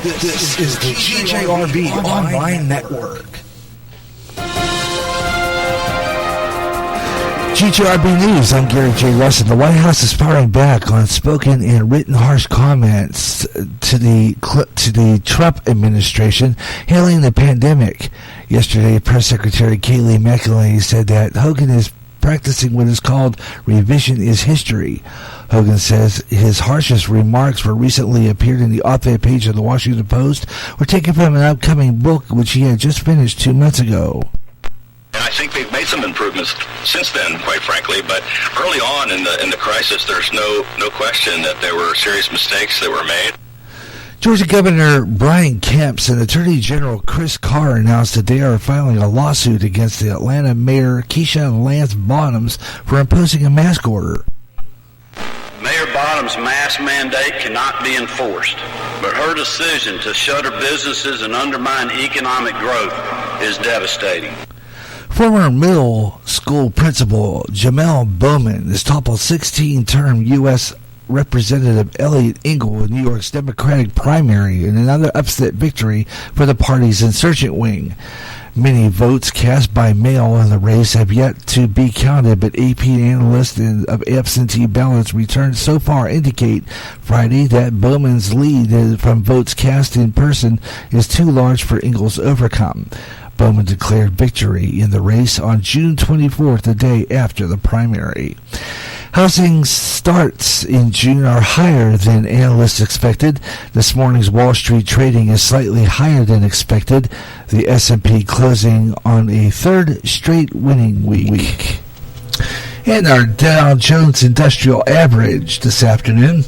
This is the GJRB Online Network. GJRB News, I'm Gary Russen. The White House is firing back on spoken and written harsh comments to the Trump administration hailing the pandemic. Yesterday, Press Secretary Kayleigh McEnany said that Hogan is practicing what is called revision is history. Hogan says his harshest remarks were recently appeared in the op-ed page of the Washington Post were taken from an upcoming book which he had just finished 2 months ago. And I think they've made some improvements since then, quite frankly. But early on in the crisis, there's no question that there were serious mistakes that were made. Georgia Governor Brian Kemp and Attorney General Chris Carr announced that they are filing a lawsuit against the Atlanta Mayor Keisha Lance Bottoms for imposing a mask order. Mayor Bottoms' mask mandate cannot be enforced, but her decision to shutter businesses and undermine economic growth is devastating. Former middle school principal Jamel Bowman has toppled 16-term U.S. Representative Elliot Engel in New York's Democratic primary in another upset victory for the party's insurgent wing. Many votes cast by mail in the race have yet to be counted, but AP analysts of absentee ballots returned so far indicate Friday that Bowman's lead from votes cast in person is too large for Engel's to overcome. Bowman declared victory in the race on June 24th, the day after the primary. Housing starts in June are higher than analysts expected. This morning's Wall Street trading is slightly higher than expected. The S&P closing on a third straight winning week. And our Dow Jones Industrial Average this afternoon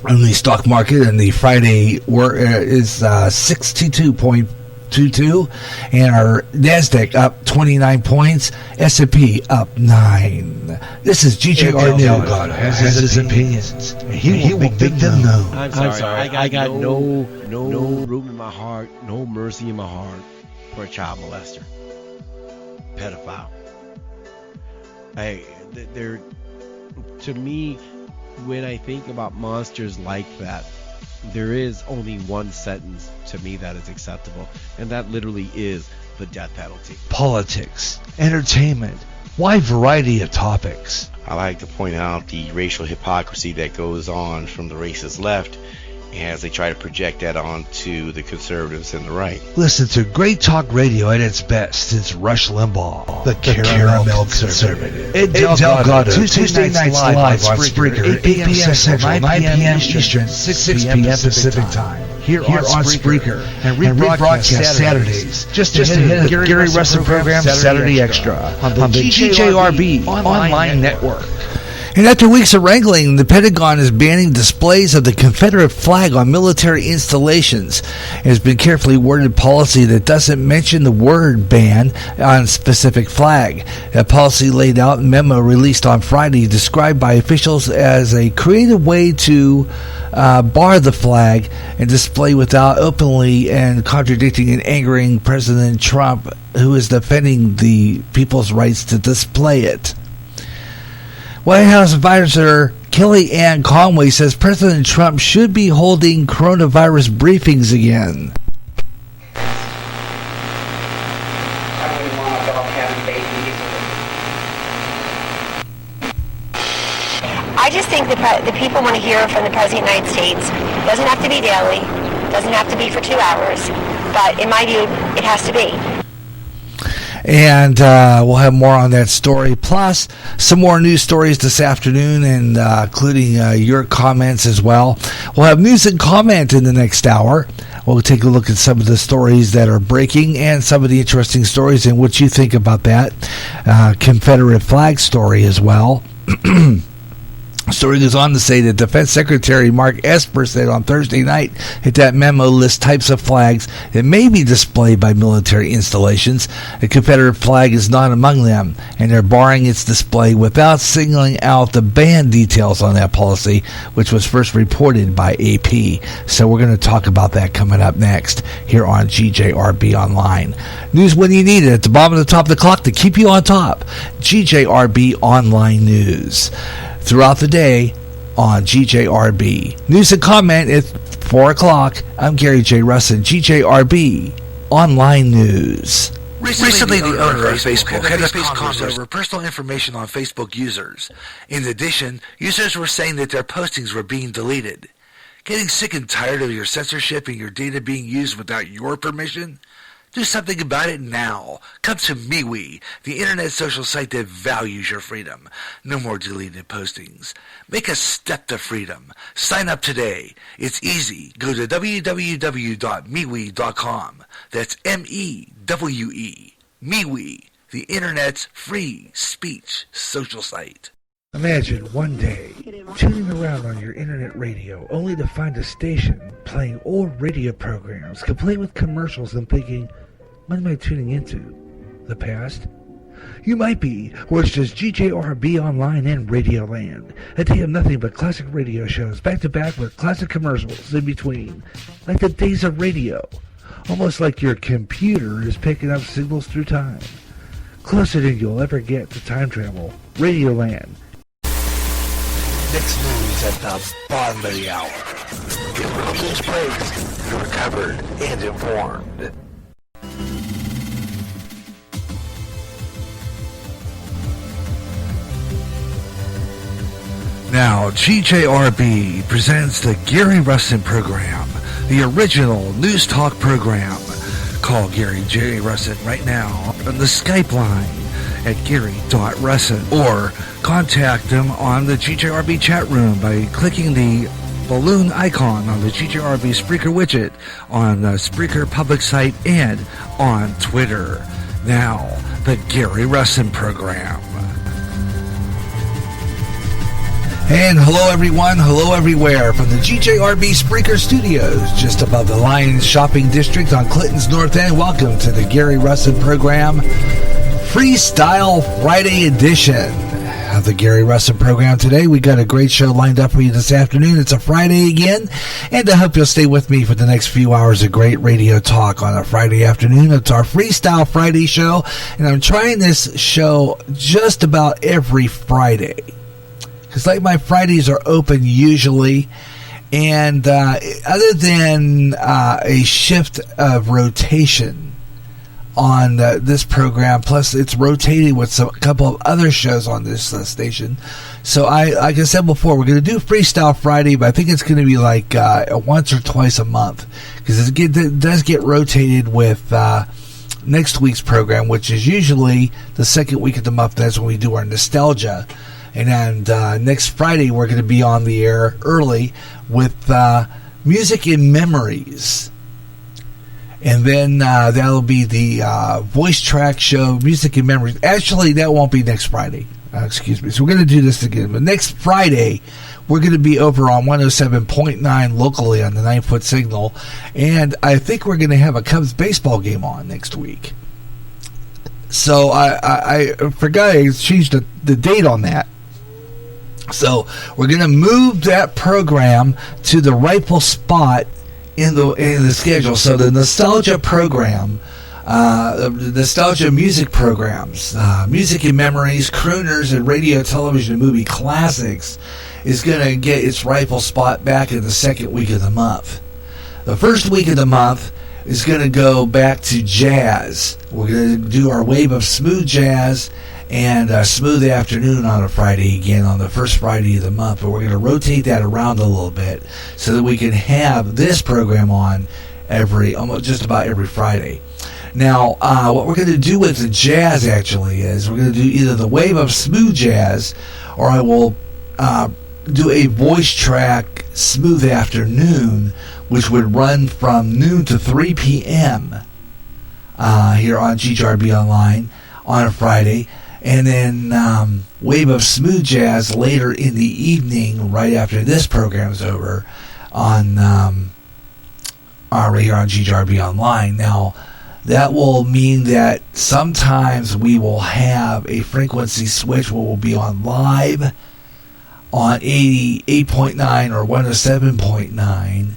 on the stock market and the Friday is 62.22, and our NASDAQ up 29 points, S&P up 9. This is GJRB. God has his opinions, and he will make them known. I'm sorry. I got no room in my heart, no mercy in my heart for a child molester, pedophile. To me, when I think about monsters like that, there is only one sentence to me that is acceptable, and that literally is the death penalty. Politics, entertainment, wide variety of topics. I like to point out the racial hypocrisy that goes on from the racist left as they try to project that onto the conservatives and the right. Listen to great talk radio at its best. It's Rush Limbaugh, the caramel conservative. Ed Delgado, Tuesday nights live on Spreaker, 8 p.m. Central, 9 p.m. Eastern, 6 p.m. Pacific time. Here on Spreaker, and rebroadcast Saturdays. Just ahead of Gary Russen program, Saturday Extra, on the GJRB Online Network. And after weeks of wrangling, the Pentagon is banning displays of the Confederate flag on military installations. It has been carefully worded policy that doesn't mention the word ban on specific flag. That policy laid out in memo released on Friday, described by officials as a creative way to bar the flag and display without openly and contradicting and angering President Trump, who is defending the people's rights to display it. White House advisor Kellyanne Conway says President Trump should be holding coronavirus briefings again. I just think the people want to hear from the President of the United States. It doesn't have to be daily, doesn't have to be for 2 hours, but in my view, it has to be. And we'll have more on that story, plus some more news stories this afternoon, and including your comments as well. We'll have news and comment in the next hour. We'll take a look at some of the stories that are breaking and some of the interesting stories and what you think about that Confederate flag story as well. Story goes on to say that Defense Secretary Mark Esper said on Thursday night that that memo lists types of flags that may be displayed by military installations. The Confederate flag is not among them, and they're barring its display without singling out the ban details on that policy, which was first reported by AP. So we're going to talk about that coming up next here on GJRB Online. News when you need it at the bottom of the top of the clock to keep you on top. GJRB Online News. Throughout the day, on GJRB. News and comment at 4 o'clock. I'm Gary J. Russen, GJRB Online News. Recently, the owner of Facebook had a controversy over personal information on Facebook users. In addition, users were saying that their postings were being deleted. Getting sick and tired of your censorship and your data being used without your permission? Do something about it now. Come to MeWe, the internet social site that values your freedom. No more deleted postings. Make a step to freedom. Sign up today. It's easy. Go to www.MeWe.com. That's M-E-W-E. MeWe, the internet's free speech social site. Imagine one day tuning around on your internet radio only to find a station playing old radio programs complete with commercials and thinking, what am I tuning into? The past? You might be, or it's just GJRB Online and Radio Land. A day of nothing but classic radio shows back to back with classic commercials in between, like the days of radio. Almost like your computer is picking up signals through time. Closer than you'll ever get to time travel. Radio Land. Next news at the bottom of the hour. Interruptions praised, you're recovered and informed. Now, GJRB presents the Gary Russen program, the original news talk program. Call Gary J. Russen right now on the Skype line at gary.russen or contact him on the GJRB chat room by clicking the balloon icon on the GJRB Spreaker widget on the Spreaker public site and on Twitter. Now, the Gary Russen program. And hello everyone, hello everywhere from the GJRB Spreaker Studios, just above the Lions Shopping District on Clinton's North End. Welcome to the Gary Russen program, Freestyle Friday edition of the Gary Russen program. Today we got a great show lined up for you this afternoon. It's a Friday again, and I hope you'll stay with me for the next few hours of great radio talk on a Friday afternoon. It's our Freestyle Friday show, and I'm trying this show just about every Friday. Because like my Fridays are open usually, and other than a shift of rotation on this program, plus it's rotating with a couple of other shows on this station. So like I said before, we're going to do Freestyle Friday, but I think it's going to be like once or twice a month, because it does get rotated with next week's program, which is usually the second week of the month. That's when we do our nostalgia. And next Friday, we're going to be on the air early with Music in Memories. And then that'll be the voice track show, Music in Memories. Actually, that won't be next Friday. Excuse me. So we're going to do this again. But next Friday, we're going to be over on 107.9 locally on the 9-foot signal. And I think we're going to have a Cubs baseball game on next week. So I forgot I changed the date on that. So we're going to move that program to the rightful spot in the schedule. So the nostalgia program, the nostalgia music programs, Music in Memories, crooners, and radio, television, and movie classics is going to get its rightful spot back in the second week of the month. The first week of the month is going to go back to jazz. We're going to do our wave of smooth jazz and smooth afternoon on a Friday again on the first Friday of the month, but we're going to rotate that around a little bit so that we can have this program on just about every Friday. Now, what we're going to do with the jazz actually is we're going to do either the wave of smooth jazz, or I will do a voice track smooth afternoon, which would run from noon to 3 p.m. Here on GJRB Online on a Friday. And then wave of smooth jazz later in the evening, right after this program's over, on right here on GJRB Online. Now, that will mean that sometimes we will have a frequency switch where we'll be on live on 88.9 or 107.9,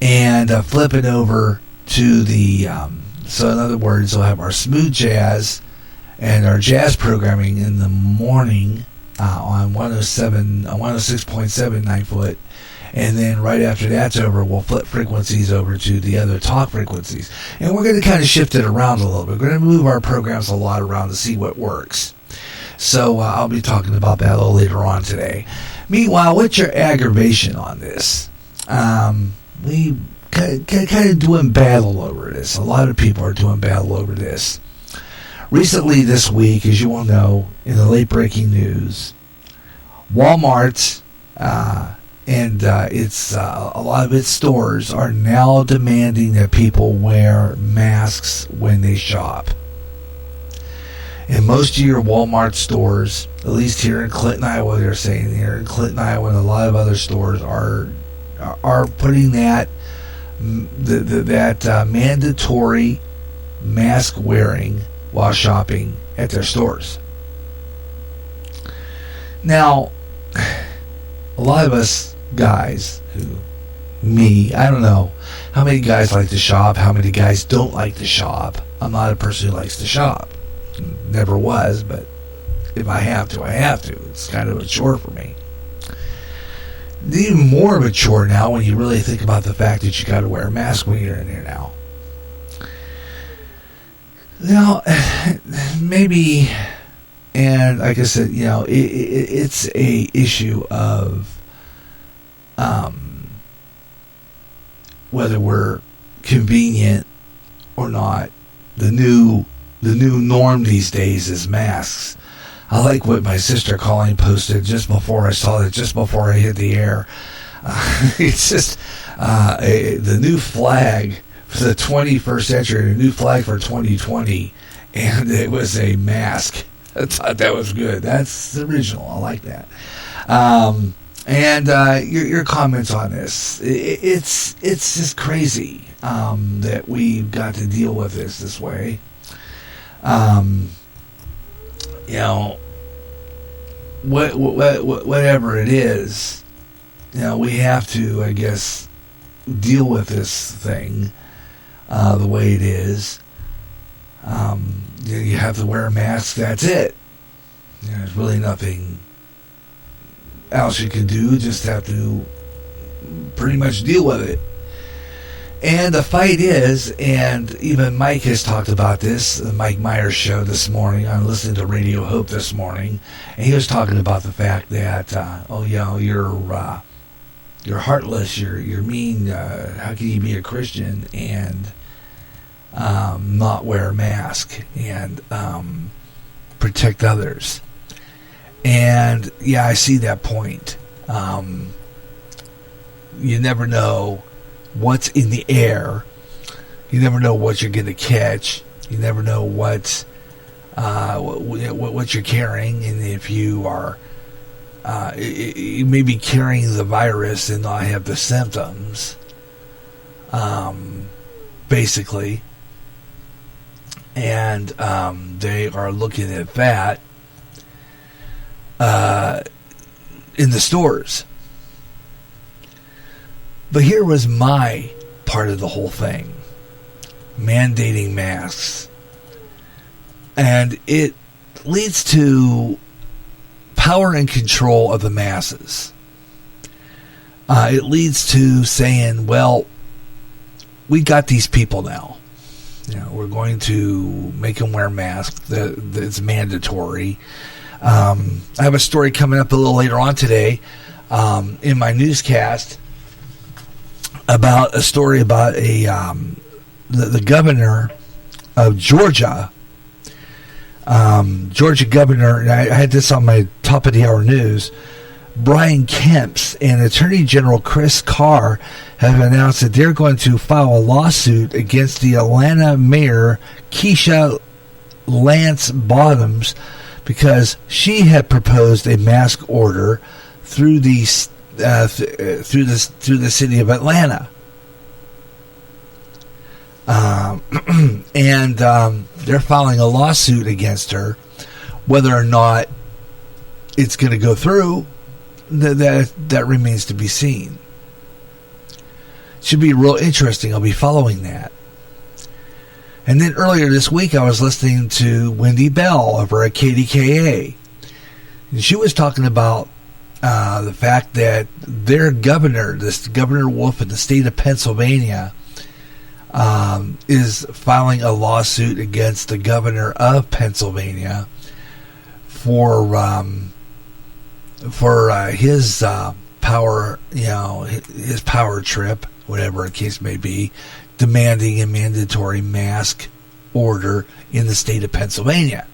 and flip it over to the so in other words, we'll have our smooth jazz and our jazz programming in the morning, on 106.7 9-foot. And then right after that's over, we'll flip frequencies over to the other talk frequencies. And we're going to kind of shift it around a little bit. We're going to move our programs a lot around to see what works. So I'll be talking about that a little later on today. Meanwhile, what's your aggravation on this? We kind of doing battle over this. A lot of people are doing battle over this. Recently this week, as you all know, in the late-breaking news, Walmart and it's a lot of its stores are now demanding that people wear masks when they shop. In most of your Walmart stores, at least here in Clinton, Iowa, they're saying here in Clinton, Iowa, and a lot of other stores are putting that mandatory mask wearing while shopping at their stores. Now, a lot of us guys, I don't know how many guys like to shop, how many guys don't like to shop. I'm not a person who likes to shop. Never was, but if I have to, I have to. It's kind of a chore for me. It's even more of a chore now when you really think about the fact that you got to wear a mask when you're in there now. Now, maybe, and like I said, it's a issue of whether we're convenient or not. The new norm these days is masks. I like what my sister Colleen posted just before I saw it, just before I hit the air. It's just the new flag for the 21st century, a new flag for 2020, and it was a mask. I thought that was good. That's original. I like that. And your comments on this, it's just crazy that we've got to deal with this way. Whatever it is, we have to, I guess, deal with this thing the way it is. You have to wear a mask. That's it. There's really nothing else you can do. Just have to pretty much deal with it. And the fight is, and even Mike has talked about this, the Mike Myers show this morning. I'm listening to Radio Hope this morning, and he was talking about the fact that, you're heartless, you're mean. How can you be a Christian and not wear a mask and protect others? And yeah, I see that point. You never know what's in the air. You never know what you're going to catch. You never know what you're carrying, and if you are, you may be carrying the virus and not have the symptoms. Basically, and they are looking at that in the stores. But here was my part of the whole thing. Mandating masks. And it leads to power and control of the masses. It leads to saying, well, we got these people now. We're going to make them wear masks. It's mandatory. I have a story coming up a little later on today in my newscast about a story about the governor of Georgia. Georgia governor, and I had this on my top of the hour news, Brian Kemp and Attorney General Chris Carr have announced that they're going to file a lawsuit against the Atlanta mayor Keisha Lance Bottoms because she had proposed a mask order through the city of Atlanta, and they're filing a lawsuit against her. Whether or not it's going to go through, that remains to be seen. Should be real interesting. I'll be following that. And then earlier this week, I was listening to Wendy Bell over at KDKA. And she was talking about the fact that their governor, this Governor Wolf in the state of Pennsylvania, is filing a lawsuit against the governor of Pennsylvania for his power, his power trip, whatever the case may be, demanding a mandatory mask order in the state of Pennsylvania.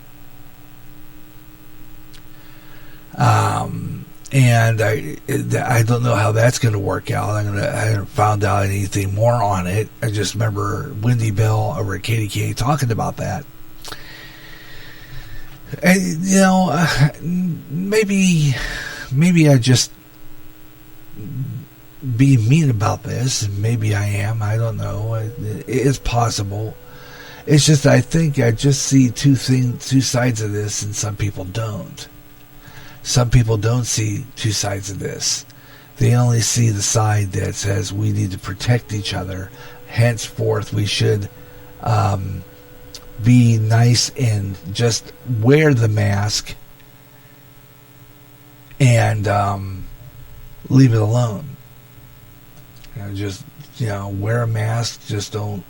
And I don't know how that's going to work out. I haven't found out anything more on it. I just remember Wendy Bell over at KDK talking about that. And, maybe I just be mean about this. Maybe I am. I don't know. It's possible. It's just I think I just see two sides of this, and some people don't. Some people don't see two sides of this. They only see the side that says we need to protect each other. Henceforth, we should be nice and just wear the mask and leave it alone. Just wear a mask. Just don't,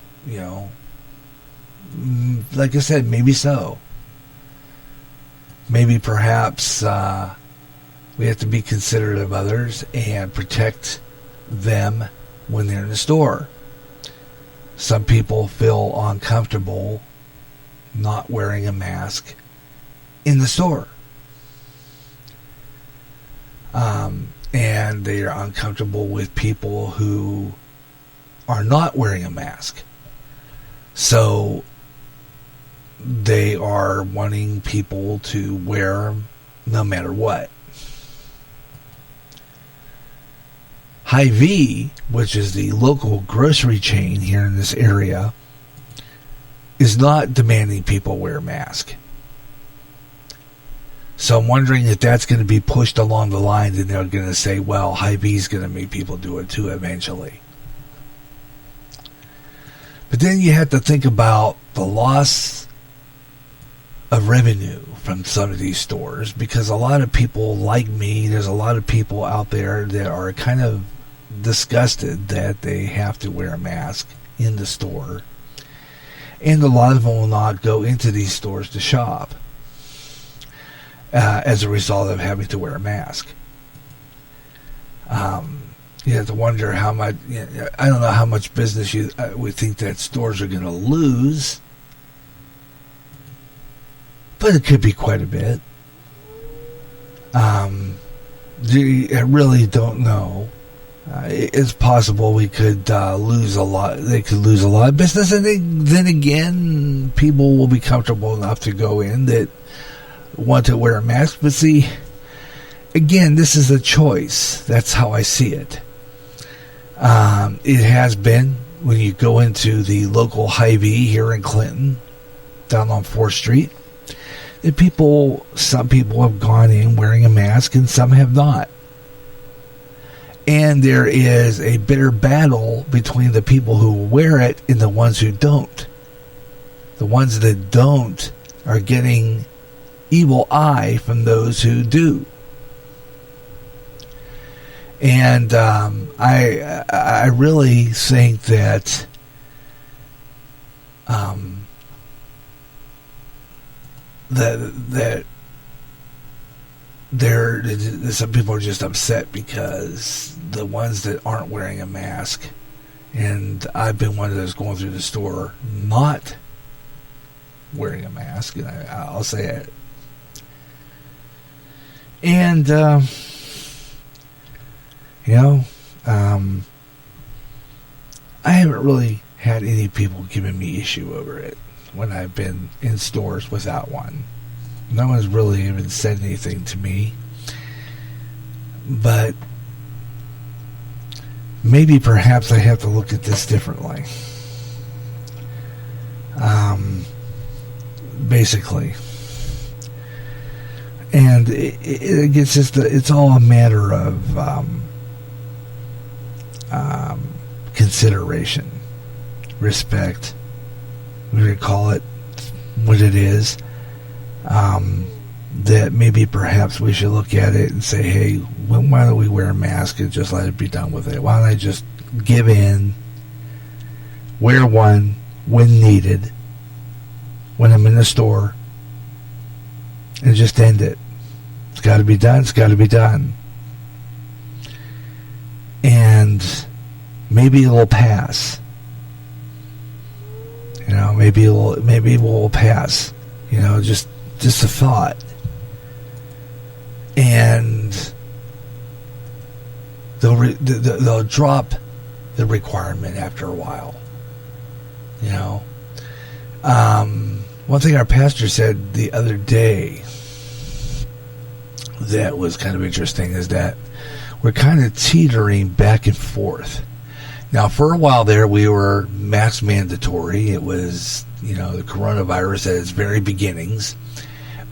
like I said, maybe so. Maybe perhaps we have to be considerate of others and protect them when they're in the store. Some people feel uncomfortable not wearing a mask in the store. And they are uncomfortable with people who are not wearing a mask. So they are wanting people to wear them no matter what. Hy-Vee, which is the local grocery chain here in this area, is not demanding people wear a mask. So I'm wondering if that's going to be pushed along the line, and they're going to say, well, Hy-Vee's going to make people do it too eventually. But then you have to think about the loss of revenue from some of these stores, because a lot of people like me, there's a lot of people out there that are kind of disgusted that they have to wear a mask in the store, and a lot of them will not go into these stores to shop as a result of having to wear a mask. You have to wonder how much, I don't know how much business you would think that stores are going to lose, but it could be quite a bit. I really don't know. It's possible we could lose a lot. They could lose a lot of business, and then again, people will be comfortable enough to go in that want to wear a mask. But see, again, this is a choice. That's how I see it. It has been when you go into the local Hy-Vee here in Clinton, down on 4th Street. Some people have gone in wearing a mask and some have not. And there is a bitter battle between the people who wear it and the ones who don't. The ones that don't are getting evil eye from those who do. And I really think that that some people are just upset because the ones that aren't wearing a mask, and I've been one of those going through the store not wearing a mask, and I'll say it. And I haven't really had any people giving me issue over it when I've been in stores without one. No one's really even said anything to me. But maybe perhaps I have to look at this differently. Basically. And it's all a matter of consideration, respect. We're going to call it what it is. that maybe perhaps we should look at it and say, hey, why don't we wear a mask and just let it be done with it? Why don't I just give in, wear one when needed, when I'm in the store, and just end it. It's got to be done. It's got to be done. And maybe it'll pass. You know, maybe it will pass. You know, just a thought. And they'll drop the requirement after a while. You know, one thing our pastor said the other day that was kind of interesting is that we're kind of teetering back and forth. Now, for a while there, we were mask mandatory. It was, you know, the coronavirus at its very beginnings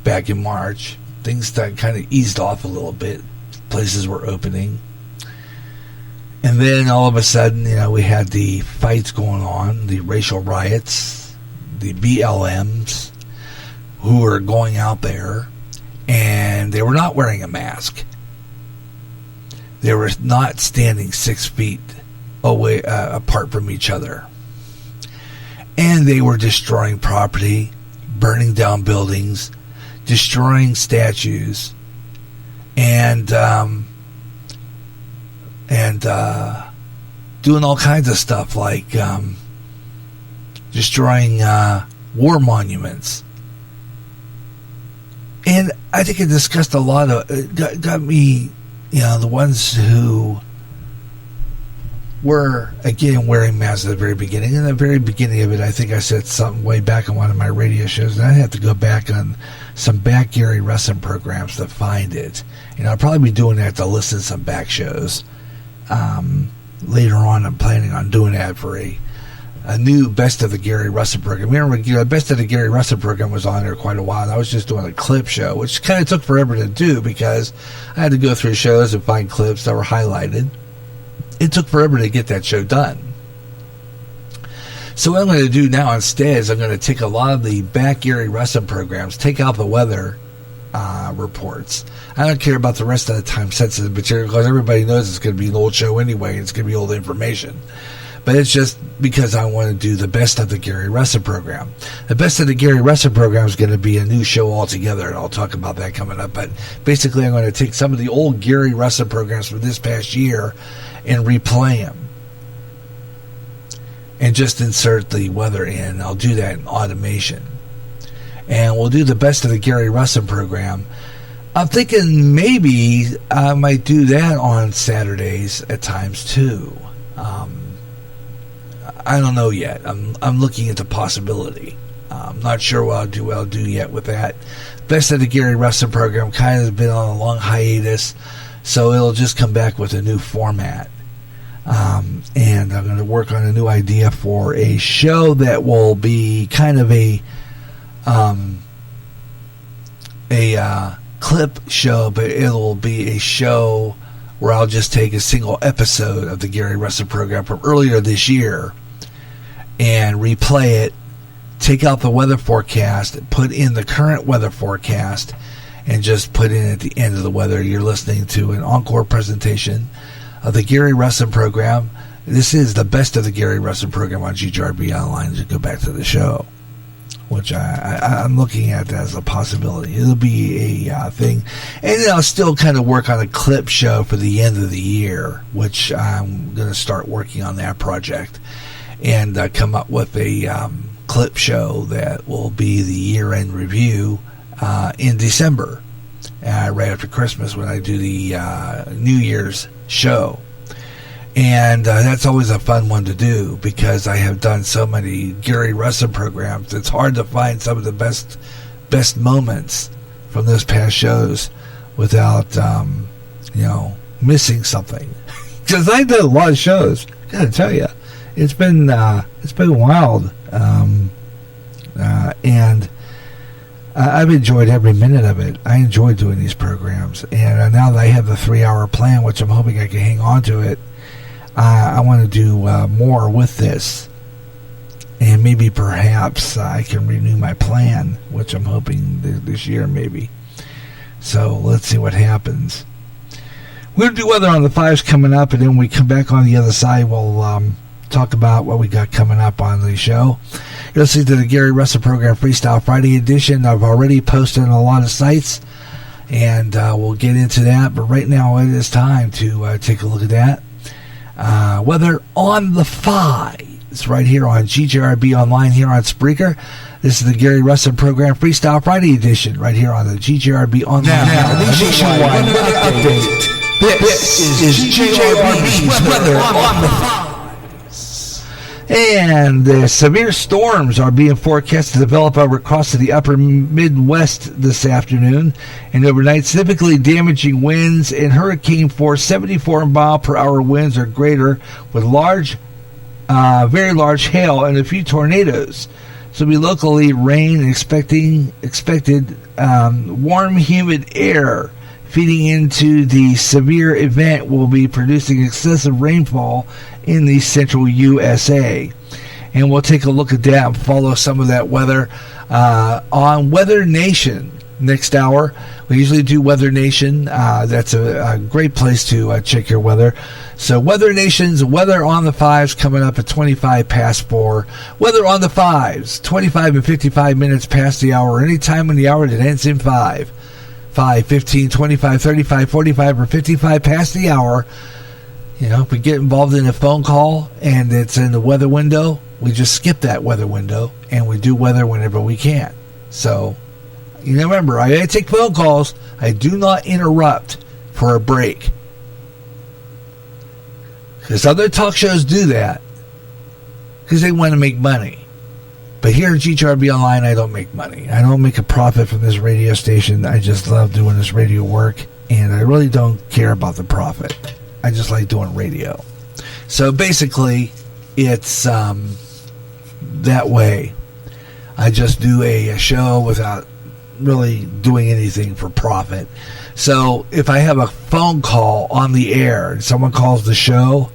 back in March. Things kind of eased off a little bit. Places were opening. And then all of a sudden, you know, we had the fights going on, the racial riots, the BLMs who were going out there, and they were not wearing a mask. They were not standing 6 feet away apart from each other. And they were destroying property, burning down buildings, destroying statues, and doing all kinds of stuff like destroying war monuments. And I think it discussed a lot of it, got me, you know, the ones who were, again, wearing masks at the very beginning. In the very beginning of it, I think I said something way back on one of my radio shows, and I have to go back on some back Gary Russen programs to find it. You know, I'll probably be doing that to listen to some back shows. Later on, I'm planning on doing that for a new Best of the Gary Russen program. Remember, you know, Best of the Gary Russen program was on there quite a while, and I was just doing a clip show, which kind of took forever to do because I had to go through shows and find clips that were highlighted. It took forever to get that show done. So what I'm going to do now instead is I'm going to take a lot of the back Gary Russen programs, take out the weather reports. I don't care about the rest of the time-sensitive material because everybody knows it's going to be an old show anyway. It's going to be old information. But it's just because I want to do the Best of the Gary Russen program. The Best of the Gary Russen program is going to be a new show altogether, and I'll talk about that coming up. But basically, I'm going to take some of the old Gary Russen programs from this past year and replay them and just insert the weather in. I'll do that in automation. And we'll do the Best of the Gary Russen program. I'm thinking maybe I might do that on Saturdays at times too. I don't know yet. I'm looking into possibility. I'm not sure what I'll do yet with that. Best of the Gary Russen program kind of been on a long hiatus, so it'll just come back with a new format. And I'm going to work on a new idea for a show that will be kind of a clip show, but it'll be a show where I'll just take a single episode of the Gary Russen program from earlier this year and replay it, take out the weather forecast, put in the current weather forecast, and just put in at the end of the weather. You're listening to an encore presentation of the Gary Russen program. This is the Best of the Gary Russen program on GJRB Online. To go back to the show, which I'm looking at as a possibility. It'll be a thing. And then I'll still kind of work on a clip show for the end of the year, which I'm going to start working on that project and come up with a clip show that will be the year-end review in December, right after Christmas when I do the New Year's show. And that's always a fun one to do because I have done so many Gary Russen programs. It's hard to find some of the best moments from those past shows without, missing something. Because I did a lot of shows. I gotta tell you, it's been wild, and I've enjoyed every minute of it. I enjoy doing these programs, and now that I have the 3-hour plan, which I'm hoping I can hang on to it, I want to do more with this, and maybe perhaps I can renew my plan, which I'm hoping this year maybe. So let's see what happens. We're going to do weather on the 5s coming up, and then when we come back on the other side, we'll talk about what we got coming up on the show. You're listening to the Gary Russen Program Freestyle Friday edition. I've already posted on a lot of sites, and we'll get into that. But right now it is time to take a look at that. Weather on the 5s right here on GJRB Online here on Spreaker. This is the Gary Russen Program Freestyle Friday edition right here on the GJRB Online. Now, nationwide weather update. This is GJRB's weather on the 5s. And severe storms are being forecast to develop across the upper Midwest this afternoon and overnight, significantly damaging winds and hurricane force 74 mile per hour winds or greater with very large hail and a few tornadoes. So be locally rain and expected warm, humid air feeding into the severe event will be producing excessive rainfall in the central USA. And we'll take a look at that and follow some of that weather on Weather Nation next hour. We usually do Weather Nation. That's a great place to check your weather. So Weather Nation's Weather on the 5s coming up at 25 past 4. Weather on the 5s, 25 and 55 minutes past the hour, any time in the hour that ends in 5. 5, 15, 25, 35, 45, or 55 past the hour. You know, if we get involved in a phone call and it's in the weather window, we just skip that weather window and we do weather whenever we can. So, you know, remember, I take phone calls. I do not interrupt for a break. Because other talk shows do that because they want to make money. But here at GJRB Online, I don't make money. I don't make a profit from this radio station. I just love doing this radio work, and I really don't care about the profit. I just like doing radio. So basically, it's that way. I just do a show without really doing anything for profit. So if I have a phone call on the air and someone calls the show,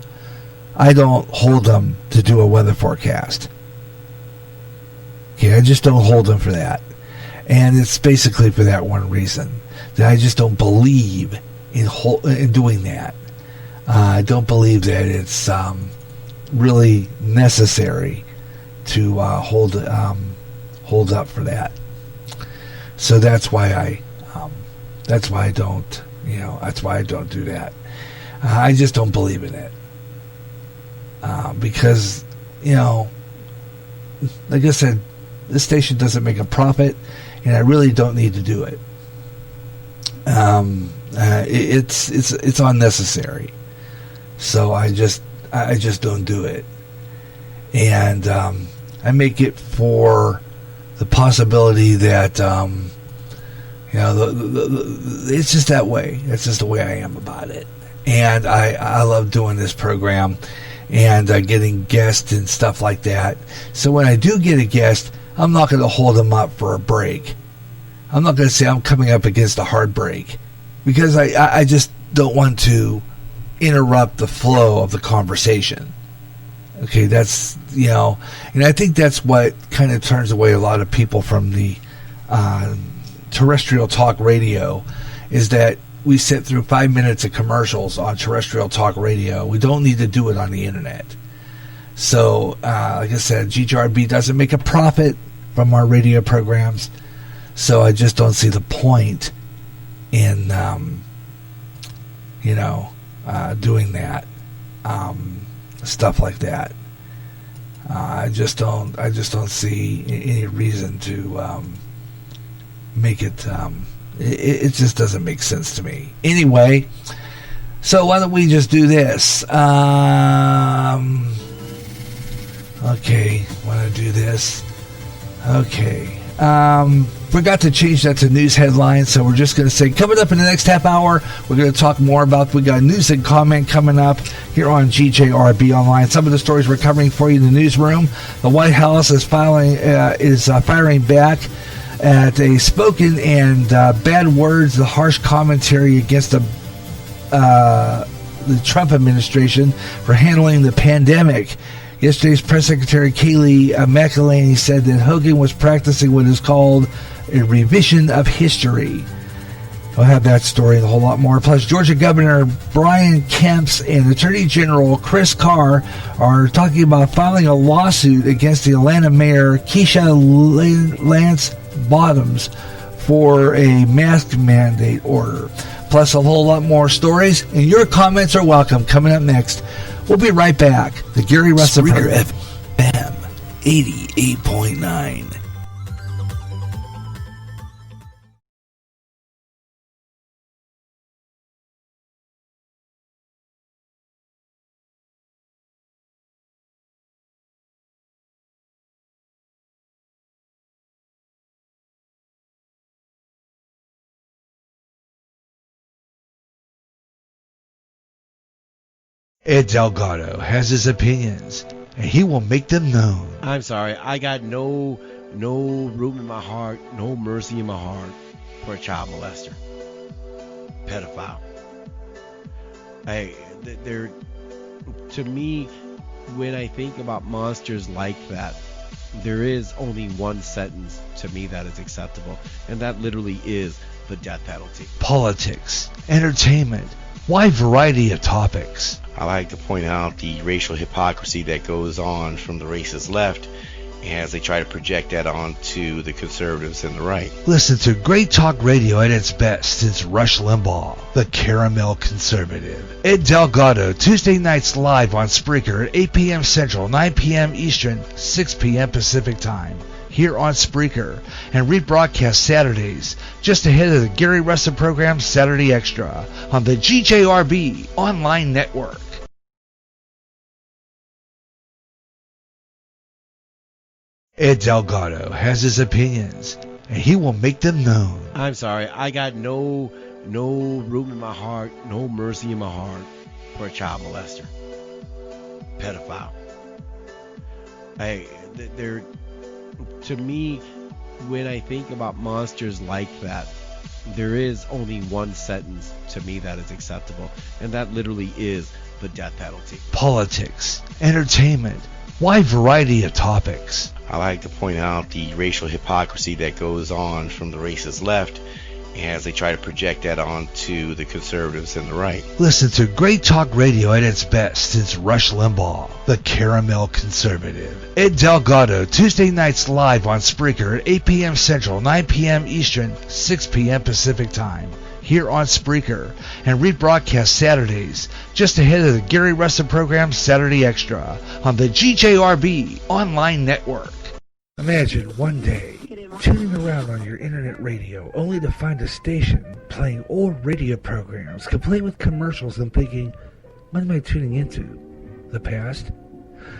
I don't hold them to do a weather forecast. Okay, I just don't hold them for that. And it's basically for that one reason, that I just don't believe in doing that. I don't believe that it's really necessary to hold up for that. So that's why I don't, that's why I don't do that. I just don't believe in it. Because, like I said, this station doesn't make a profit, and I really don't need to do it. It's unnecessary. So I just don't do it. And I make it for the possibility that it's just that way. It's just the way I am about it. And I love doing this program and getting guests and stuff like that. So when I do get a guest, I'm not going to hold them up for a break. I'm not going to say I'm coming up against a hard break, because I just don't want to interrupt the flow of the conversation. Okay, that's, and I think that's what kind of turns away a lot of people from the terrestrial talk radio, is that we sit through 5 minutes of commercials on terrestrial talk radio. We don't need to do it on the internet. So, like I said, GJRB doesn't make a profit from our radio programs, so I just don't see the point in, doing that, stuff like that. I just don't see any reason to make it. It just doesn't make sense to me. Anyway, so why don't we just do this? Okay, want to do this? Okay. Forgot to change that to news headlines, so we're just going to say, coming up in the next half hour, we're going to talk more about, we got news and comment coming up here on GJRB Online. Some of the stories we're covering for you in the newsroom. The White House is firing back at a spoken and bad words, the harsh commentary against the Trump administration for handling the pandemic. Yesterday's Press Secretary Kayleigh McEnany said that Hogan was practicing what is called a revision of history. I'll have that story and a whole lot more. Plus, Georgia Governor Brian Kemp and Attorney General Chris Carr are talking about filing a lawsuit against the Atlanta Mayor Keisha Lance Bottoms for a mask mandate order. Plus, a whole lot more stories, and your comments are welcome. Coming up next, we'll be right back. The Gary Russen Spreaker FM 88.9. Ed Delgado has his opinions, and he will make them known. I'm sorry, I got no room in my heart, no mercy in my heart for a child molester, pedophile. To me, when I think about monsters like that, there is only one sentence to me that is acceptable, and that literally is the death penalty. Politics, entertainment, wide variety of topics. I like to point out the racial hypocrisy that goes on from the racist left as they try to project that onto the conservatives and the right. Listen to great talk radio at its best since Rush Limbaugh, the caramel conservative. Ed Delgado, Tuesday nights live on Spreaker at 8 p.m. Central, 9 p.m. Eastern, 6 p.m. Pacific Time, here on Spreaker, and rebroadcast Saturdays, just ahead of the Gary Russen program Saturday Extra, on the GJRB online network. Ed Delgado has his opinions, and he will make them known. I'm sorry, I got no room in my heart, no mercy in my heart for a child molester, pedophile. To me, when I think about monsters like that, there is only one sentence to me that is acceptable, and that literally is the death penalty. Politics, entertainment, wide variety of topics. I like to point out the racial hypocrisy that goes on from the racist left as they try to project that onto the conservatives and the right. Listen to great talk radio at its best since Rush Limbaugh, the caramel conservative. Ed Delgado, Tuesday nights live on Spreaker at 8 p.m. Central, 9 p.m. Eastern, 6 p.m. Pacific Time, here on Spreaker, and rebroadcast Saturdays, just ahead of the Gary Russen program Saturday Extra, on the GJRB online network. Imagine one day tuning around on your internet radio only to find a station playing old radio programs complete with commercials and thinking, what am I tuning into? The past?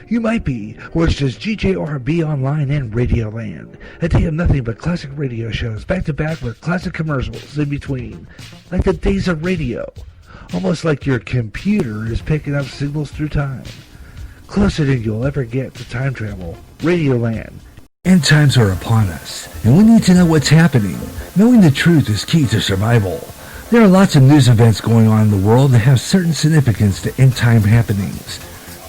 You might be, or it's just GJRB Online and Radioland. A day of nothing but classic radio shows back to back with classic commercials in between, like the days of radio. Almost like your computer is picking up signals through time. Closer than you'll ever get to time travel. Radioland. End times are upon us, and we need to know what's happening. Knowing the truth is key to survival. There are lots of news events going on in the world that have certain significance to end time happenings.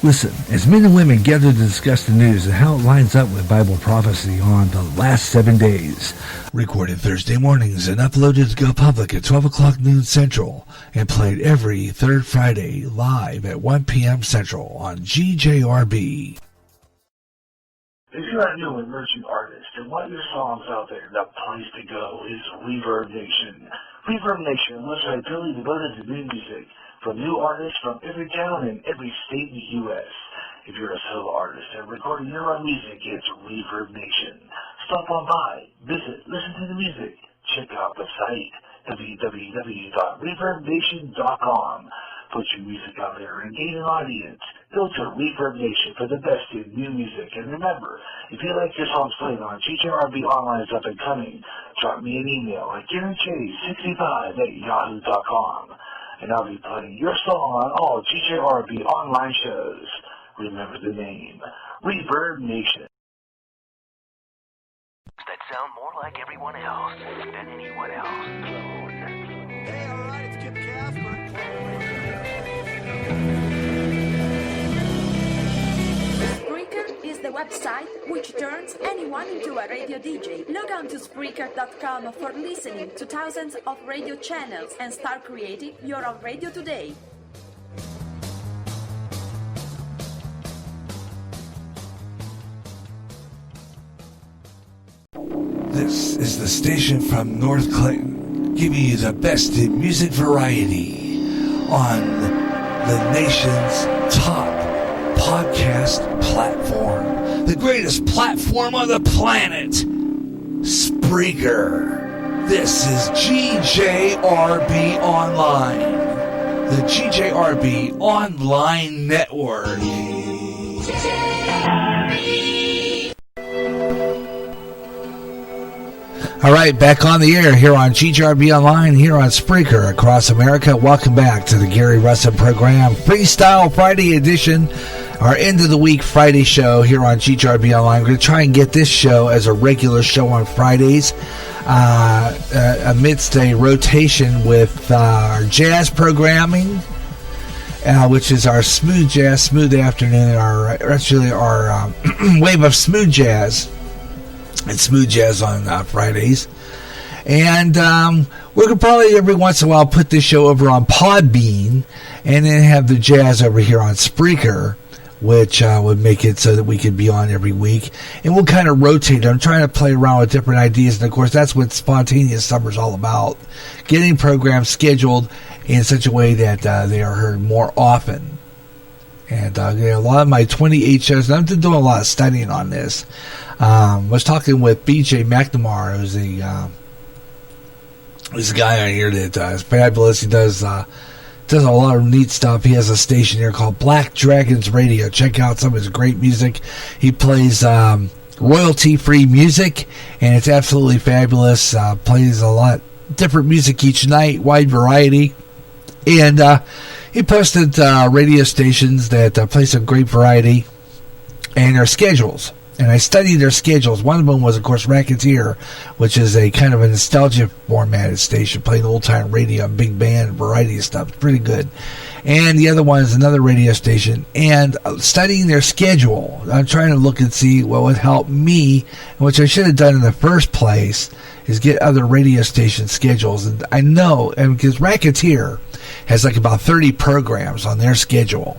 Listen, as men and women gather to discuss the news and how it lines up with Bible prophecy on the last 7 days. Recorded Thursday mornings and uploaded to go public at 12 o'clock noon Central and played every third Friday live at 1 p.m. Central on GJRB. If you're a new emerging artist and want your songs out there, the place to go is Reverb Nation. Reverb Nation lifts our ability devoted to new music from new artists from every town and every state in the U.S. If you're a solo artist and recording your own music, it's Reverb Nation. Stop on by, visit, listen to the music. Check out the site, www.reverbnation.com. Put your music out there and gain an audience. Go to Reverb Nation for the best in new music. And remember, if you like your songs played on GJRB Online's Up and Coming, drop me an email at GaryJ65@yahoo.com. And I'll be playing your song on all GJRB online shows. Remember the name, Reverb Nation. That sound more like everyone else than anyone else. Hey, all right, it's Kip Casper. Spreaker is the website which turns anyone into a radio DJ. Log on to Spreaker.com for listening to thousands of radio channels and start creating your own radio today. This is the station from North Clinton, giving you the best in music variety on the nation's top podcast platform, the greatest platform on the planet, Spreaker. This is GJRB Online, the GJRB Online Network. All right, back on the air here on GJRB Online, here on Spreaker across America. Welcome back to the Gary Russen program, Freestyle Friday edition, our end of the week Friday show here on GJRB Online. We're going to try and get this show as a regular show on Fridays amidst a rotation with our jazz programming, which is our smooth jazz, smooth afternoon, our wave of smooth jazz. And smooth jazz on Fridays. And we're going to probably every once in a while put this show over on Podbean and then have the jazz over here on Spreaker, which would make it so that we could be on every week. And we'll kind of rotate. I'm trying to play around with different ideas. And, of course, that's what Spontaneous Summer's all about, getting programs scheduled in such a way that they are heard more often. And a lot of my 28 shows, and I've been doing a lot of studying on this. Was talking with BJ McNamara, who's a guy on here that is fabulous. He does a lot of neat stuff. He has a station here called Black Dragons Radio. Check out some of his great music. He plays royalty-free music, and it's absolutely fabulous. Plays a lot different music each night, wide variety. And he posted radio stations that play some great variety and their schedules. And I studied their schedules. One of them was, of course, Racketeer, which is a kind of a nostalgia formatted station, playing old-time radio, big band, variety of stuff. It's pretty good. And the other one is another radio station. And studying their schedule, I'm trying to look and see what would help me, which I should have done in the first place, is get other radio station schedules. And I know, and because Racketeer has like about 30 programs on their schedule.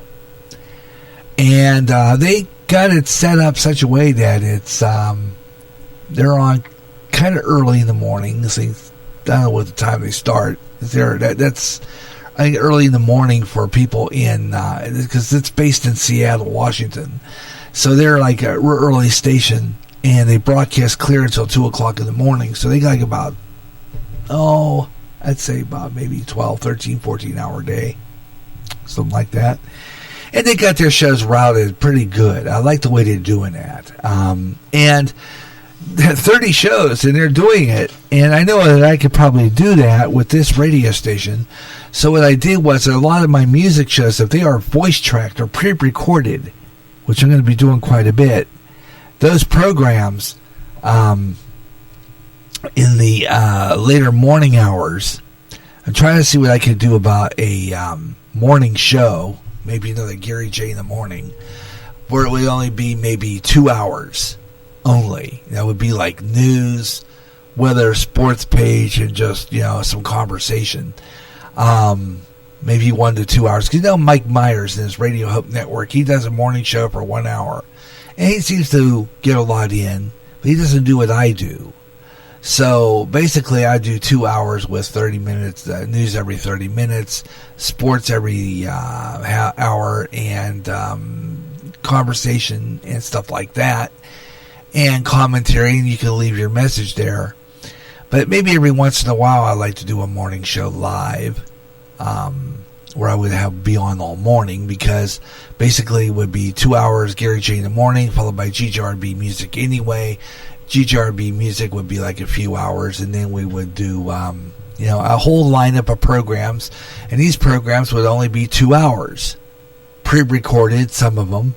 And they got it set up such a way that it's they're on kind of early in the morning. So I don't know what the time they start. That's I think early in the morning for people in because it's based in Seattle, Washington. So they're like a early station, and they broadcast clear until 2 o'clock in the morning. So they got like about I'd say about maybe 12, 13, 14 hour day, something like that. And they got their shows routed pretty good. I like the way they're doing that. And 30 shows, and they're doing it. And I know that I could probably do that with this radio station. So what I did was a lot of my music shows, if they are voice-tracked or pre-recorded, which I'm going to be doing quite a bit, those programs in the later morning hours, I'm trying to see what I could do about a morning show, maybe another Gary J in the morning, where it would only be maybe 2 hours only. That would be like news, weather, sports page, and just, some conversation. Maybe 1 to 2 hours. Because Mike Myers in his Radio Hope Network, he does a morning show for 1 hour. And he seems to get a lot in, but he doesn't do what I do. So basically, I do 2 hours with 30 minutes, news every 30 minutes, sports every hour, and conversation and stuff like that, and commentary, and you can leave your message there. But maybe every once in a while, I like to do a morning show live, where I would be on all morning, because basically it would be 2 hours Gary J in the morning, followed by GJRB music anyway. GJRB music would be like a few hours, and then we would do, a whole lineup of programs, and these programs would only be 2 hours, pre-recorded, some of them.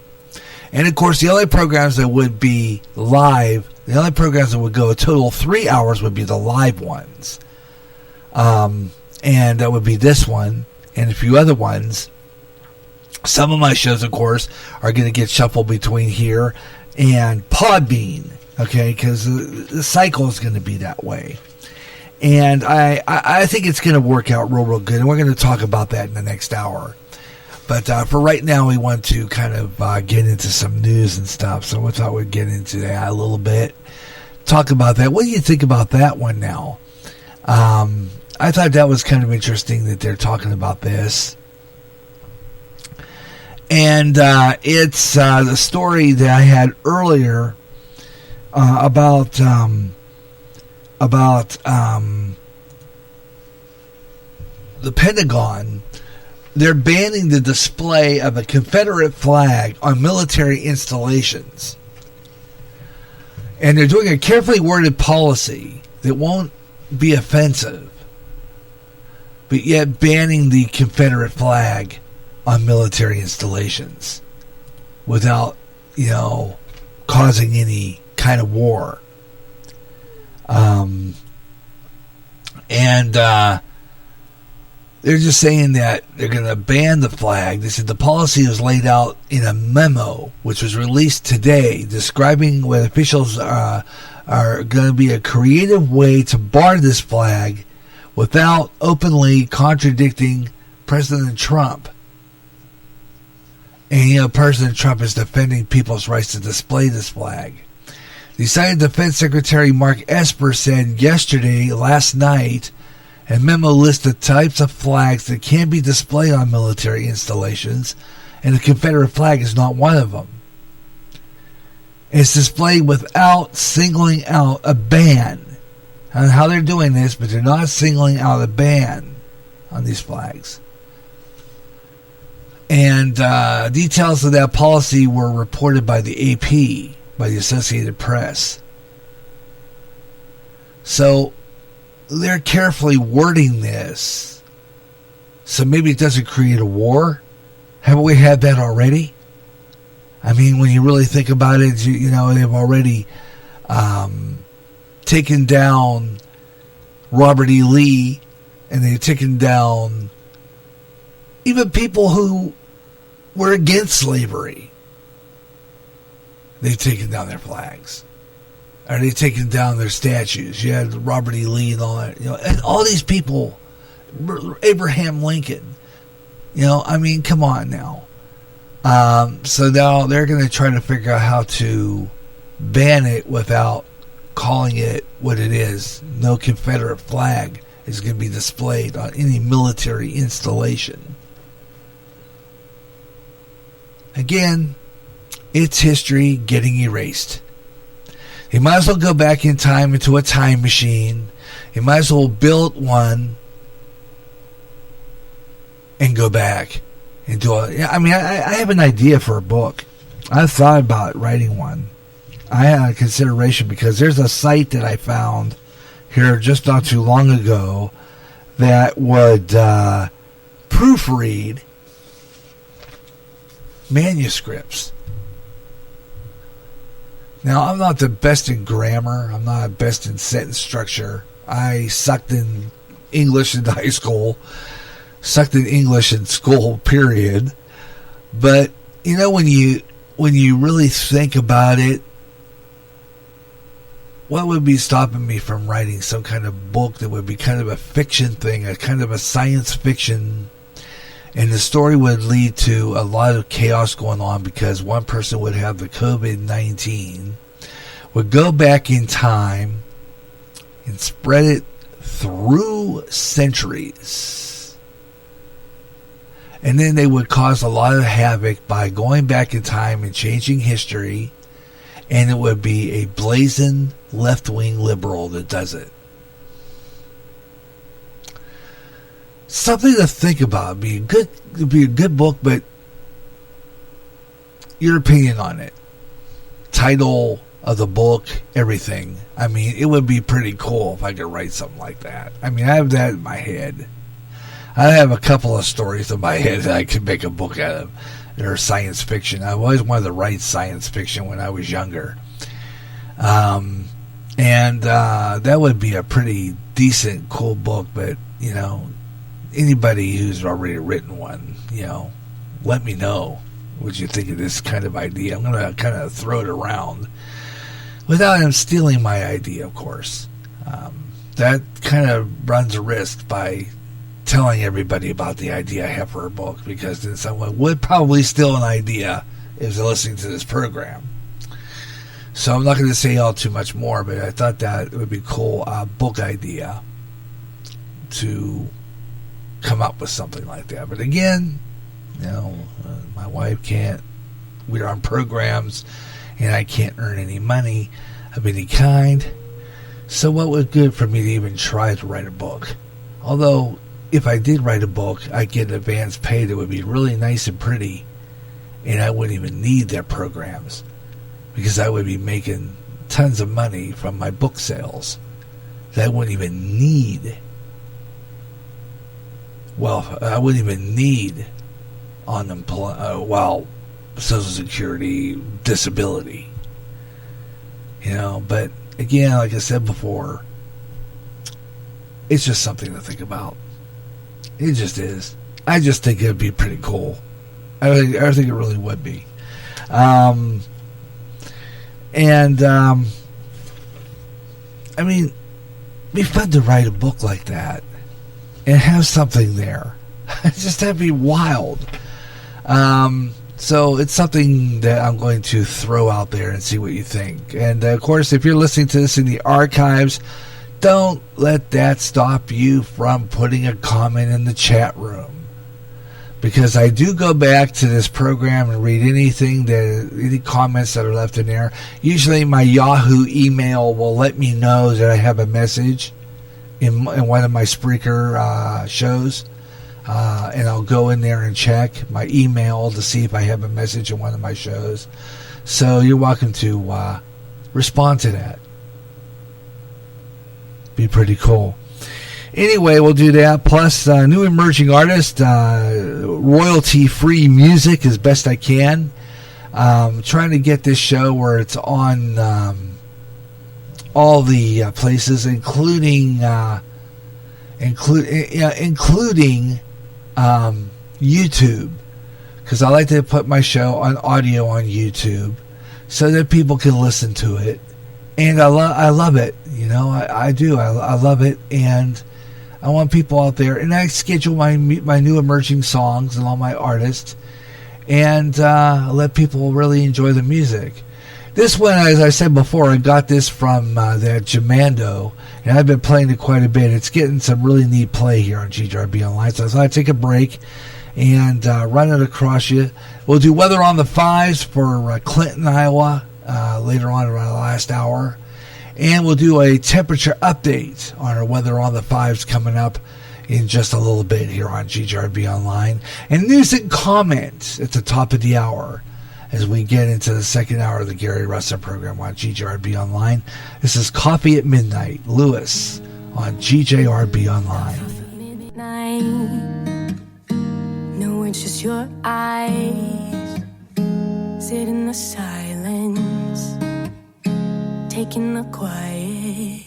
And, of course, the only programs that would be live, the only programs that would go a total 3 hours would be the live ones. And that would be this one and a few other ones. Some of my shows, of course, are going to get shuffled between here and Podbean, okay, because the cycle is going to be that way. And I think it's going to work out real good, and we're going to talk about that in the next hour. But for right now, we want to kind of get into some news and stuff, so we thought we'd get into that a little bit, talk about that. What do you think about that one now? I thought that was kind of interesting that they're talking about this. And it's the story that I had earlier about the Pentagon. They're banning the display of a Confederate flag on military installations. And they're doing a carefully worded policy that won't be offensive, but yet banning the Confederate flag on military installations without, causing any kind of war. They're just saying that they're going to ban the flag. They said the policy was laid out in a memo, which was released today, describing what officials are going to be a creative way to bar this flag without openly contradicting President Trump. And, President Trump is defending people's rights to display this flag. The United Defense Secretary Mark Esper said last night, a memo lists the types of flags that can be displayed on military installations, and the Confederate flag is not one of them. It's displayed without singling out a ban. I don't know how they're doing this, but they're not singling out a ban on these flags. And details of that policy were reported by the AP, by the Associated Press. So they're carefully wording this, so maybe it doesn't create a war. Haven't we had that already? I mean, when you really think about it, they've already taken down Robert E. Lee, and they've taken down even people who were against slavery. They've taken down their flags. Are they taking down their statues? You had Robert E. Lee and all that, and all these people, Abraham Lincoln, come on now. So now they're going to try to figure out how to ban it without calling it what it is. No Confederate flag is going to be displayed on any military installation. Again, it's history getting erased. You might as well go back in time into a time machine. You might as well build one and go back and do it. I have an idea for a book. I thought about writing one. I had a consideration because there's a site that I found here just not too long ago that would proofread manuscripts. Now, I'm not the best in grammar. I'm not the best in sentence structure. I sucked in English in high school. Sucked in English in school, period. But, when you really think about it, what would be stopping me from writing some kind of book that would be kind of a fiction thing, a kind of a science fiction, and the story would lead to a lot of chaos going on because one person would have the COVID-19, would go back in time and spread it through centuries. And then they would cause a lot of havoc by going back in time and changing history, and it would be a blazing left-wing liberal that does it. Something to think about. It'd be a good book, but your opinion on it. Title of the book, everything. It would be pretty cool if I could write something like that. I have that in my head. I have a couple of stories in my head that I could make a book out of. They're science fiction. I always wanted to write science fiction when I was younger. And that would be a pretty decent, cool book, but, anybody who's already written one, let me know what you think of this kind of idea. I'm going to kind of throw it around without him stealing my idea, of course. That kind of runs a risk by telling everybody about the idea I have for a book, because then someone would probably steal an idea if they're listening to this program. So I'm not going to say all too much more, but I thought that it would be cool book idea to come up with something like that. But again, my wife can't. We're on programs, and I can't earn any money of any kind. So what was good for me to even try to write a book? Although, if I did write a book, I'd get an advance pay that would be really nice and pretty, and I wouldn't even need their programs, because I would be making tons of money from my book sales that I wouldn't even need. Well, I wouldn't even need Social Security, disability. But again, like I said before, it's just something to think about. It just is. I just think it'd be pretty cool. I think it really would be. I mean, it'd be fun to write a book like that and have something there. Just that'd be wild. So it's something that I'm going to throw out there and see what you think. And of course, if you're listening to this in the archives, don't let that stop you from putting a comment in the chat room, because I do go back to this program and read any comments that are left in there. Usually my Yahoo email will let me know that I have a message in one of my Spreaker shows, and I'll go in there and check my email to see if I have a message in one of my shows. So you're welcome to respond to that. Be pretty cool. Anyway, we'll do that. Plus, new emerging artist, royalty-free music as best I can. Trying to get this show where it's on all the places, including YouTube, because I like to put my show on audio on YouTube so that people can listen to it. And I love it, I do. I love it, and I want people out there. And I schedule my new emerging songs and all my artists, and let people really enjoy the music. This one, as I said before, I got this from that Jamando, and I've been playing it quite a bit. It's getting some really neat play here on GJRB Online, so I thought I'd take a break and run it across you. We'll do Weather on the Fives for Clinton, Iowa, later on around the last hour. And we'll do a temperature update on our Weather on the Fives coming up in just a little bit here on GJRB Online. And news and comments at the top of the hour as we get into the second hour of the Gary Russen program on GJRB Online. This is Coffee at Midnight, Lewis, on GJRB Online. Midnight. No, it's just your eyes. Sit in the silence, taking the quiet.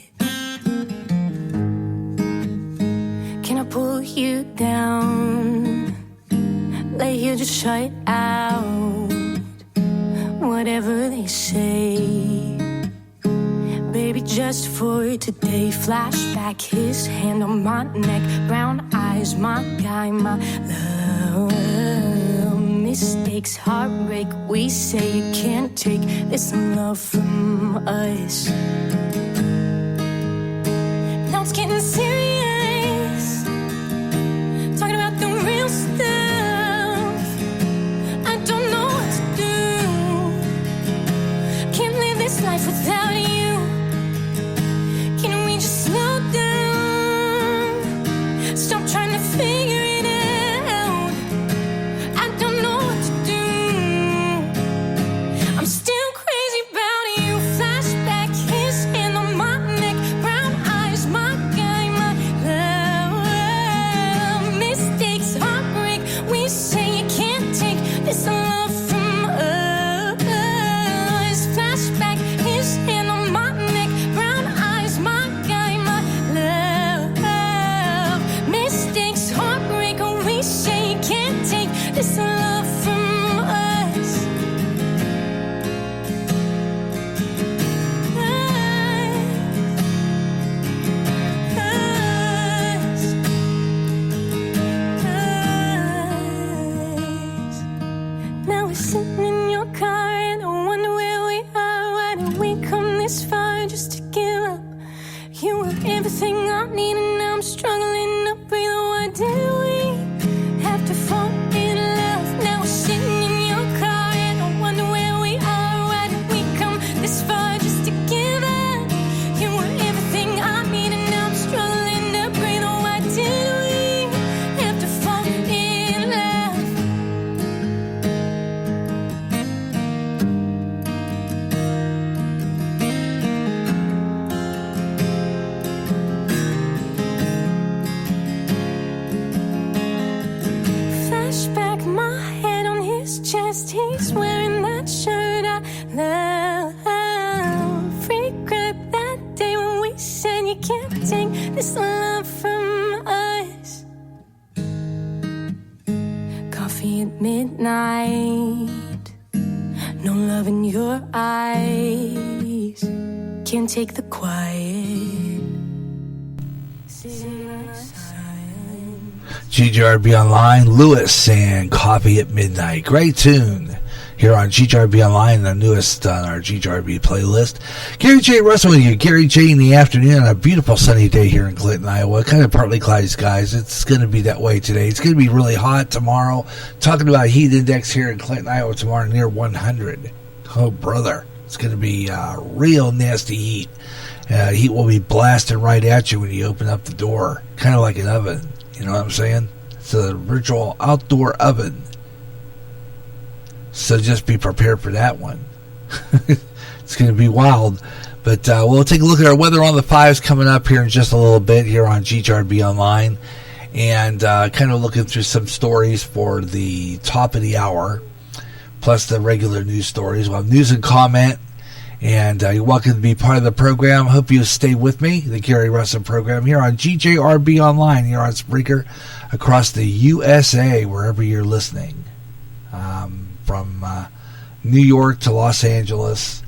Can I pull you down? Lay here, just shut out whatever they say. Baby, just for today. Flashback, his hand on my neck, brown eyes, my guy, my love. Mistakes, heartbreak, we say you can't take this love from us. Now it's getting serious, talking about the real stuff. I don't know what to do, can't live this life without you. Can we just slow down, stop trying to figure it out. I don't know what to do, I'm still crazy about you. Flashback, his hand on my neck, brown eyes, my guy, my love. Mistakes, heartbreak, we say you can't take this love from us. Flashback, his hand on he's wearing that shirt I love. Regret that day when we said you can't take this love from us. Coffee at midnight, no love in your eyes. Can't take the quiet. GJRB Online, Lewis and Coffee at Midnight. Great tune here on GJRB Online, the newest on our GJRB playlist. Gary J. Russen with you, Gary J. in the afternoon on a beautiful sunny day here in Clinton, Iowa. Kind of partly cloudy skies. It's going to be that way today. It's going to be really hot tomorrow. Talking about heat index here in Clinton, Iowa tomorrow near 100. Oh, brother. It's going to be real nasty heat. Heat will be blasting right at you when you open up the door. Kind of like an oven. You know what I'm saying? It's a virtual outdoor oven. So just be prepared for that one. It's going to be wild. But we'll take a look at our weather on the 5s coming up here in just a little bit here on GJRB Online. And kind of looking through some stories for the top of the hour. Plus the regular news stories. We'll have news and comment. And you're welcome to be part of the program. Hope you stay with me, the Gary Russen program, here on GJRB Online, here on Spreaker, across the USA, wherever you're listening. From New York to Los Angeles,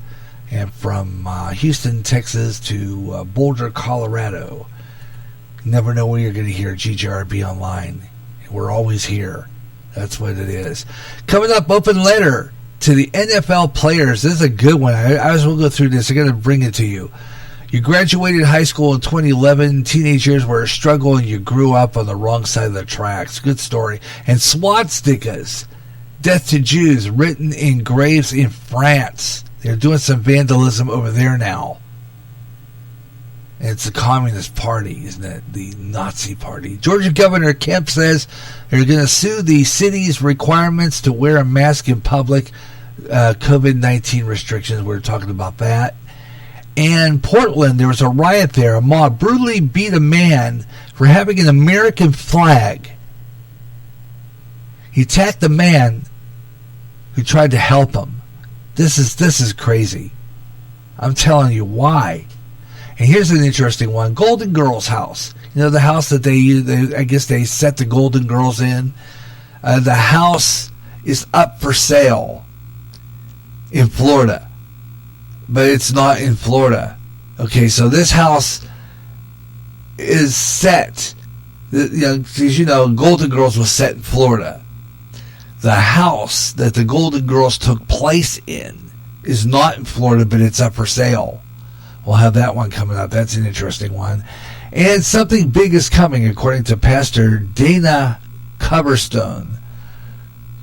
and from Houston, Texas to Boulder, Colorado. Never know where you're going to hear GJRB Online. We're always here. That's what it is. Coming up, open letter to the NFL players. This is a good one. I will go through this. I'm going to bring it to you. You graduated high school in 2011. Teenage years were a struggle, and you grew up on the wrong side of the tracks. Good story. And swastikas, death to Jews, written in graves in France. They're doing some vandalism over there now. And it's the Communist Party, isn't it? The Nazi Party. Georgia Governor Kemp says they're going to sue the city's requirements to wear a mask in public. COVID-19 restrictions. We're talking about that. And Portland, there was a riot there. A mob brutally beat a man for having an American flag. He attacked the man who tried to help him. This is crazy. I'm telling you why. And here's an interesting one. Golden Girls house. You know, the house that they I guess they set the Golden Girls in. The house is up for sale in Florida. But it's not in Florida. Okay, so this house is set. As you know, Golden Girls was set in Florida. The house that the Golden Girls took place in is not in Florida, but it's up for sale. We'll have that one coming up. That's an interesting one. And something big is coming, according to Pastor Dana Coverstone.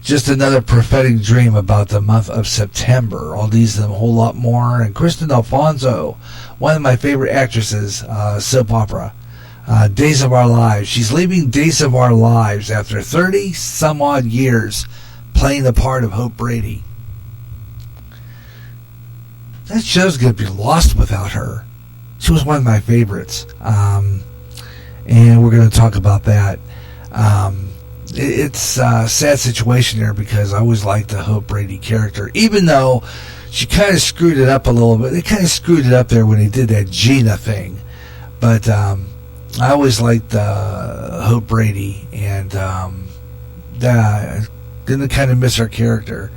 Just another prophetic dream about the month of September. All these and a whole lot more. And Kristen Alfonso, one of my favorite actresses, soap opera, Days of Our Lives. She's leaving Days of Our Lives after 30 some odd years playing the part of Hope Brady. That show's going to be lost without her. She was one of my favorites. And we're going to talk about that. It's a sad situation there because I always liked the Hope Brady character. Even though she kind of screwed it up a little bit. They kind of screwed it up there when they did that Gina thing. But I always liked Hope Brady. And didn't kind of miss her character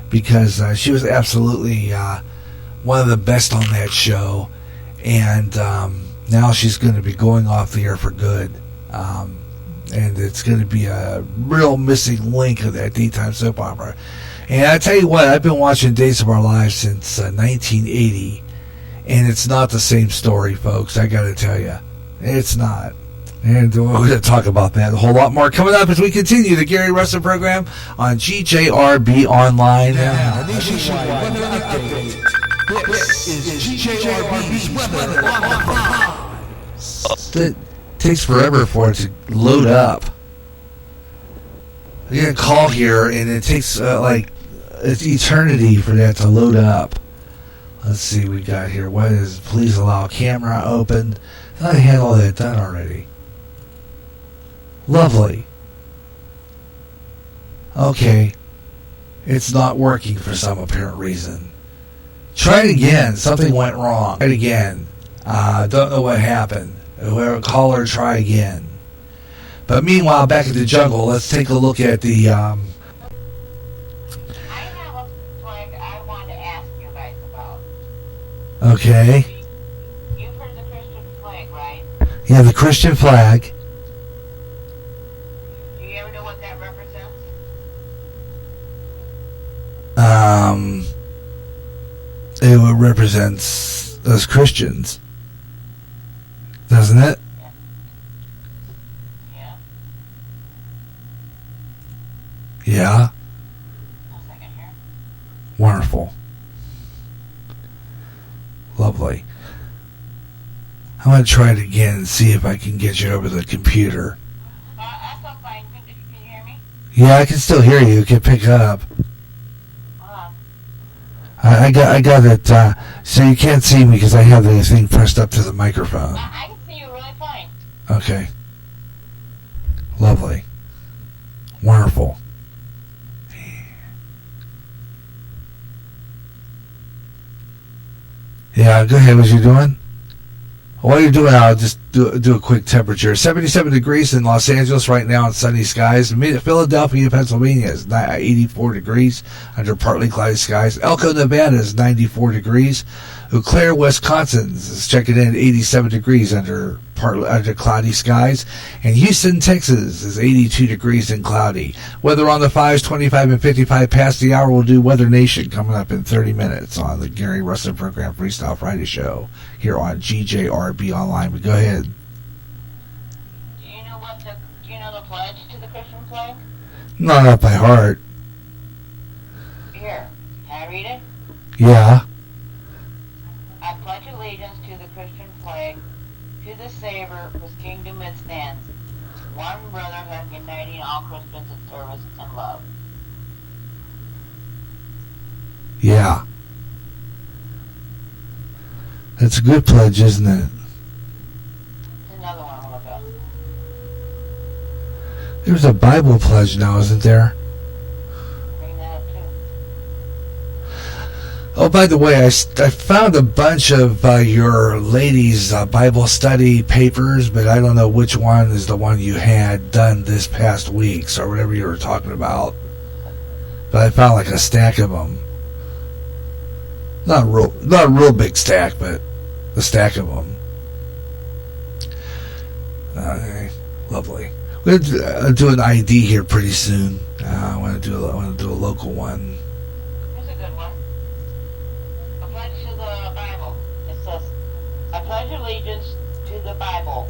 because she was absolutely one of the best on that show, and now she's going to be going off the air for good, and it's going to be a real missing link of that daytime soap opera. And I tell you what, I've been watching Days of Our Lives since 1980, and it's not the same story, folks. I got to tell you, it's not. And we're going to talk about that a whole lot more coming up as we continue the Gary Russen program on GJRB Online. Yeah, nationwide weather update. This is GJRB's weather on the 5. It takes forever for it to load up. I get a call here, and it takes it's eternity for that to load up. Let's see, we got here. What is? Please allow camera open. I thought I had all that done already. Lovely. Okay. It's not working for some apparent reason. Try it again. Something went wrong. Try it again. Don't know what happened. Whoever caller, try again. But meanwhile, back in the jungle, let's take a look at the. I have a flag I want to ask you guys about. Okay. You've heard the Christian flag, right? Yeah, the Christian flag. Do you ever know what that represents? It represents us Christians, doesn't it? Yeah. Yeah. One second here. Wonderful. Lovely. I'm going to try it again and see if I can get you over the computer. That's all fine. Can you hear me? Yeah, I can still hear you. It can pick up. I got it, so you can't see me because I have the thing pressed up to the microphone. I can see you really fine. Okay. Lovely. Wonderful. Yeah, go ahead. What you doing? While you're doing, I'll just do a quick temperature. 77 degrees in Los Angeles right now in sunny skies. Philadelphia, Pennsylvania is 84 degrees under partly cloudy skies. Elko, Nevada is 94 degrees. Eau Claire, Wisconsin is checking in at 87 degrees under cloudy skies. And Houston, Texas is 82 degrees and cloudy. Weather on the 5s, 25 and 55 past the hour. We'll do Weather Nation coming up in 30 minutes on the Gary Russen program Freestyle Friday show here on GJRB Online. But go ahead. Do you know the pledge to the Christian flag? Not up by heart. Here, can I read it? Yeah. I pledge allegiance to the Christian flag, to the Savior whose kingdom it stands, one brotherhood uniting all Christians in service and love. Yeah. That's a good pledge, isn't it? Another one I'll look up. There's a Bible pledge now, isn't there? Bring that up too. Oh, by the way, I found a bunch of your ladies' Bible study papers, but I don't know which one is the one you had done this past week, or whatever you were talking about. But I found like a stack of them. Not a real big stack, but a stack of them. Okay, lovely. We're gonna do an ID here pretty soon. I want to do a local one. Here's a good one. A pledge to the Bible. It says, I pledge allegiance to the Bible.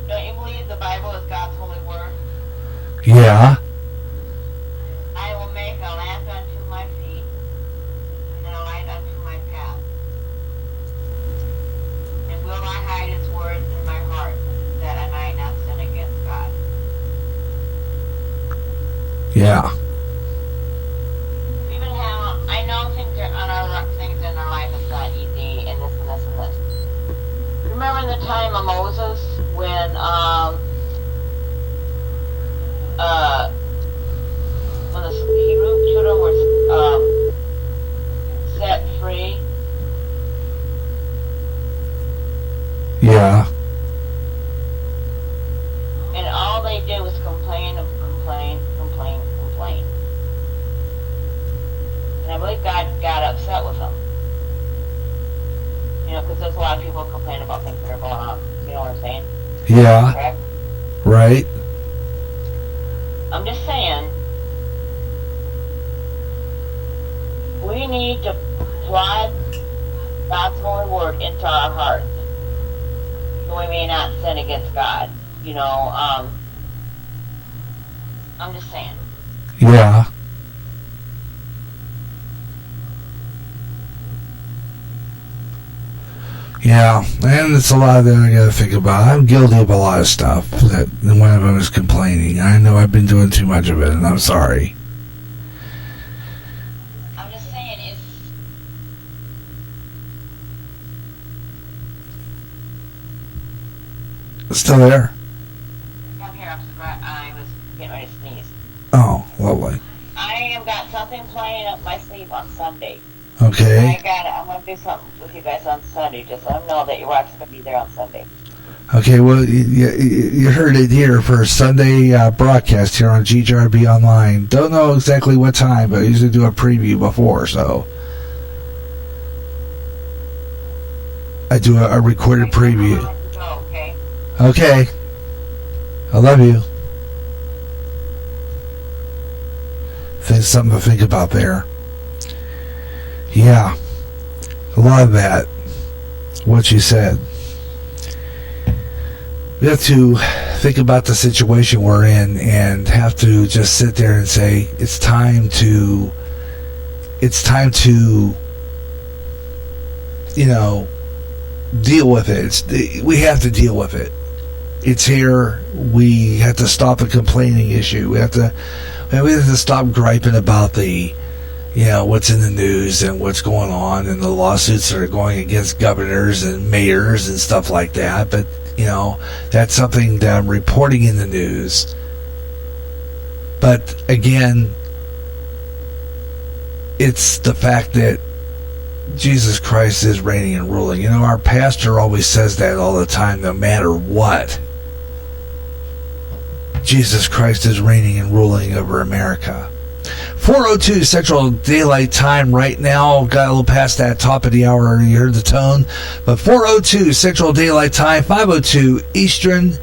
Don't you believe the Bible is God's holy word? Yeah. I will make a lamp unto my feet and a light unto my path. And will I hide its words in my heart, that I might not sin against God? Yeah. Even how I know things in our life is not easy, and this and this and this. Remember the time of Moses when the Hebrew children were set free? Yeah. And all they did was complain. And I believe God got upset with them. You know, because there's a lot of people who complain about things that are going on. You know what I'm saying? Yeah. Correct? Right. I'm just saying, we need to plod God's holy word into our hearts, so we may not sin against God. You know, I'm just saying. Yeah. Yeah, and it's a lot that I gotta think about. I'm guilty of a lot of stuff that one of them is complaining. I know I've been doing too much of it, and I'm sorry. I'm just saying, It's still there? I'm here. I was getting ready to sneeze. Oh. something playing up my sleeve on Sunday. Okay. I got it. I'm going to do something with you guys on Sunday. Just let them know that your wife's going to be there on Sunday. Okay, well, you heard it here for Sunday broadcast here on GJRB Online. Don't know exactly what time, but I usually do a preview before, so I do a recorded preview. Okay. I love you. There's something to think about there. Yeah. A lot of that. What you said. We have to think about the situation we're in and have to just sit there and say, it's time to, deal with it. We have to deal with it. It's here. We have to stop the complaining issue. We have to stop griping about the, what's in the news and what's going on and the lawsuits that are going against governors and mayors and stuff like that. But, that's something that I'm reporting in the news. But again, it's the fact that Jesus Christ is reigning and ruling. Our pastor always says that all the time, no matter what. Jesus Christ is reigning and ruling over America. 4:02 Central Daylight Time right now. Got a little past that top of the hour. You heard the tone. But 4:02 Central Daylight Time, 5:02 Eastern.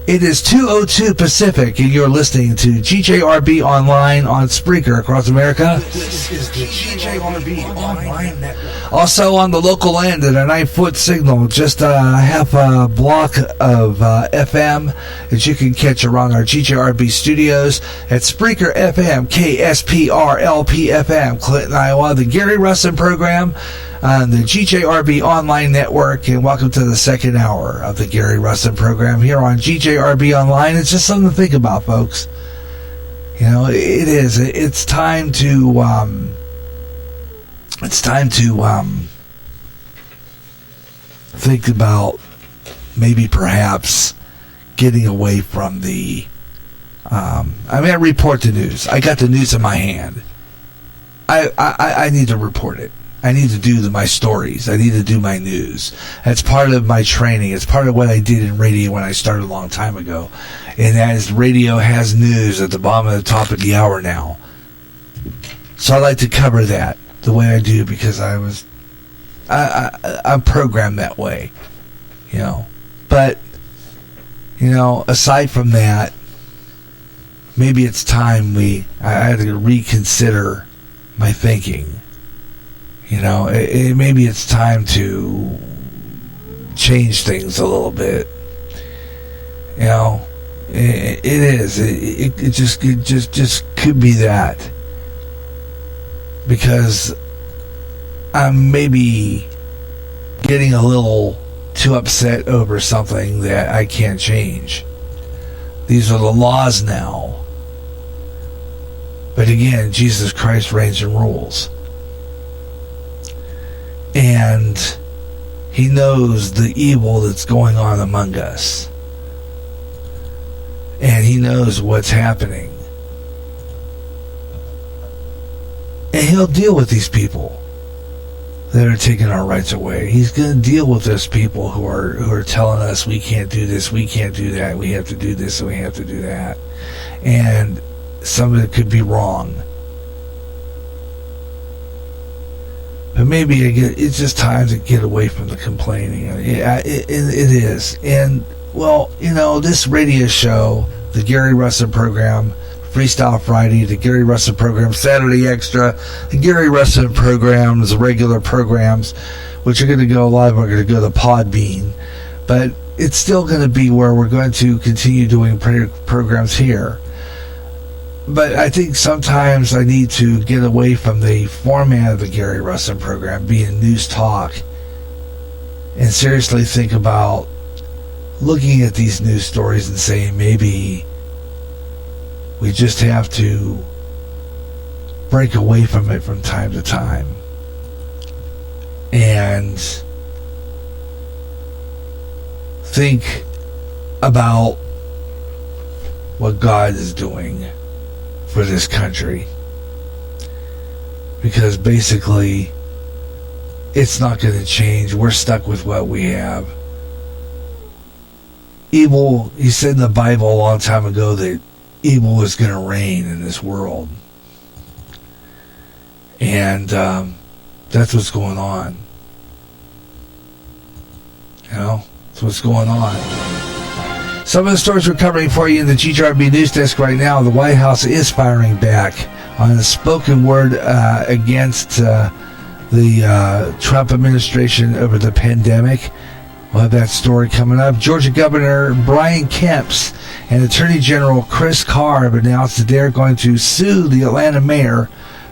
It is 2:02 Pacific, and you're listening to GJRB Online on Spreaker across America. This is the GJRB Online Network. Also on the local end at a 9-foot signal, just a half a block of FM that you can catch around our GJRB studios at Spreaker FM, KSPRLP FM, Clinton, Iowa. The Gary Russen program on the GJRB Online Network, and welcome to the second hour of the Gary Russen program here on GJRB Online. It's just something to think about, folks. It is. It's time to. Think about maybe perhaps getting away from the. I report the news. I got the news in my hand. I need to report it. I need to do my stories. I need to do my news. That's part of my training. It's part of what I did in radio when I started a long time ago. And as radio has news at the bottom of the top of the hour now. So I like to cover that the way I do because I'm programmed that way. But, aside from that, maybe it's time I had to reconsider my thinking. Maybe it's time to change things a little bit. It is. It just could be that. Because I'm maybe getting a little too upset over something that I can't change. These are the laws now. But again, Jesus Christ reigns and rules. And he knows the evil that's going on among us. And he knows what's happening. And he'll deal with these people that are taking our rights away. He's going to deal with those people who are telling us we can't do this, we can't do that, we have to do this, and we have to do that. And some of it could be wrong. But maybe it's just time to get away from the complaining. It is. And, this radio show, the Gary Russen program, Freestyle Friday, the Gary Russen program, Saturday Extra, the Gary Russen programs, the regular programs, which are going to go, a lot of them are going to go to Podbean. But it's still going to be where we're going to continue doing programs here. But I think sometimes I need to get away from the format of the Gary Russen program, being news talk, and seriously think about looking at these news stories and saying maybe we just have to break away from it from time to time and think about what God is doing for this country. because basically it's not going to change. We're stuck with what we have. Evil, he said in the Bible a long time ago that evil is going to reign in this world. And that's what's going on. You know, that's what's going on. Some of the stories we're covering for you in the GJRB News Desk right now. The White House is firing back on a spoken word against the Trump administration over the pandemic. We'll have that story coming up. Georgia Governor Brian Kemp and Attorney General Chris Carr have announced that they're going to sue the Atlanta mayor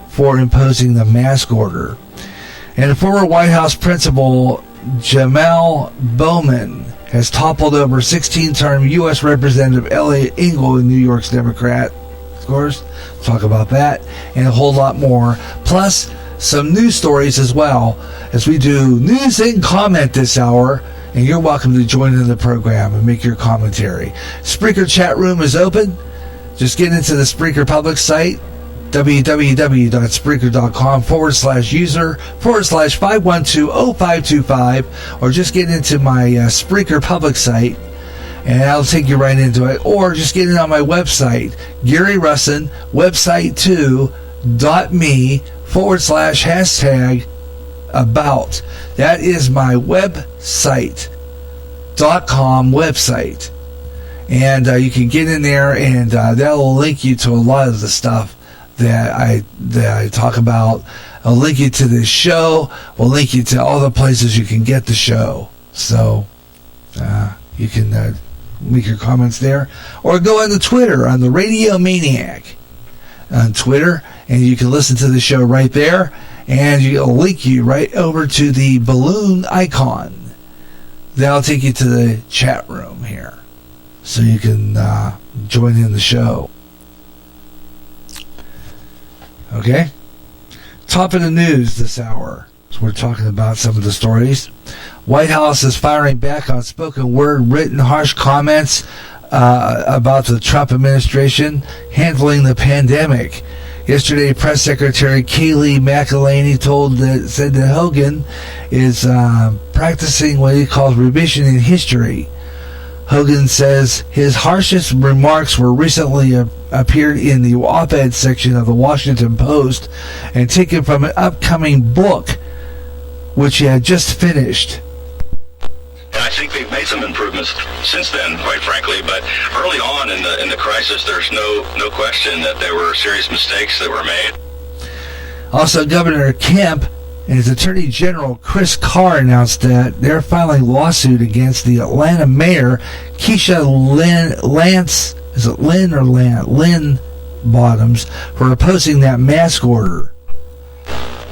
for imposing the mask order. And former White House principal Jamal Bowman has toppled over 16-term U.S. Representative Eliot Engel, a New York's Democrat. Of course, we'll talk about that and a whole lot more. Plus, some news stories as well, as we do news and comment this hour. And you're welcome to join in the program and make your commentary. Spreaker chat room is open. Just get into the Spreaker public site, www.spreaker.com/user/5120525, or just get into my Spreaker public site, and I'll take you right into it. Or just get in on my website, Gary Russen, website2.me/# about. That is my website.com website, and you can get in there, and that will link you to a lot of the stuff that I talk about. I'll link you to this show. We'll link you to all the places you can get the show, so you can make your comments there, or go on the Twitter on the Radio Maniac on Twitter, and you can listen to the show right there. And it'll link you right over to the balloon icon. That'll take you to the chat room here, so you can join in the show. Okay? Top of the news this hour. So we're talking about some of the stories. White House is firing back on spoken word, written harsh comments about the Trump administration handling the pandemic. Yesterday, Press Secretary Kayleigh McEnany said that Hogan is practicing what he calls revision in history. Hogan says his harshest remarks were recently appeared in the op-ed section of the Washington Post and taken from an upcoming book, which he had just finished. And I think they've made some improvements since then, quite frankly. But early on in the crisis, there's no question that there were serious mistakes that were made. Also, Governor Kemp and his Attorney General Chris Carr announced that they're filing a lawsuit against the Atlanta mayor Keisha Lynn Bottoms for opposing that mask order.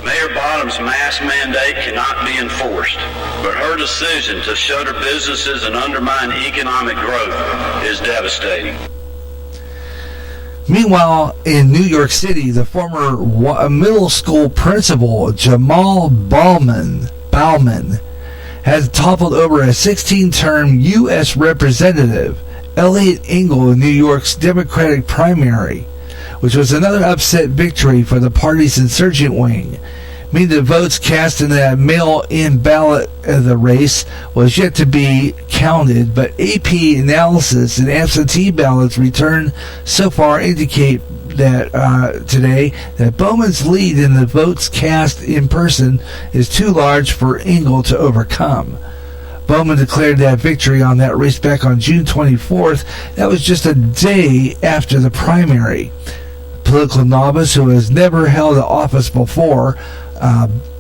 Mayor Bottoms' mask mandate cannot be enforced, but her decision to shutter businesses and undermine economic growth is devastating. Meanwhile, in New York City, the former middle school principal Jamal Bowman has toppled over a 16-term U.S. Representative Eliot Engel in New York's Democratic primary, which was another upset victory for the party's insurgent wing. Meaning the votes cast in that mail-in ballot of the race was yet to be counted, but AP analysis and absentee ballots returned so far indicate that today that Bowman's lead in the votes cast in person is too large for Engel to overcome. Bowman declared that victory on that race back on June 24th. That was just a day after the primary. Political novice who has never held an office before,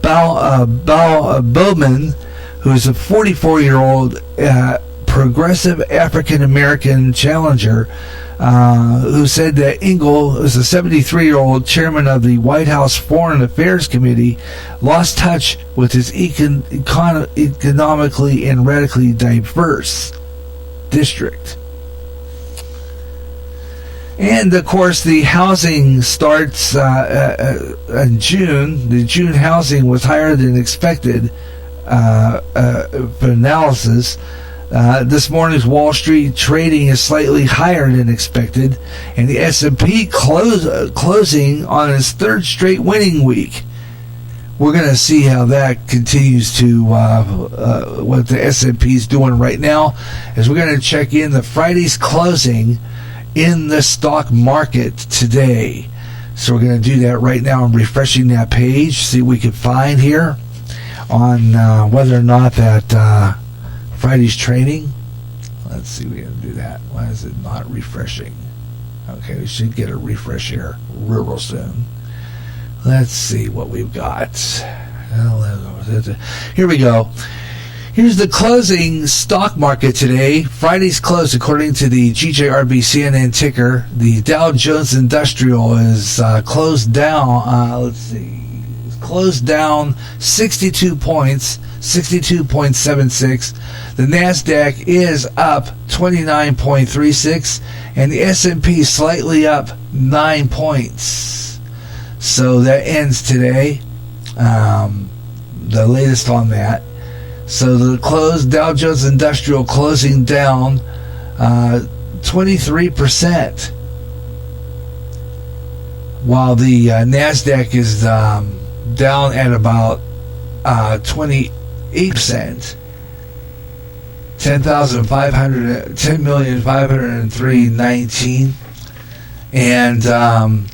Bowman, who is a 44-year-old progressive African-American challenger, who said that Engel, who is a 73-year-old chairman of the White House Foreign Affairs Committee, lost touch with his economically and radically diverse district. And, of course, the housing starts in June. The June housing was higher than expected for analysis. This morning's Wall Street trading is slightly higher than expected, and the S&P closing on its third straight winning week. we're going to see how that continues to what the S&P is doing right now. As we're going to check in the Friday's closing in the stock market today. So we're going to do that right now. I'm refreshing that page, see what we can find here on whether or not that Friday's trading. Let's see, we're going to do that. Why is it not refreshing? Okay, we should get a refresh here real soon. Let's see what we've got. Here we go. Here's the closing stock market today. Friday's close, according to the GJRB CNN ticker. The Dow Jones Industrial is closed down. Let's see. Closed down 62 points, 62.76. The NASDAQ is up 29.36, and the S&P slightly up 9 points. So that ends today. The latest on that. So the closed Dow Jones Industrial closing down 23%, while the NASDAQ is down at about 28%, 10,503.19, and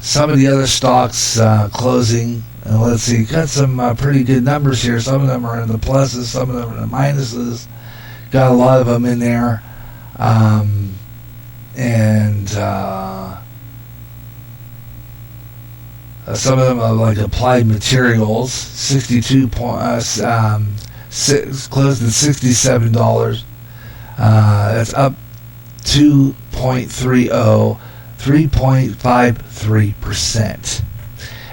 some of the other stocks closing. Let's see, got some pretty good numbers here. Some of them are in the pluses, some of them are in the minuses. Got a lot of them in there, and some of them are like Applied Materials, 62 closed at $67. That's up 2.30, 3.53%.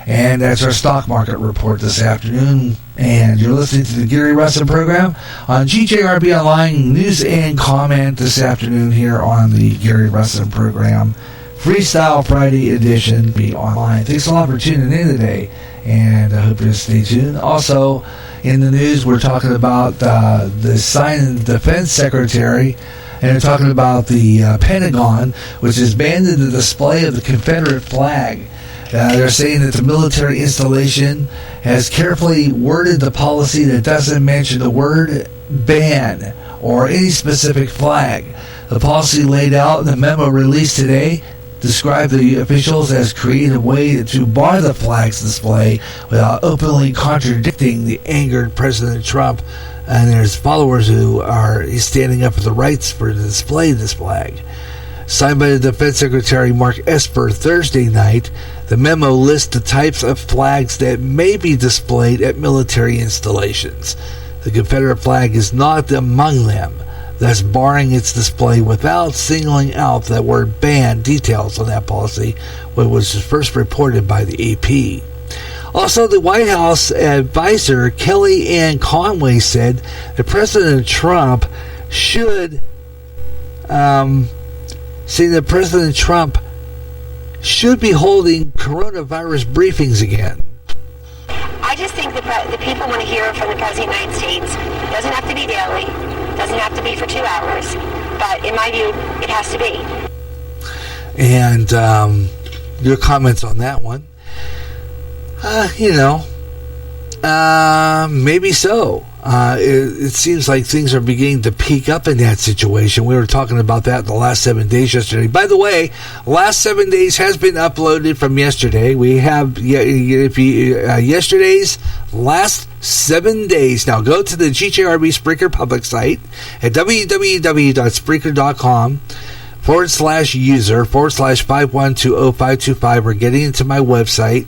And that's our stock market report this afternoon. And you're listening to the Gary Russen program on GJRB Online News and Comment this afternoon here on the Gary Russen program. Freestyle Friday edition, be online. Thanks a lot for tuning in today, and I hope you'll stay tuned. Also, in the news, we're talking about the signing defense secretary, and we're talking about the Pentagon, which has banned the display of the Confederate flag. They're saying that the military installation has carefully worded the policy that doesn't mention the word ban or any specific flag. The policy laid out in the memo released today described the officials as creative way to bar the flag's display without openly contradicting the angered President Trump and his followers who are standing up for the rights for the display of this flag. Signed by the Defense Secretary Mark Esper Thursday night, the memo lists the types of flags that may be displayed at military installations. The Confederate flag is not among them, thus barring its display without singling out the word ban. Details on that policy, which was first reported by the AP. Also, the White House advisor Kellyanne Conway said that President Trump should be holding coronavirus briefings again. I just think the people want to hear from the President of the United States. It doesn't have to be daily. It doesn't have to be for 2 hours. But in my view, it has to be. And your comments on that one. Maybe so. It seems like things are beginning to peak up in that situation. We were talking about that the last 7 days yesterday. By the way, last 7 days has been uploaded from yesterday. We have yesterday's last 7 days. Now go to the GJRB Spreaker public site at www.spreaker.com/user/5120525. We're getting into my website,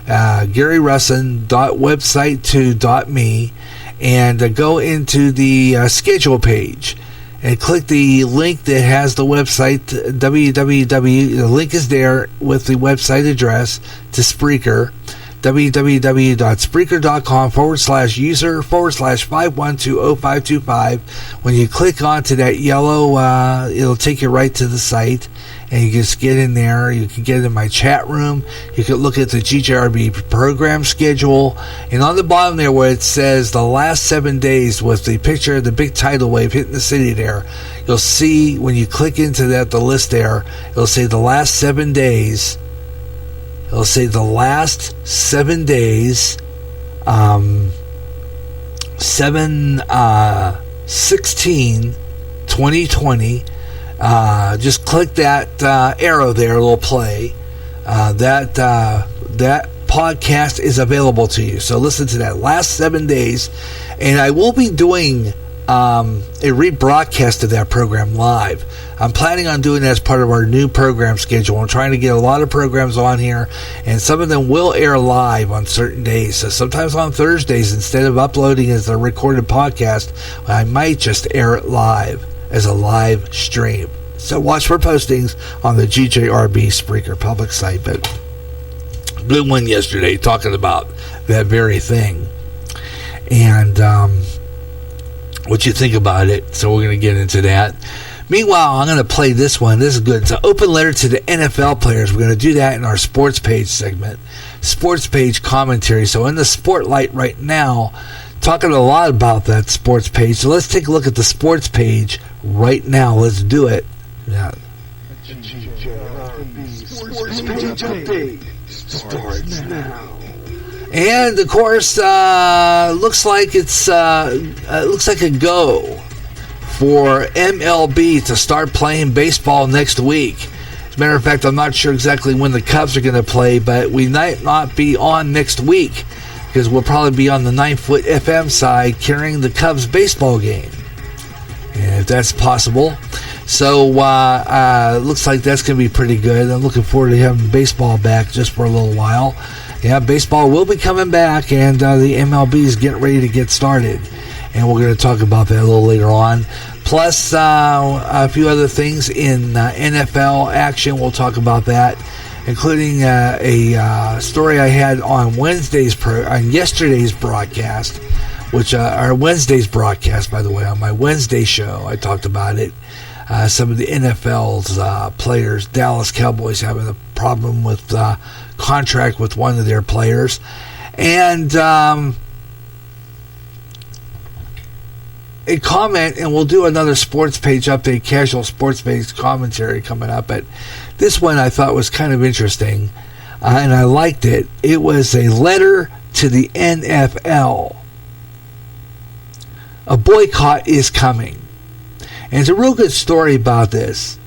GaryRussen.website2.me, and go into the schedule page and click the link that has the website www. The link is there with the website address to Spreaker, www.spreaker.com/user/5120525. When you click onto that yellow, it'll take you right to the site, and you just get in there. You can get in my chat room. You can look at the GJRB program schedule, and on the bottom there where it says the last 7 days with the picture of the big tidal wave hitting the city there, you'll see when you click into that, the list there, it'll say the last 7 days. It'll say the last 7 days 7/16/2020. Just click that arrow there, it'll play. That podcast is available to you. So listen to that last 7 days, and I will be doing a rebroadcast of that program live. I'm planning on doing that as part of our new program schedule. I'm trying to get a lot of programs on here, and some of them will air live on certain days. So sometimes on Thursdays, instead of uploading as a recorded podcast, I might just air it live as a live stream. So watch for postings on the GJRB Spreaker public site. But good one yesterday talking about that very thing. And what you think about it. So we're going to get into that. Meanwhile, I'm going to play this one. This is good. It's an open letter to the NFL players. We're going to do that in our sports page segment. Sports page commentary. So in the spotlight right now, talking a lot about that sports page. So let's take a look at the sports page right now. Let's do it. Yeah. Sports page update starts now. And of course, looks like it's looks like a go for MLB to start playing baseball next week. As a matter of fact, I'm not sure exactly when the Cubs are going to play, but we might not be on next week because we'll probably be on the 9 Foot FM side carrying the Cubs baseball game, and if that's possible. So looks like that's going to be pretty good. I'm looking forward to having baseball back just for a little while. Yeah, baseball will be coming back, and the MLB is getting ready to get started. And we're going to talk about that a little later on. Plus, a few other things in NFL action. We'll talk about that, including a story I had on yesterday's broadcast, which our Wednesday's broadcast, by the way, on my Wednesday show, I talked about it. Some of the NFL's players, Dallas Cowboys, having a problem with contract with one of their players, and a comment, and we'll do another sports page update, casual sports page commentary coming up. But this one I thought was kind of interesting, and I liked it. It was a letter to the NFL. A boycott is coming. And it's a real good story about this.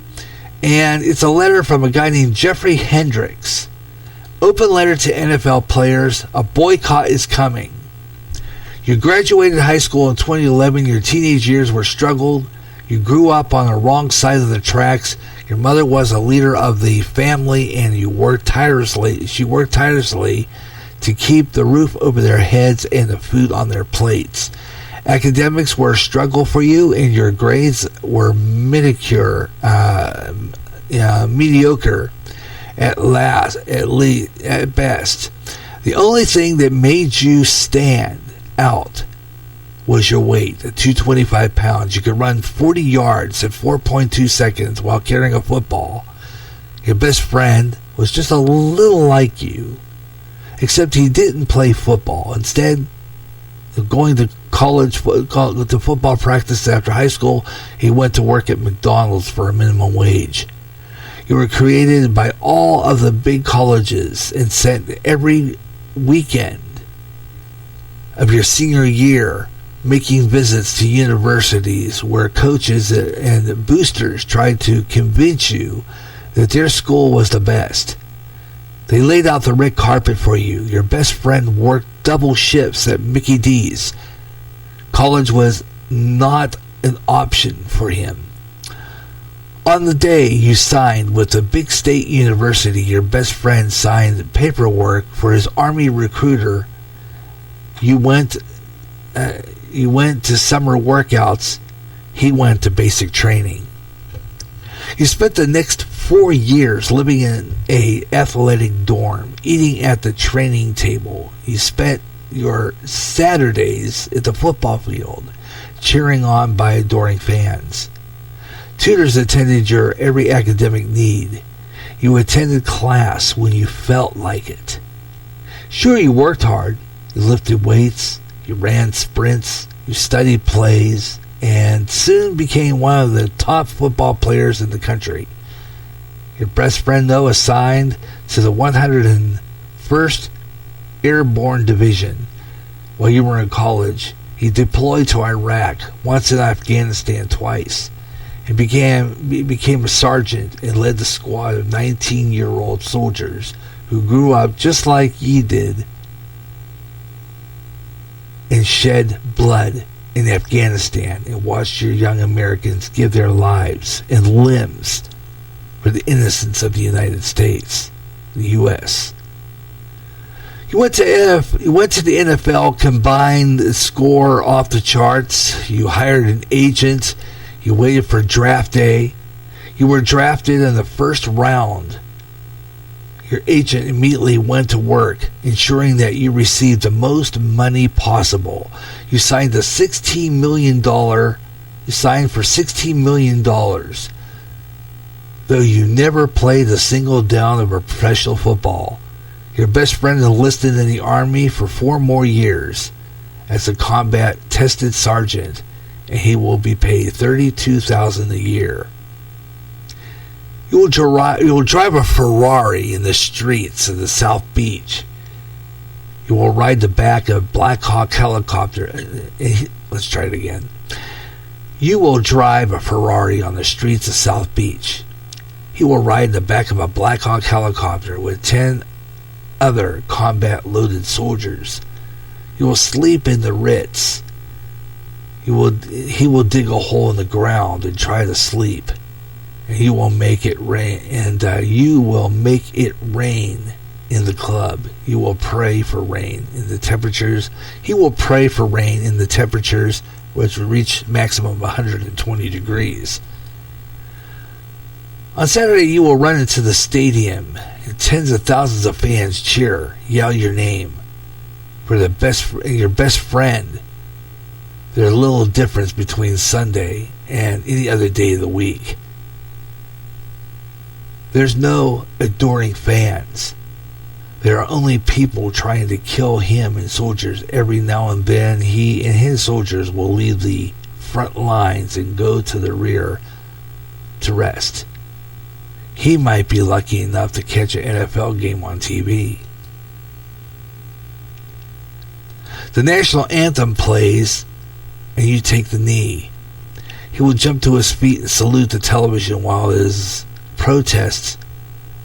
And it's a letter from a guy named Jeffrey Hendricks. Open letter to NFL players. A boycott is coming. You graduated high school in 2011. Your teenage years were struggled. You grew up on the wrong side of the tracks. Your mother was a leader of the family, and you worked tirelessly. She worked tirelessly to keep the roof over their heads and the food on their plates. Academics were a struggle for you, and your grades were mediocre at best. The only thing that made you stand out was your weight, at 225 pounds. You could run 40 yards at 4.2 seconds while carrying a football. Your best friend was just a little like you, except he didn't play football. Instead of going to college, to football practice after high school, he went to work at McDonald's for a minimum wage. You were created by all of the big colleges and sent every weekend of your senior year making visits to universities where coaches and boosters tried to convince you that their school was the best. They laid out the red carpet for you. Your best friend worked double shifts at Mickey D's. College was not an option for him. On the day you signed with a big state university, your best friend signed paperwork for his Army recruiter. You went to summer workouts. He went to basic training. You spent the next 4 years living in a athletic dorm, eating at the training table. You spent your Saturdays at the football field, cheering on by adoring fans. Tutors attended your every academic need. You attended class when you felt like it. Sure, you worked hard. You lifted weights, you ran sprints, you studied plays, and soon became one of the top football players in the country. Your best friend, though, assigned to the 101st Airborne Division. while you were in college. He deployed to Iraq, once in Afghanistan twice, and became a sergeant and led the squad of 19-year-old soldiers who grew up just like ye did and shed blood in Afghanistan and watched your young Americans give their lives and limbs for the innocence of the United States, the U.S. You went to the NFL, combined the score off the charts. You hired an agent. You waited for draft day. You were drafted in the first round. Your agent immediately went to work, ensuring that you received the most money possible. You signed for $16 million, though you never played a single down of a professional football. Your best friend enlisted in the Army for 4 more years as a combat-tested sergeant, and he will be paid $32,000 a year. You will drive a Ferrari in the streets of the South Beach. You will ride the back of a Black Hawk helicopter. Let's try it again. You will drive a Ferrari on the streets of South Beach. He will ride in the back of a Black Hawk helicopter with 10 other combat-loaded soldiers. You will sleep in the Ritz. He will dig a hole in the ground and try to sleep. And you will make it rain. And you will make it rain in the club. You will pray for rain in the temperatures. He will pray for rain in the temperatures which will reach maximum of 120 degrees. On Saturday, you will run into the stadium, and tens of thousands of fans cheer, yell your name for your best friend. There's little difference between Sunday and any other day of the week. There's no adoring fans. There are only people trying to kill him and soldiers. Every now and then, he and his soldiers will leave the front lines and go to the rear to rest. He might be lucky enough to catch an NFL game on TV. The national anthem plays, and you take the knee. He will jump to his feet and salute the television while his protests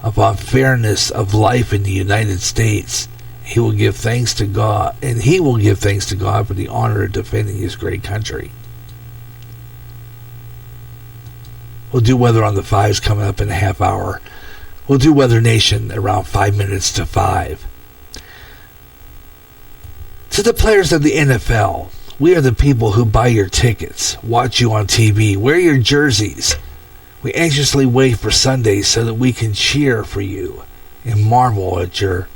upon fairness of life in the United States. He will give thanks to God, and he will give thanks to God for the honor of defending his great country. We'll do Weather on the 5s coming up in a half hour. We'll do Weather Nation around 5 minutes to 5. To the players of the NFL, we are the people who buy your tickets, watch you on TV, wear your jerseys. We anxiously wait for Sundays so that we can cheer for you and marvel at your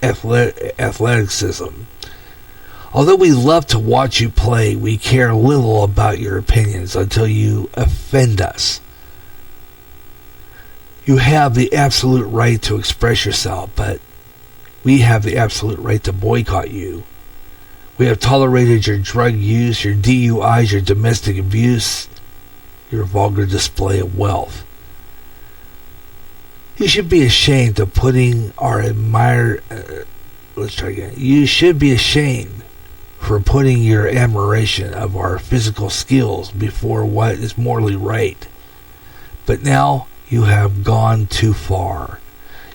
athleticism. Although we love to watch you play, we care little about your opinions until you offend us. You have the absolute right to express yourself, but we have the absolute right to boycott you. We have tolerated your drug use, your DUIs, your domestic abuse, your vulgar display of wealth. You should be ashamed of putting our You should be ashamed for putting your admiration of our physical skills before what is morally right. But now you have gone too far.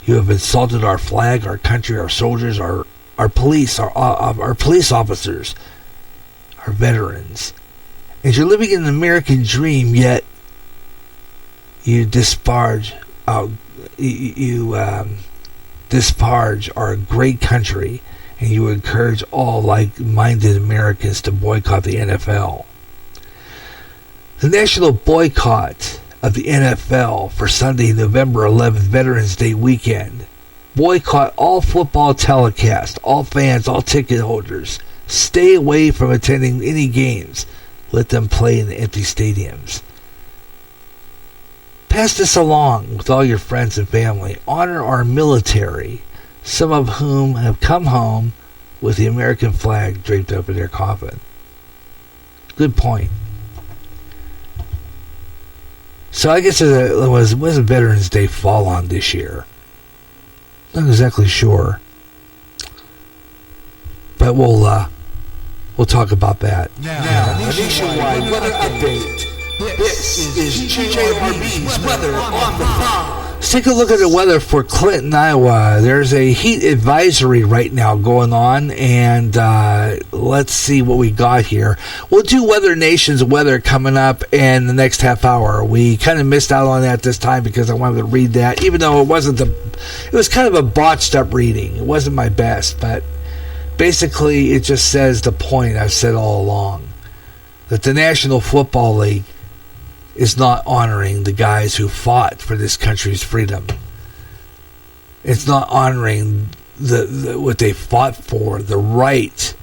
You have insulted our flag, our country, our soldiers, our police, our police officers, our veterans. And you're living in an American dream, yet you disparage our great country, and you encourage all like-minded Americans to boycott the NFL. The national boycott of the NFL for Sunday, November 11th, Veterans Day weekend. Boycott all football telecasts, all fans, all ticket holders. Stay away from attending any games. Let them play in the empty stadiums. Pass this along with all your friends and family. Honor our military, some of whom have come home with the American flag draped over their coffin. Good point. So I guess when does Veterans Day fall on this year? Not exactly sure. But we'll talk about that. Now, a nationwide weather update. This is GJRB's Weather on the 5. Let's take a look at the weather for Clinton, Iowa. There's a heat advisory right now going on, and let's see what we got here. We'll do Weather Nation's weather coming up in the next half hour. We kind of missed out on that this time because I wanted to read that, even though it was kind of a botched up reading. It wasn't my best, but basically it just says the point I've said all along, that the National Football League is not honoring the guys who fought for this country's freedom. It's not honoring what they fought for, the right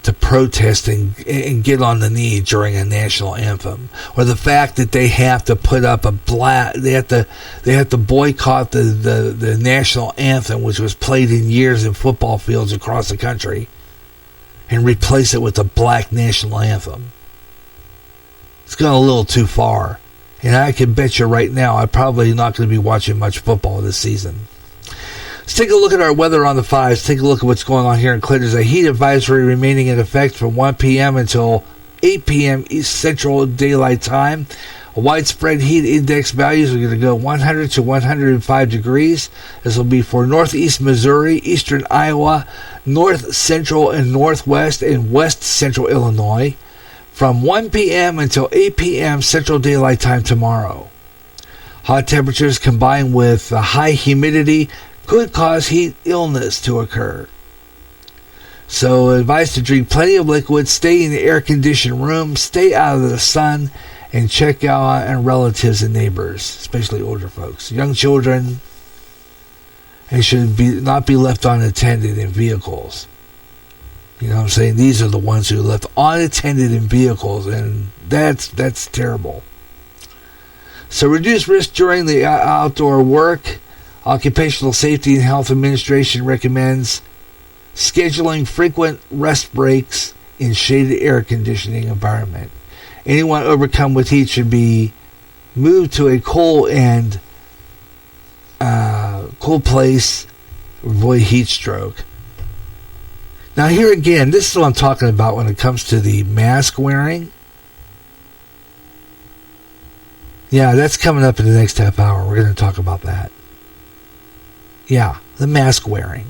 to protest and get on the knee during a national anthem, or the fact that they have to put up they have to boycott the national anthem, which was played in years in football fields across the country, and replace it with a black national anthem. It's gone a little too far. And I can bet you right now I'm probably not going to be watching much football this season. Let's take a look at our weather on the 5s. Take a look at what's going on here in Clinton. There's a heat advisory remaining in effect from 1 p.m. until 8 p.m. East Central Daylight Time. Widespread heat index values are going to go 100 to 105 degrees. This will be for northeast Missouri, eastern Iowa, north central and northwest, and west central Illinois, from 1 p.m. until 8 p.m. Central Daylight Time tomorrow. Hot temperatures combined with high humidity could cause heat illness to occur. So advised to drink plenty of liquid, stay in the air-conditioned room, stay out of the sun, and check out on relatives and neighbors, especially older folks. Young children, and should not be left unattended in vehicles. You know what I'm saying? These are the ones who are left unattended in vehicles, and that's terrible. So reduce risk during the outdoor work. Occupational Safety and Health Administration recommends scheduling frequent rest breaks in shaded air conditioning environment. Anyone overcome with heat should be moved to a cool place, avoid heat stroke. Now here again, this is what I'm talking about when it comes to the mask wearing. Yeah, that's coming up in the next half hour. We're going to talk about that. Yeah, the mask wearing.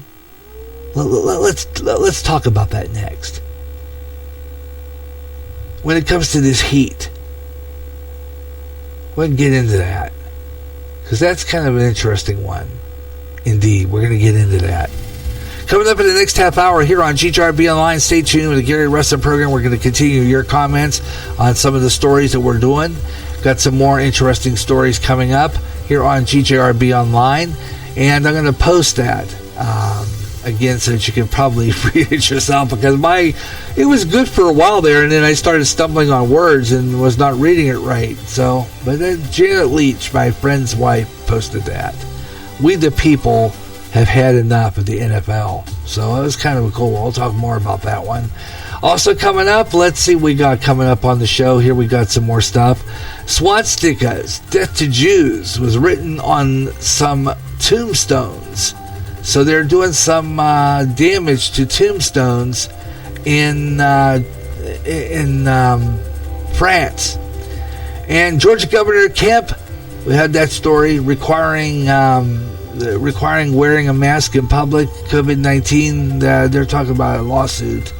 Let's talk about that next. When it comes to this heat, we'll get into that, because that's kind of an interesting one. Indeed, we're going to get into that. Coming up in the next half hour here on GJRB Online, stay tuned with the Gary Russen program. We're going to continue your comments on some of the stories that we're doing. Got some more interesting stories coming up here on GJRB Online, and I'm going to post that again so that you can probably read it yourself, because it was good for a while there, and then I started stumbling on words and was not reading it right. So, but then Janet Leach, my friend's wife, posted that. We the people have had enough of the NFL. So it was kind of cool. I'll talk more about that one. Also coming up, let's see what we got coming up on the show. Here we got some more stuff. Swastikas, Death to Jews, was written on some tombstones. So they're doing some damage to tombstones in France. And Georgia Governor Kemp, we had that story, requiring wearing a mask in public, COVID-19. They're talking about a lawsuit.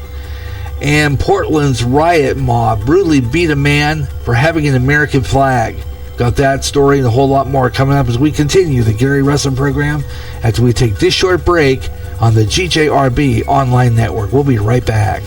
And Portland's riot mob brutally beat a man for having an American flag. Got that story and a whole lot more coming up as we continue the Gary Russen program after we take this short break on the GJRB online network. We'll be right back.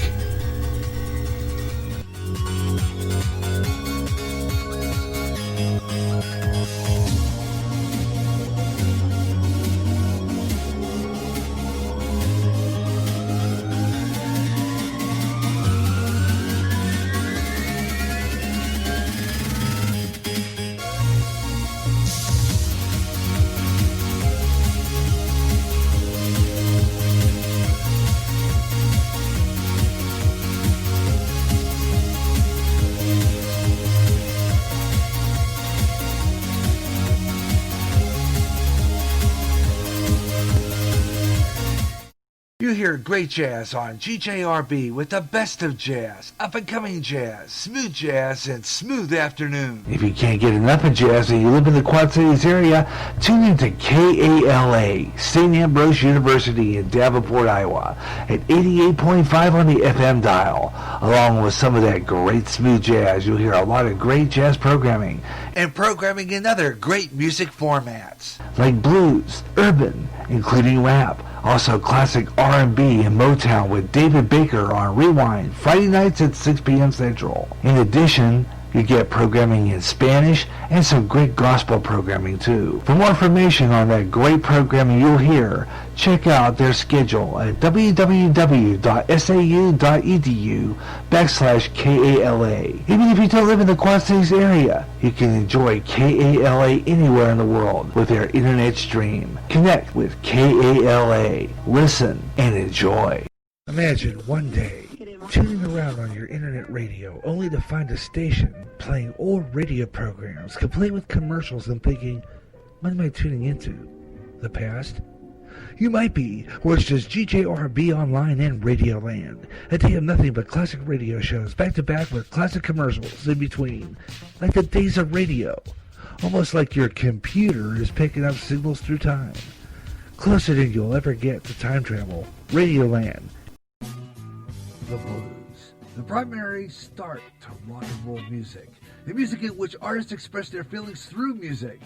hear great jazz on GJRB with the best of jazz, up-and-coming jazz, smooth jazz, and smooth afternoon. If you can't get enough of jazz and you live in the Quad Cities area, tune in to KALA, St. Ambrose University in Davenport, Iowa, at 88.5 on the FM dial. Along with some of that great smooth jazz, you'll hear a lot of great jazz programming, and programming in other great music formats, like blues, urban, including rap, also classic R&B and Motown with David Baker on Rewind, Friday nights at 6 p.m. Central. In addition, you get programming in Spanish and some great gospel programming too. For more information on that great programming you'll hear, check out their schedule at www.sau.edu/KALA. Even if you don't live in the Quad Cities area, you can enjoy KALA anywhere in the world with their internet stream. Connect with KALA, listen, and enjoy. Imagine one day tuning around on your internet radio only to find a station playing old radio programs complete with commercials and thinking, what am I tuning into? The past? You might be, or it's just GJRB Online and Radioland. A day of nothing but classic radio shows back to back with classic commercials in between, like the days of radio. Almost like your computer is picking up signals through time. Closer than you'll ever get to time travel. Radioland. The blues, the primary start to rock and roll music, the music in which artists express their feelings through music.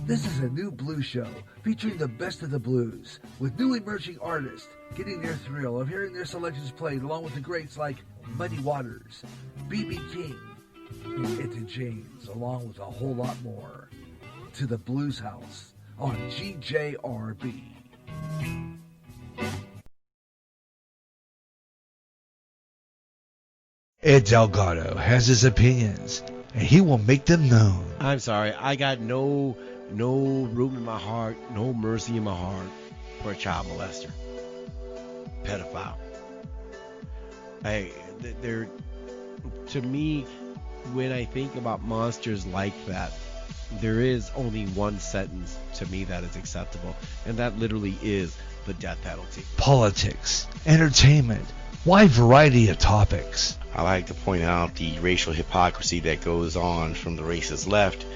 This is a new blues show featuring the best of the blues, with new emerging artists getting their thrill of hearing their selections played along with the greats like Muddy Waters, B.B. King, and Etta James, along with a whole lot more. To the Blues House on GJRB. Ed Delgado has his opinions, and he will make them known. I'm sorry, I got no room in my heart, no mercy in my heart for a child molester, pedophile. To me, when I think about monsters like that, there is only one sentence to me that is acceptable, and that literally is the death penalty. Politics, entertainment, wide variety of topics. I like to point out the racial hypocrisy that goes on from the racist left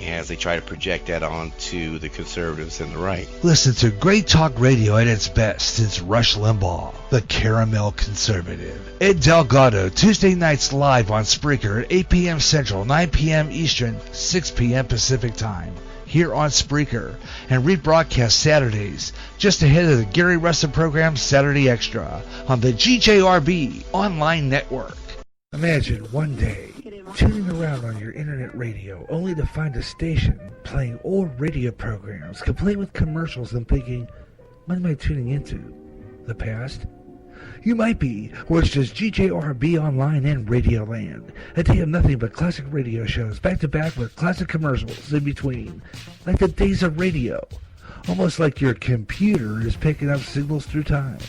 as they try to project that onto the conservatives and the right. Listen to great talk radio at its best since Rush Limbaugh, the caramel conservative. Ed Delgado, Tuesday nights live on Spreaker at 8 p.m. Central, 9 p.m. Eastern, 6 p.m. Pacific Time, here on Spreaker, and rebroadcast Saturdays, just ahead of the Gary Russen program Saturday Extra, on the GJRB online network. Imagine one day tuning around on your internet radio only to find a station playing old radio programs complete with commercials and thinking, what am I tuning into? The past? You might be, or it's just GJRB Online and Radioland. A day of nothing but classic radio shows back to back with classic commercials in between, like the days of radio. Almost like your computer is picking up signals through time.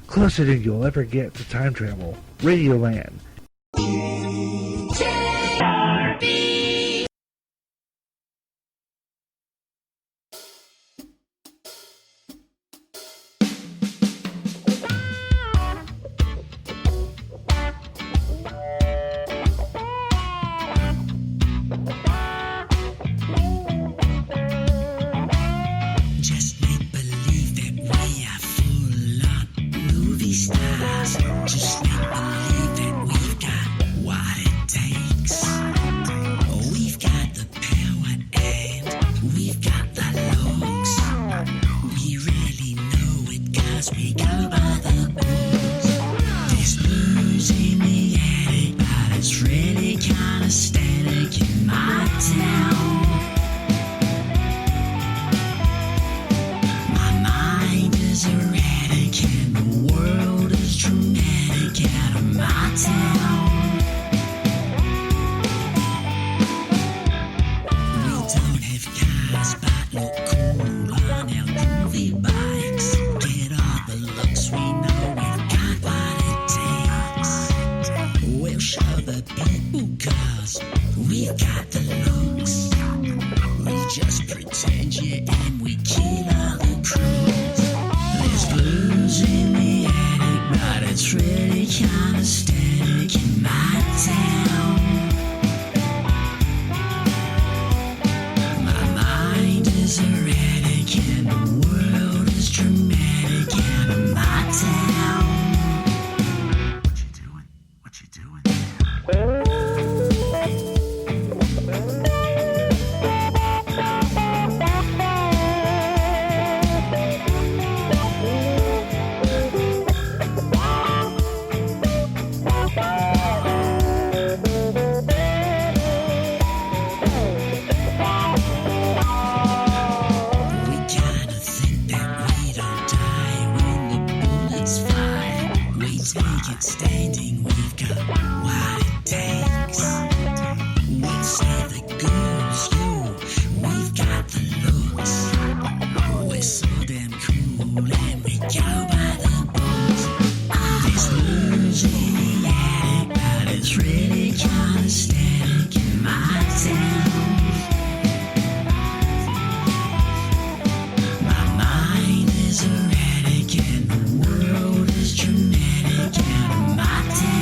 Closer than you'll ever get to time travel. Radioland. GJRB. Just make believe that we are full-on movie stars. Just make believe that we've got what it takes. We've got the power and we've got the looks. We really know it 'cause we go by the blues. There's blues in the attic, but it's really kinda static in my town. My mind is erratic and the world is dramatic out of my town. We don't have cars but look cool on our groovy bikes. Get all the looks, we know we've got what it takes. We'll show the people 'cause we've got the looks. We just pretend, yeah, and we kill all the crews. There's blues in the finding we've got what it takes. We'd say the girls, we've got the looks. We're so damn cool and we go by the books. There's loons in the attic, but it's really kind of static in my town. My mind is erratic and the world is dramatic out of my town.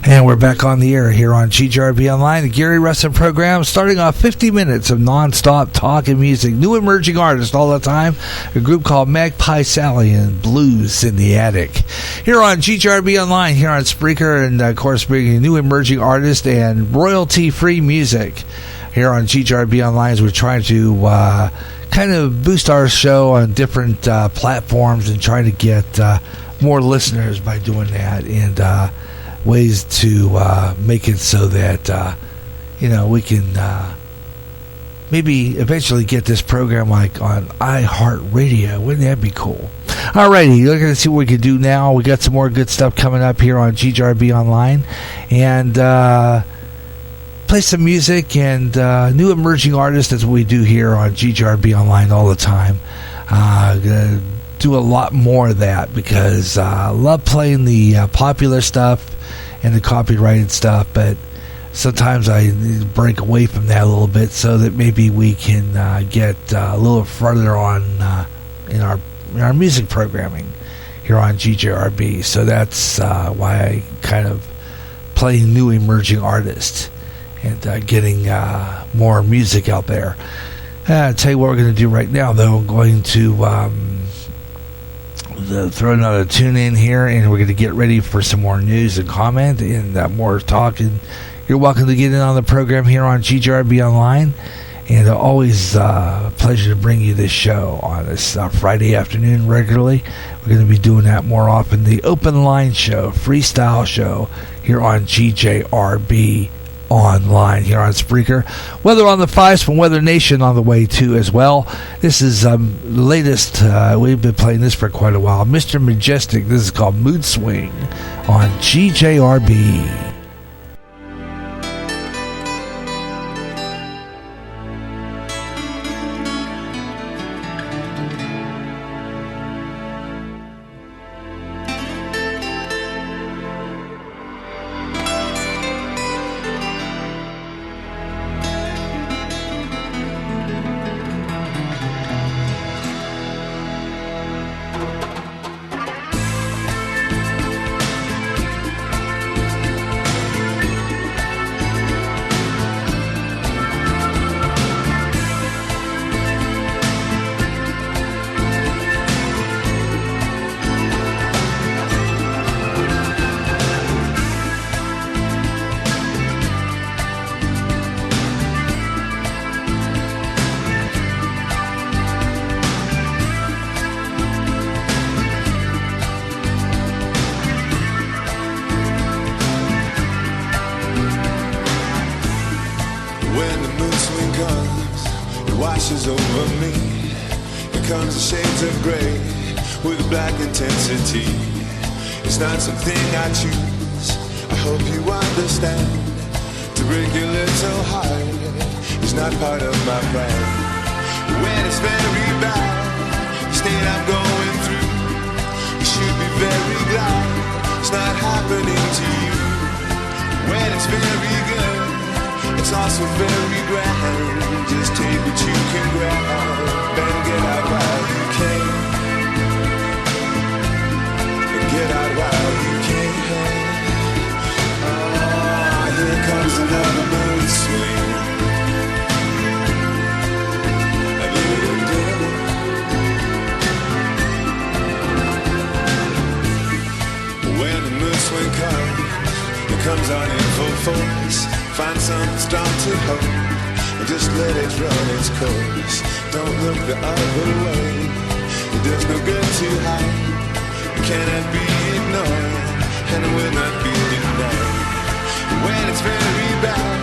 And we're back on the air here on GJRB Online, the Gary Russen program, starting off 50 minutes of non-stop talk and music. New emerging artists all the time. A group called Magpie Sally and Blues in the Attic. Here on GJRB Online, here on Spreaker, and of course, bringing new emerging artists and royalty-free music. Here on GJRB Online, as we're trying to kind of boost our show on different platforms and trying to get more listeners by doing that, and ways to make it so that we can maybe eventually get this program like on iHeartRadio. Wouldn't that be cool? Alrighty, we're going to see what we can do now. We got some more good stuff coming up here on GJRB Online, and play some music and new emerging artists. That's what we do here on GJRB Online all the time. Gonna do a lot more of that because I love playing the popular stuff and the copyrighted stuff, but sometimes I need to break away from that a little bit so that maybe we can get a little further on in our music programming here on GJRB. So that's why I kind of play new emerging artists and getting more music out there. I'll tell you what we're going to do right now, though. I'm going to throw another tune in here, and we're going to get ready for some more news and comment and more talk. And you're welcome to get in on the program here on GJRB Online. And always a pleasure to bring you this show on this Friday afternoon regularly. We're going to be doing that more often. The Open Line Show, Freestyle Show here on GJRB Online here on Spreaker. Weather on the Fives from Weather Nation on the way too as well. This is the latest. We've been playing this for quite a while. Mr. Majestic. This is called Mood Swing on GJRB. washes over me. It comes in shades of gray with a black intensity. It's not something I choose, I hope you understand. To break your little heart is not part of my plan. When it's very bad, the state I'm going through, you should be very glad it's not happening to you. When it's very good, it's also very grand. Just take what you can grab and get out while you can. And get out while you can. Ah, here comes another mood swing. comes on in full force. Find something strong to hold and just let it run its course. Don't look the other way. It does no good to hide. It cannot be ignored and it will not be denied. When it's very bad,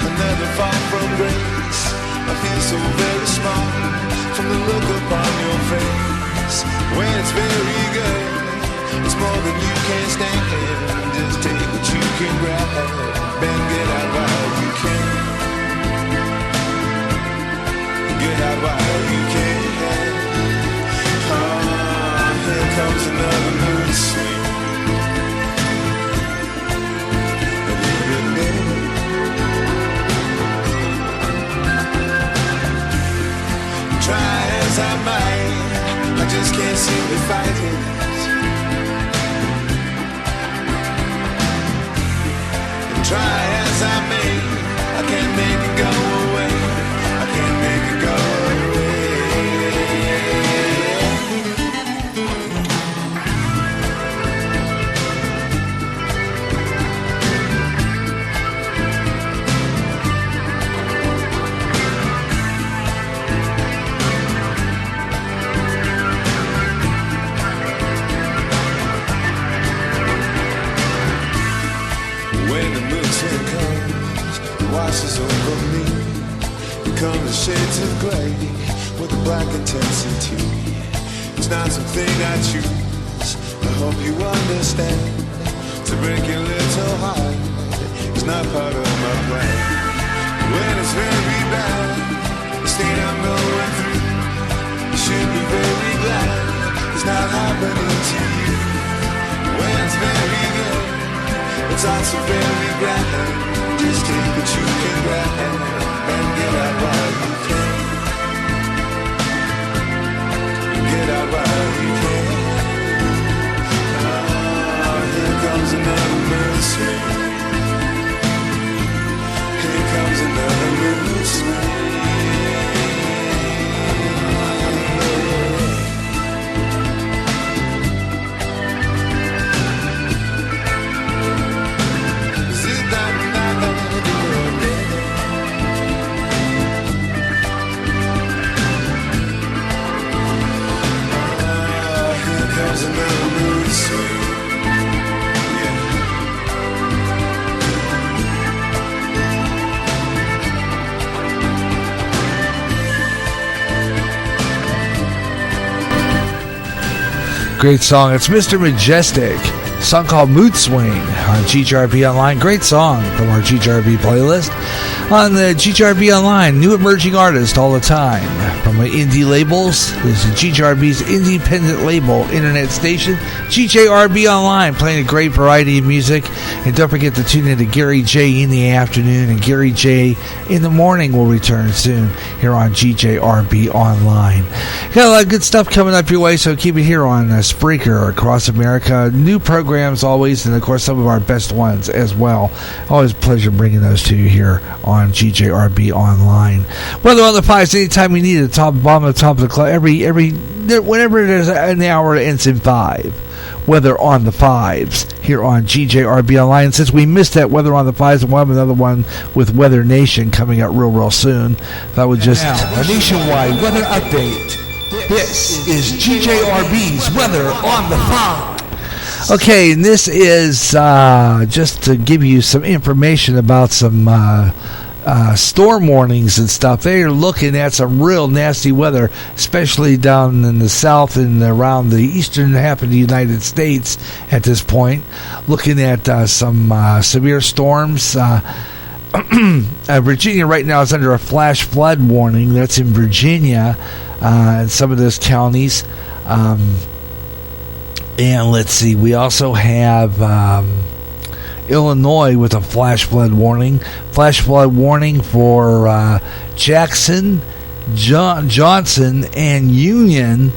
another fall from grace. I feel so very small from the look upon your face. When it's very good, it's more than you can stand. Just take what you can grab and get out while you can. Get out while you can. Oh, here comes another mood swing. Try as I might, I just can't seem to fight it. And try as I may, I can't make it go away. I can't make it go away. Washes over me. It comes in shades of gray with a black intensity. It's not something I choose. I hope you understand. To break your little heart is not part of my plan. When it's very bad, the state I'm going through, you should be very glad it's not happening to you. When it's very good, it's also very grand. Just take what you can grab and get out while you can. Get out while you can. Oh, here comes another mood swing. Here comes another mood swing. Great song. It's Mr. Majestic. A song called Mood Swing on GJRB Online. Great song from our GJRB playlist. On the GJRB Online, new emerging artists all the time. From the indie labels, this is GJRB's independent label, internet station, GJRB Online, playing a great variety of music. And don't forget to tune in to Gary J in the afternoon, and Gary J in the morning will return soon here on GJRB Online. Got a lot of good stuff coming up your way, so keep it here on Spreaker across America. New programs always, and of course some of our best ones as well. Always a pleasure bringing those to you here on GJRB Online. Weather on the fives anytime we need it. Top, bottom, of the top of the cloud. Whenever there's an hour that ends in 5. Weather on the fives here on GJRB Online. And since we missed that Weather on the fives, and we'll have another one with Weather Nation coming out real soon. That would just now, a nationwide weather update. This is GJRB's Weather on the Five. Okay, and this is just to give you some information about some storm warnings and stuff. They are looking at some real nasty weather, especially down in the south and around the eastern half of the United States at this point. Looking at some severe storms. Virginia right now is under a flash flood warning. That's in Virginia and some of those counties. And let's see, we also have Illinois with a flash flood warning. Flash flood warning for Jackson, Johnson, and Union,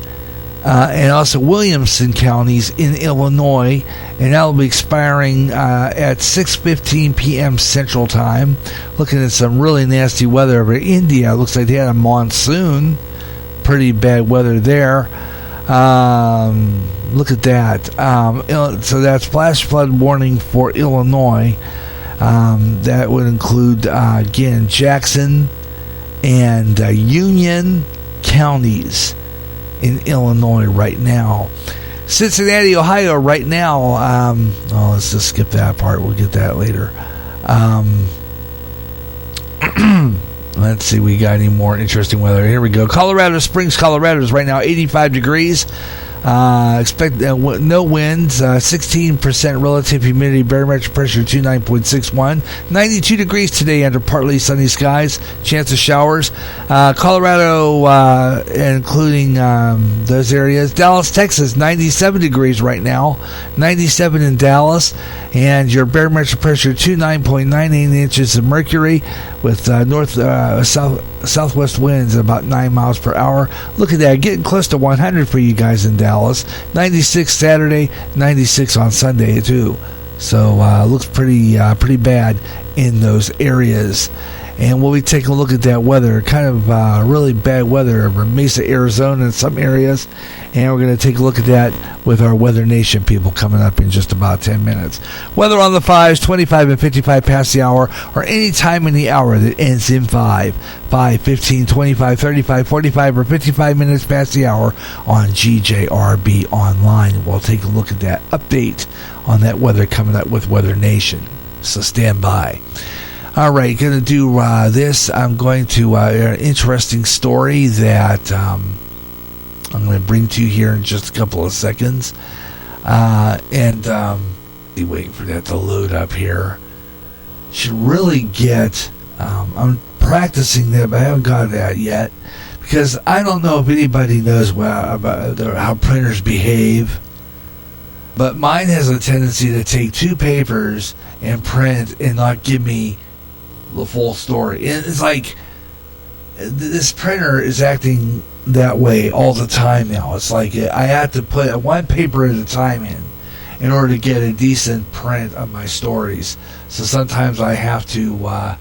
and also Williamson counties in Illinois. And that will be expiring at 6:15 p.m. Central Time. Looking at some really nasty weather over India. Looks like they had a monsoon. Pretty bad weather there. Look at that. So that's flash flood warning for Illinois. That would include, again, Jackson and Union counties in Illinois right now. Cincinnati, Ohio right now. Let's just skip that part. We'll get that later. Let's see, we got any more interesting weather. Here we go. Colorado Springs, Colorado is right now 85 degrees. Expect no winds, 16% relative humidity, barometric pressure 29.61, 92 degrees today under partly sunny skies, chance of showers. Colorado, including those areas. Dallas, Texas, 97 degrees right now, 97 in Dallas, and your barometric pressure 29.98 inches of mercury with southwest winds at about 9 miles per hour. Look at that, getting close to 100 for you guys in Dallas. 96 Saturday, 96 on Sunday too. So looks pretty bad in those areas. And we'll be taking a look at that weather. Kind of really bad weather over Mesa, Arizona in some areas. And we're going to take a look at that with our Weather Nation people coming up in just about 10 minutes. Weather on the 5s, 25 and 55 past the hour, or any time in the hour that ends in 5, 15, 25, 35, 45, or 55 minutes past the hour on GJRB Online. We'll take a look at that update on that weather coming up with Weather Nation. So stand by. All right, going to do this. I'm going to an interesting story that I'm going to bring to you here in just a couple of seconds. Be waiting for that to load up here. Should really get. I'm practicing that, but I haven't got that yet because I don't know if anybody knows about how printers behave. But mine has a tendency to take two papers and print and not give me the full story. And it's like this printer is acting that way all the time now. It's like I have to put one paper at a time in order to get a decent print of my stories. So sometimes I have to I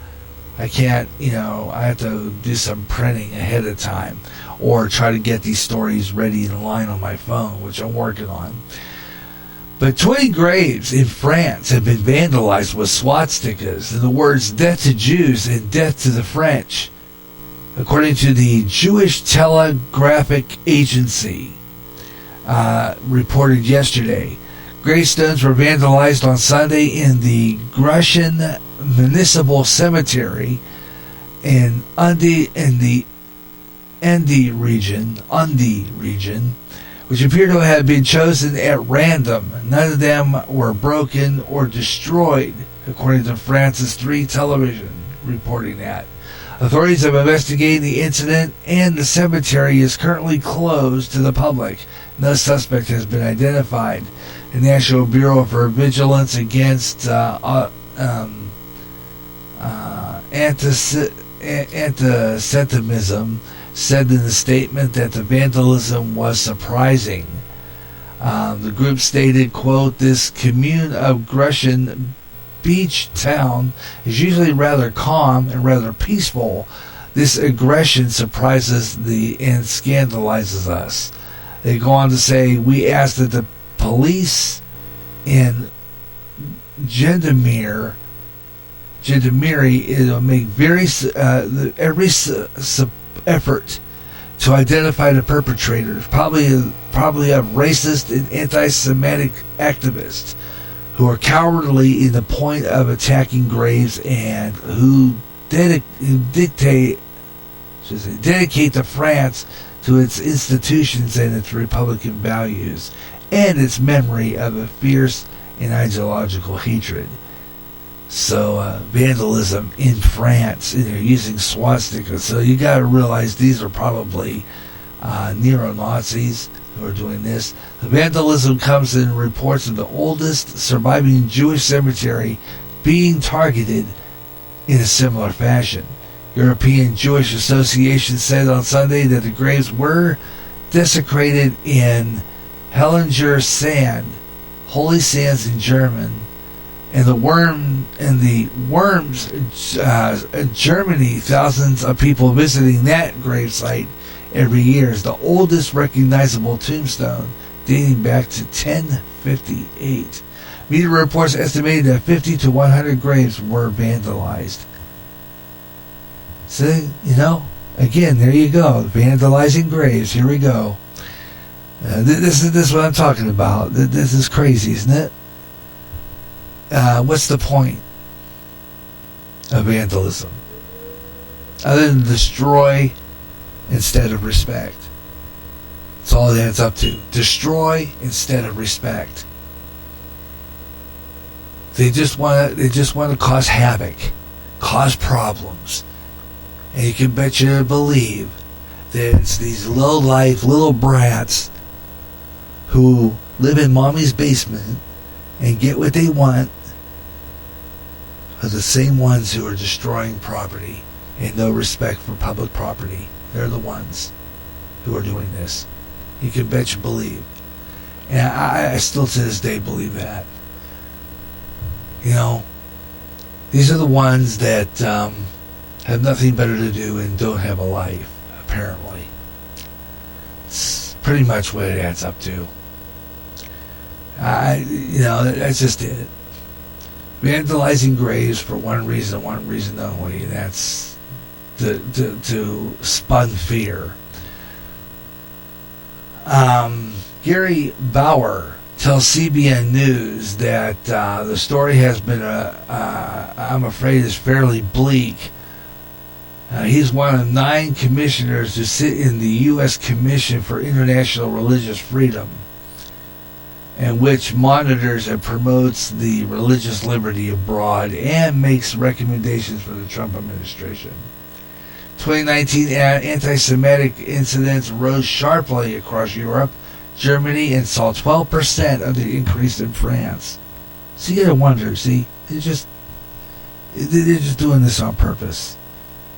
have to do some printing ahead of time or try to get these stories ready in line on my phone, which I'm working on. But 20 graves in France have been vandalized with swastikas and the words "death to Jews" and "death to the French," according to the Jewish Telegraphic Agency, reported yesterday. Gravestones were vandalized on Sunday in the Grecian Municipal Cemetery in the Undi region, which appear to have been chosen at random. None of them were broken or destroyed, according to France's 3 television reporting that. Authorities have investigated the incident, and the cemetery is currently closed to the public. No suspect has been identified. The National Bureau for Vigilance Against Antisemitism said in the statement that the vandalism was surprising. The group stated, quote, "This commune of Grecian beach town is usually rather calm and rather peaceful. This aggression surprises and scandalizes us." They go on to say, "We ask that the police in Gendarmerie make every effort to identify the perpetrators, probably of racist and anti-Semitic activists who are cowardly in the point of attacking graves and who dedicate to France, to its institutions and its Republican values, and its memory of a fierce and ideological hatred." So vandalism in France, and they're using swastikas. So you got to realize these are probably neo-Nazis who are doing this. The vandalism comes in reports of the oldest surviving Jewish cemetery being targeted in a similar fashion. European Jewish Association said on Sunday that the graves were desecrated in Hellinger Sand, Holy Sands in German, and the Worms, Germany. Thousands of people visiting that gravesite every year. It's the oldest recognizable tombstone, dating back to 1058. Media reports estimated that 50 to 100 graves were vandalized. So, again, there you go. Vandalizing graves. Here we go. This is what I'm talking about. This is crazy, isn't it? What's the point of vandalism? Other than destroy instead of respect. That's all it adds up to. Destroy instead of respect. They just want to cause havoc, cause problems. And you can bet you believe that it's these low-life little brats who live in mommy's basement and get what they want are the same ones who are destroying property and no respect for public property. They're the ones who are doing this. You can bet you believe. And I still to this day believe that. These are the ones that have nothing better to do and don't have a life, apparently. It's pretty much what it adds up to. That's just it. Vandalizing graves for one reason only, and that's to spun fear. Gary Bauer tells CBN News that the story has been, I'm afraid, is fairly bleak. He's one of 9 commissioners who sit in the U.S. Commission for International Religious Freedom, and which monitors and promotes the religious liberty abroad and makes recommendations for the Trump administration. 2019 anti-Semitic incidents rose sharply across Europe, Germany, and saw 12% of the increase in France. So you gotta wonder, they're just doing this on purpose.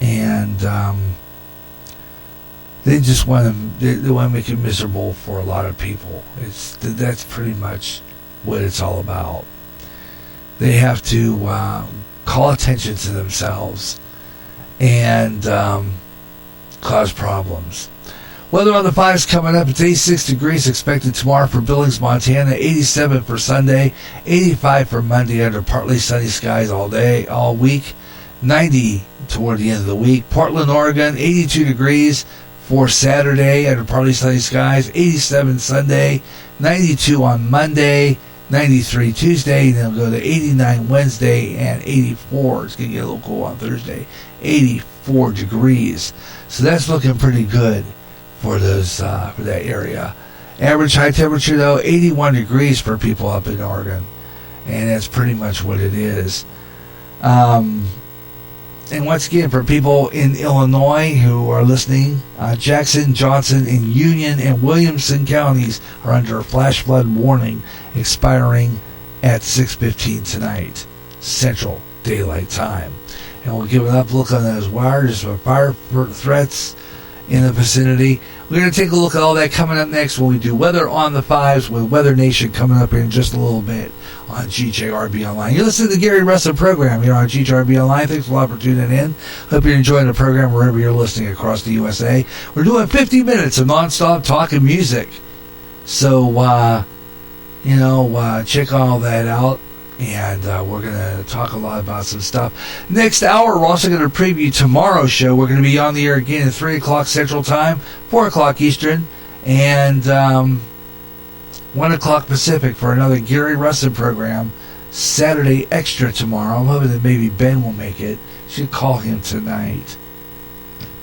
And they just want to make it miserable for a lot of people. That's pretty much what it's all about. They have to call attention to themselves and cause problems. Weather on the 5s coming up. It's 86 degrees expected tomorrow for Billings, Montana. 87 for Sunday. 85 for Monday under partly sunny skies all day, all week. 90 toward the end of the week. Portland, Oregon, 82 degrees for Saturday under partly sunny skies. 87 Sunday. 92 on Monday. 93 Tuesday. Then it'll go to 89 Wednesday and 84. It's going to get a little cool on Thursday. 84 degrees. So that's looking pretty good for those for that area. Average high temperature though 81 degrees for people up in Oregon, and that's pretty much what it is. And once again, for people in Illinois who are listening, Jackson, Johnson, and Union and Williamson counties are under a flash flood warning expiring at 6:15 tonight, Central Daylight Time. And we'll give an up look on those wires for fire threats in the vicinity. We're going to take a look at all that coming up next when we do Weather on the 5s with Weather Nation coming up here in just a little bit on GJRB Online. You're listening to the Gary Russen program here on GJRB Online. Thanks a lot for tuning in. Hope you're enjoying the program wherever you're listening across the USA. We're doing 50 minutes of nonstop talking music. So, check all that out. And we're going to talk a lot about some stuff. Next hour, we're also going to preview tomorrow's show. We're going to be on the air again at 3 o'clock Central Time, 4 o'clock Eastern, and 1 o'clock Pacific for another Gary Russen program. Saturday Extra tomorrow. I'm hoping that maybe Ben will make it. Should call him tonight.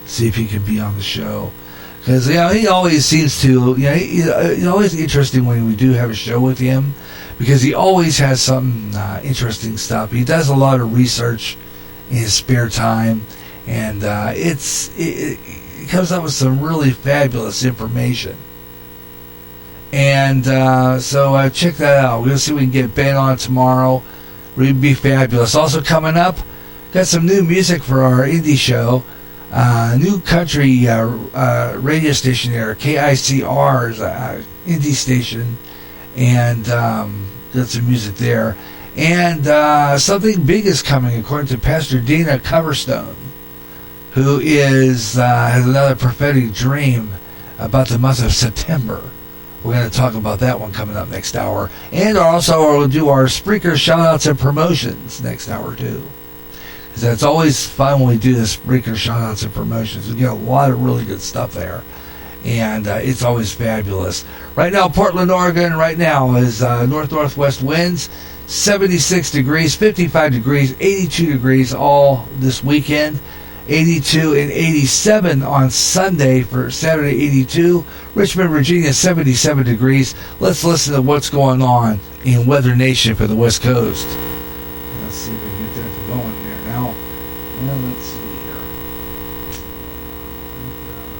See if he can be on the show. Because, he always seems to, it's always interesting when we do have a show with him. Because he always has some interesting stuff. He does a lot of research in his spare time, and it comes up with some really fabulous information. And so check that out. We're going to see if we can get Ben on tomorrow. It would be fabulous. Also coming up, got some new music for our indie show. New country radio station there, KICR's indie station. And got some music there. And something big is coming, according to Pastor Dana Coverstone. who has another prophetic dream about the month of September. We're going to talk about that one coming up next hour. And also we'll do our Spreaker shout-outs and promotions next hour, too. Because it's always fun when we do the Spreaker shout-outs and promotions. We get a lot of really good stuff there. And it's always fabulous. Right now, Portland, Oregon, right now is north-northwest winds, 76 degrees, 55 degrees, 82 degrees all this weekend. 82 and 87 on Sunday for Saturday, 82. Richmond, Virginia, 77 degrees. Let's listen to what's going on in Weather Nation for the West Coast. Let's see if we can get that going there now. Well, let's see here.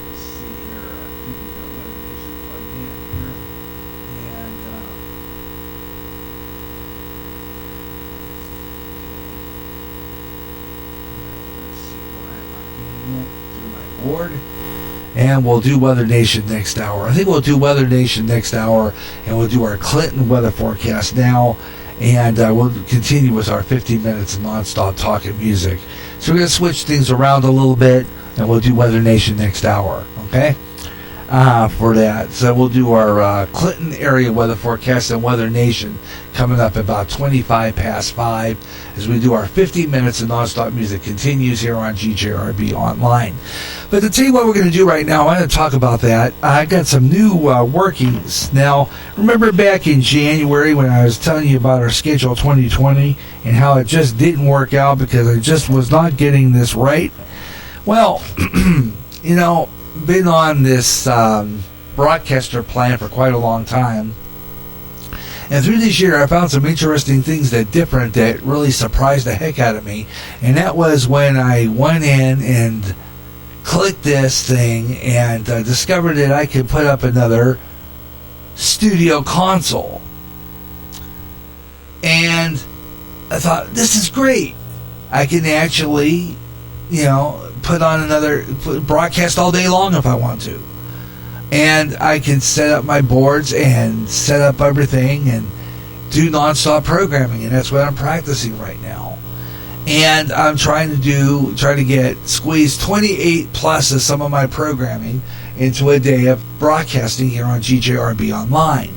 Let's see here. I think we got Weather Nation plugged in here. And, through my board, and we'll do Weather Nation next hour. I think we'll do Weather Nation next hour, and we'll do our Clinton weather forecast now, and we'll continue with our 15 minutes of nonstop talking music. So we're going to switch things around a little bit, and we'll do Weather Nation next hour, okay? For that. So we'll do our Clinton area weather forecast and Weather Nation coming up about 25 past 5 as we do our 50 minutes of nonstop music continues here on GJRB Online. But to tell you what we're going to do right now, I want to talk about that. I got some new workings. Now, remember back in January when I was telling you about our schedule 2020 and how it just didn't work out because I just was not getting this right? Well, you know, been on this broadcaster plan for quite a long time, and through this year I found some interesting things that really surprised the heck out of me. And that was when I went in and clicked this thing and discovered that I could put up another studio console. And I thought, this is great. I can actually, you know, put on another broadcast all day long if I want to. And I can set up my boards and set up everything and do nonstop programming, and that's what I'm practicing right now. And I'm trying to squeeze 28 plus of some of my programming into a day of broadcasting here on GJRB Online.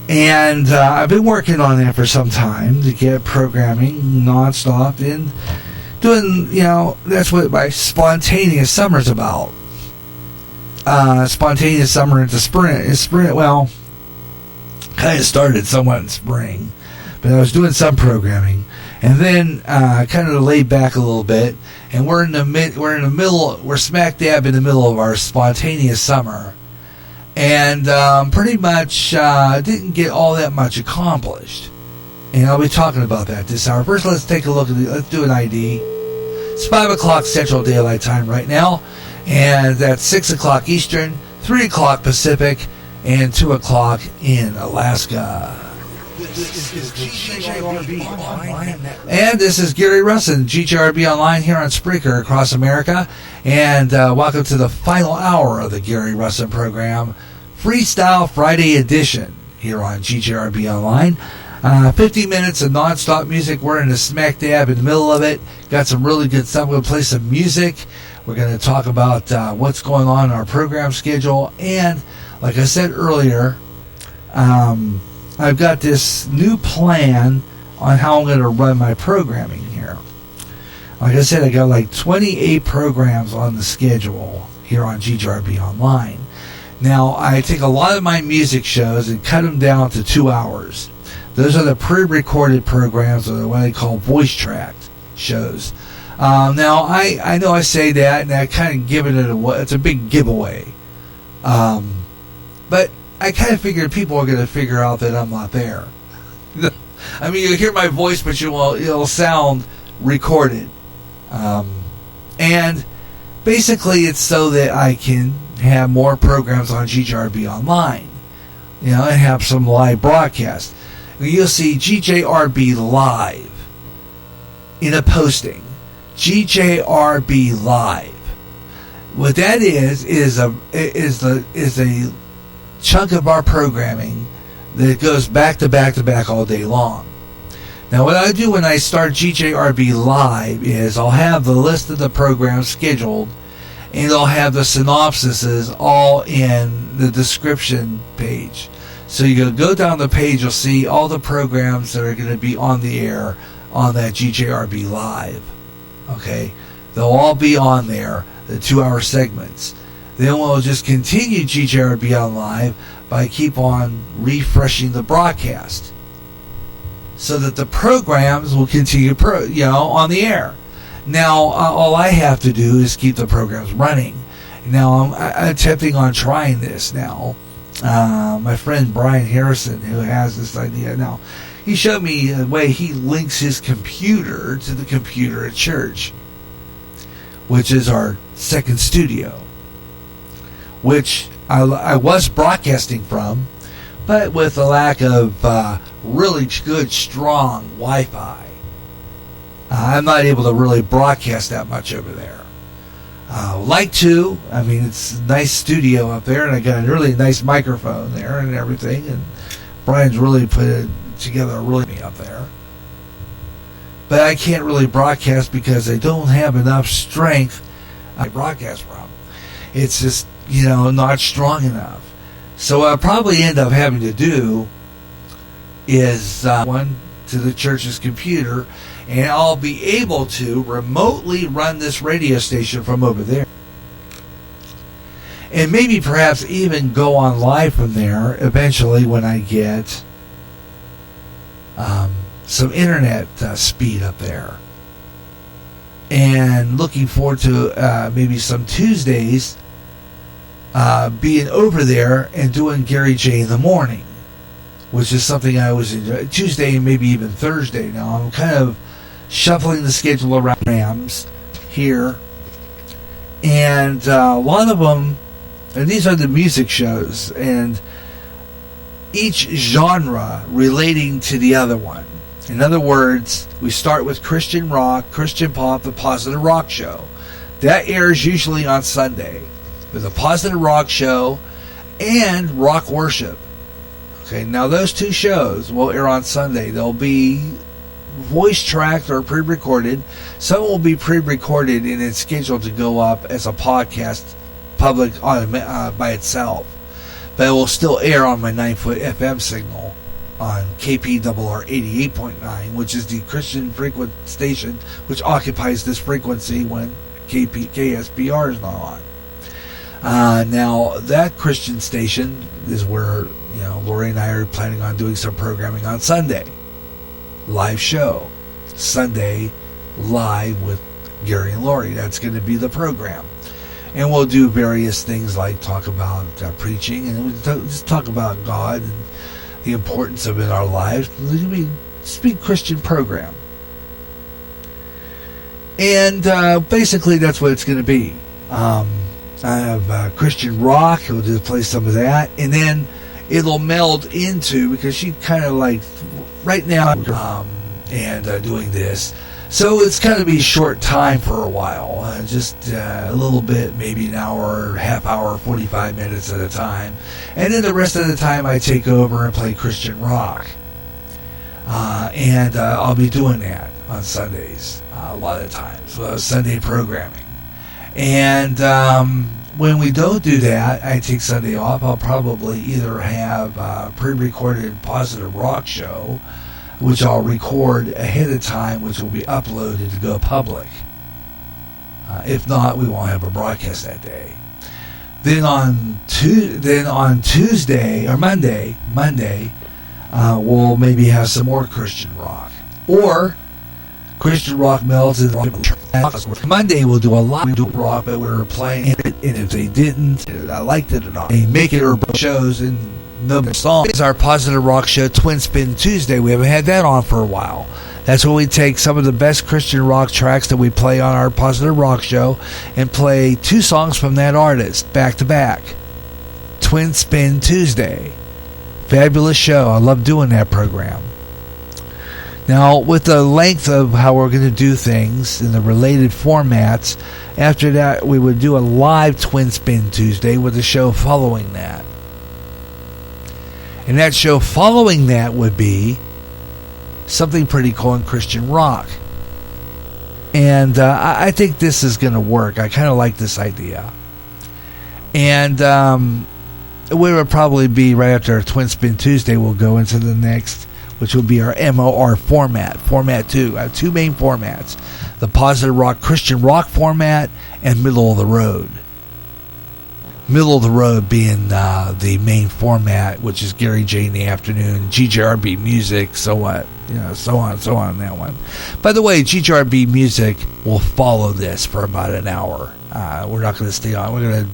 And I've been working on that for some time to get programming nonstop and doing, you know, that's what my spontaneous summer's about. Spontaneous summer into spring. Well, kind of started somewhat in spring, but I was doing some programming, and then kind of laid back a little bit, and we're smack dab in the middle of our spontaneous summer, and pretty much didn't get all that much accomplished. And I'll be talking about that this hour. First, let's take a look at let's do an ID. It's 5 o'clock Central Daylight Time right now, and that's 6 o'clock Eastern, 3 o'clock Pacific, and 2 o'clock in Alaska. This is GJRB Online. And this is Gary Russen, GJRB Online here on Spreaker across America. And welcome to the final hour of the Gary Russen program, Freestyle Friday edition here on GJRB Online. 50 minutes of non-stop music. We're in the smack dab in the middle of it. Got some really good stuff. We're going to play some music. We're going to talk about what's going on in our program schedule. And like I said earlier, I've got this new plan on how I'm going to run my programming here. Like I said, I got like 28 programs on the schedule here on GJRB Online. Now, I take a lot of my music shows and cut them down to 2 hours. Those are the pre-recorded programs, or what I call voice track shows. Now, I know I say that, and I kind of giving it away. It's a big giveaway. But I kind of figured people are going to figure out that I'm not there. I mean, you'll hear my voice, but it'll sound recorded. And basically, it's so that I can have more programs on GJRB Online, and have some live broadcasts. You'll see GJRB Live in a posting. GJRB Live. What that is a chunk of our programming that goes back to back to back all day long. Now, what I do when I start GJRB Live is I'll have the list of the programs scheduled, and I'll have the synopsises all in the description page. So you go down the page, you'll see all the programs that are going to be on the air on that GJRB Live. Okay? They'll all be on there, the 2-hour segments. Then we'll just continue GJRB on Live by keep on refreshing the broadcast, so that the programs will continue, on the air. Now, all I have to do is keep the programs running. Now, I'm attempting on trying this now. My friend Brian Harrison, who has this idea now, he showed me the way he links his computer to the computer at church, which is our second studio, which I was broadcasting from, but with a lack of really good, strong Wi-Fi, I'm not able to really broadcast that much over there. Like to, I mean, it's a nice studio up there, and I got a really nice microphone there and everything, and Brian's really put it together really up there. But I can't really broadcast because I don't have enough strength I broadcast from. It's just, not strong enough. So what I'll probably end up having to do is one to the church's computer, and I'll be able to remotely run this radio station from over there. And maybe perhaps even go on live from there eventually when I get some internet speed up there. And looking forward to maybe some Tuesdays being over there and doing Gary J in the morning, which is something I was enjoying. Tuesday and maybe even Thursday. Now I'm kind of shuffling the schedule around Rams here, and a lot of them, and these are the music shows, and each genre relating to the other one. In other words, we start with Christian rock, Christian pop, the Positive Rock Show. That airs usually on Sunday, with a Positive Rock Show and Rock Worship. Okay, now those two shows will air on Sunday. They'll be voice tracked or pre-recorded. Some will be pre-recorded and it's scheduled to go up as a podcast public by itself. But it will still air on my 9-foot FM signal on KPRR 88.9, which is the Christian frequent station which occupies this frequency when KSPR is not on. Now, that Christian station is where Lori and I are planning on doing some programming on Sunday. Live show. Sunday, live with Gary and Lori. That's going to be the program. And we'll do various things like talk about preaching, and we'll just talk about God and the importance of it in our lives. It'll be a Christian program. And basically that's what it's going to be. I have Christian rock. We'll just play some of that. And then it'll meld into, because she kind of like right now and doing this, so it's going to be short time for a while, just a little bit, maybe an hour, half hour, 45 minutes at a time, and then the rest of the time I take over and play Christian rock, and I'll be doing that on Sundays a lot of times, Sunday programming. And when we don't do that, I take Sunday off. I'll probably either have a pre-recorded Positive Rock Show, which I'll record ahead of time, which will be uploaded to go public. If not, we won't have a broadcast that day. Then on Tuesday or Monday, we'll maybe have some more Christian rock, or Christian rock melds in Monday. We'll do a lot of rock, but we're playing it, and if they didn't, I liked it or not, they make it or shows and no songs. It's our Positive Rock Show, Twin Spin Tuesday. We haven't had that on for a while. That's where we take some of the best Christian rock tracks that we play on our Positive Rock Show and play 2 songs from that artist back to back. Twin Spin Tuesday. Fabulous show. I love doing that program. Now, with the length of how we're going to do things in the related formats, after that we would do a live Twin Spin Tuesday with a show following that. And that show following that would be something pretty cool in Christian rock. And I think this is going to work. I kind of like this idea. And we will probably be right after our Twin Spin Tuesday. We'll go into the next, which will be our MOR format. Format 2. I have two main formats. The positive rock, Christian rock format, and middle of the road. Middle of the road being the main format, which is Gary J in the afternoon, GJRB music, so what, so on on that one. By the way, GJRB music will follow this for about an hour. We're not going to stay on. We're going to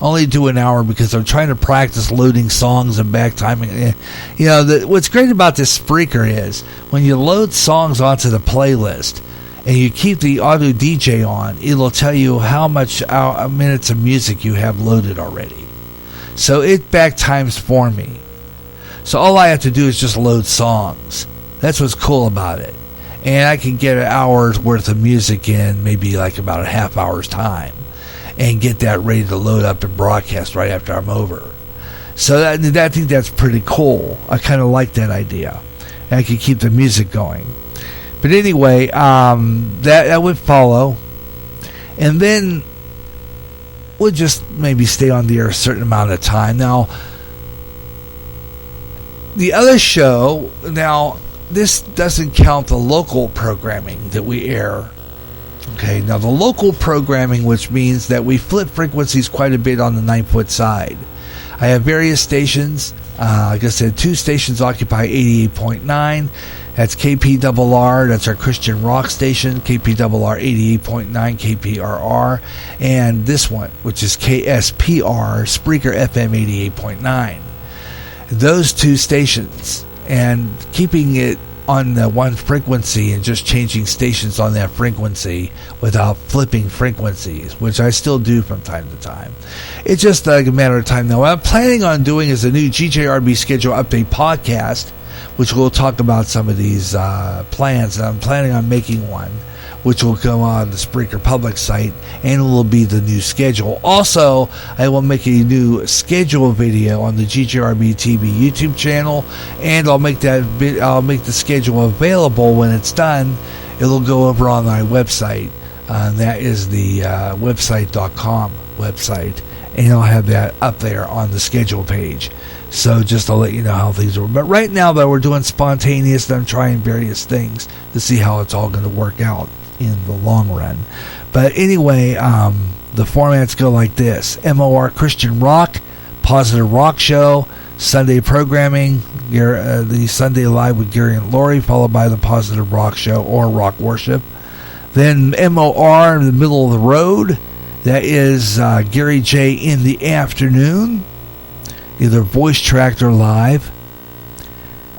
only do an hour because I'm trying to practice loading songs and back timing. What's great about this Spreaker is when you load songs onto the playlist and you keep the auto DJ on, it'll tell you how much minutes of music you have loaded already. So it back times for me. So all I have to do is just load songs. That's what's cool about it. And I can get an hour's worth of music in maybe like about a half hour's time and get that ready to load up and broadcast right after I'm over. So I think that's pretty cool. I kind of like that idea. And I can keep the music going. But anyway, that would follow. And then we'll just maybe stay on the air a certain amount of time. Now, the other show, this doesn't count the local programming that we air. Okay, now the local programming, which means that we flip frequencies quite a bit on the 9-foot side. I have various stations. Like I said, two stations occupy 88.9. That's KPRR, that's our Christian rock station, KPRR 88.9 KPRR, and this one, which is KSPR, Spreaker FM 88.9. Those two stations, and keeping it on the one frequency and just changing stations on that frequency without flipping frequencies, which I still do from time to time. It's just like a matter of time now. What I'm planning on doing is a new GJRB schedule update podcast, which we'll talk about some of these plans. And I'm planning on making one, which will go on the Spreaker public site, and it will be the new schedule. Also, I will make a new schedule video on the GJRB TV YouTube channel, and I'll make the schedule available when it's done. It'll go over on my website. That is the website.com website, and I'll have that up there on the schedule page. So just to let you know how things work. But right now, though, we're doing spontaneous, and I'm trying various things to see how it's all going to work out in the long run. But anyway, the formats go like this: MOR Christian Rock, Positive Rock Show, Sunday programming, the Sunday Live with Gary and Lori, followed by the Positive Rock Show or Rock Worship. Then MOR in the middle of the road, that is Gary J in the afternoon, either voice tracked or live.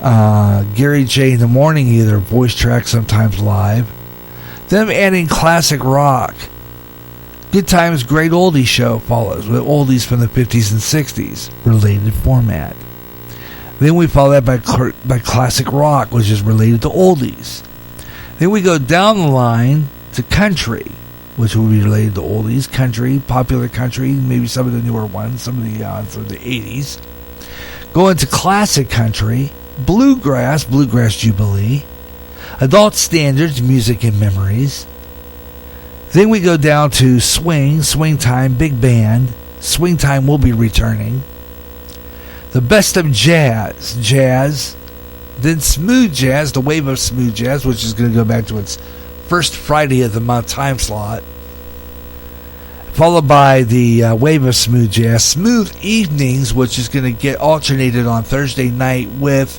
Gary J in the morning, either voice tracked, sometimes live. Then I'm adding classic rock. Good Times, Great Oldies show follows with oldies from the 50s and 60s, related format. Then we follow that by classic rock, which is related to oldies. Then we go down the line to country, which will be related to oldies, country, popular country, maybe some of the newer ones, some of the 80s. Go into classic country, bluegrass Jubilee, adult standards, music and memories. Then we go down to swing time, big band. Swing time will be returning. The best of jazz. Then smooth jazz, the wave of smooth jazz, which is going to go back to its first Friday of the month time slot. Followed by the wave of smooth jazz. Smooth evenings, which is going to get alternated on Thursday night with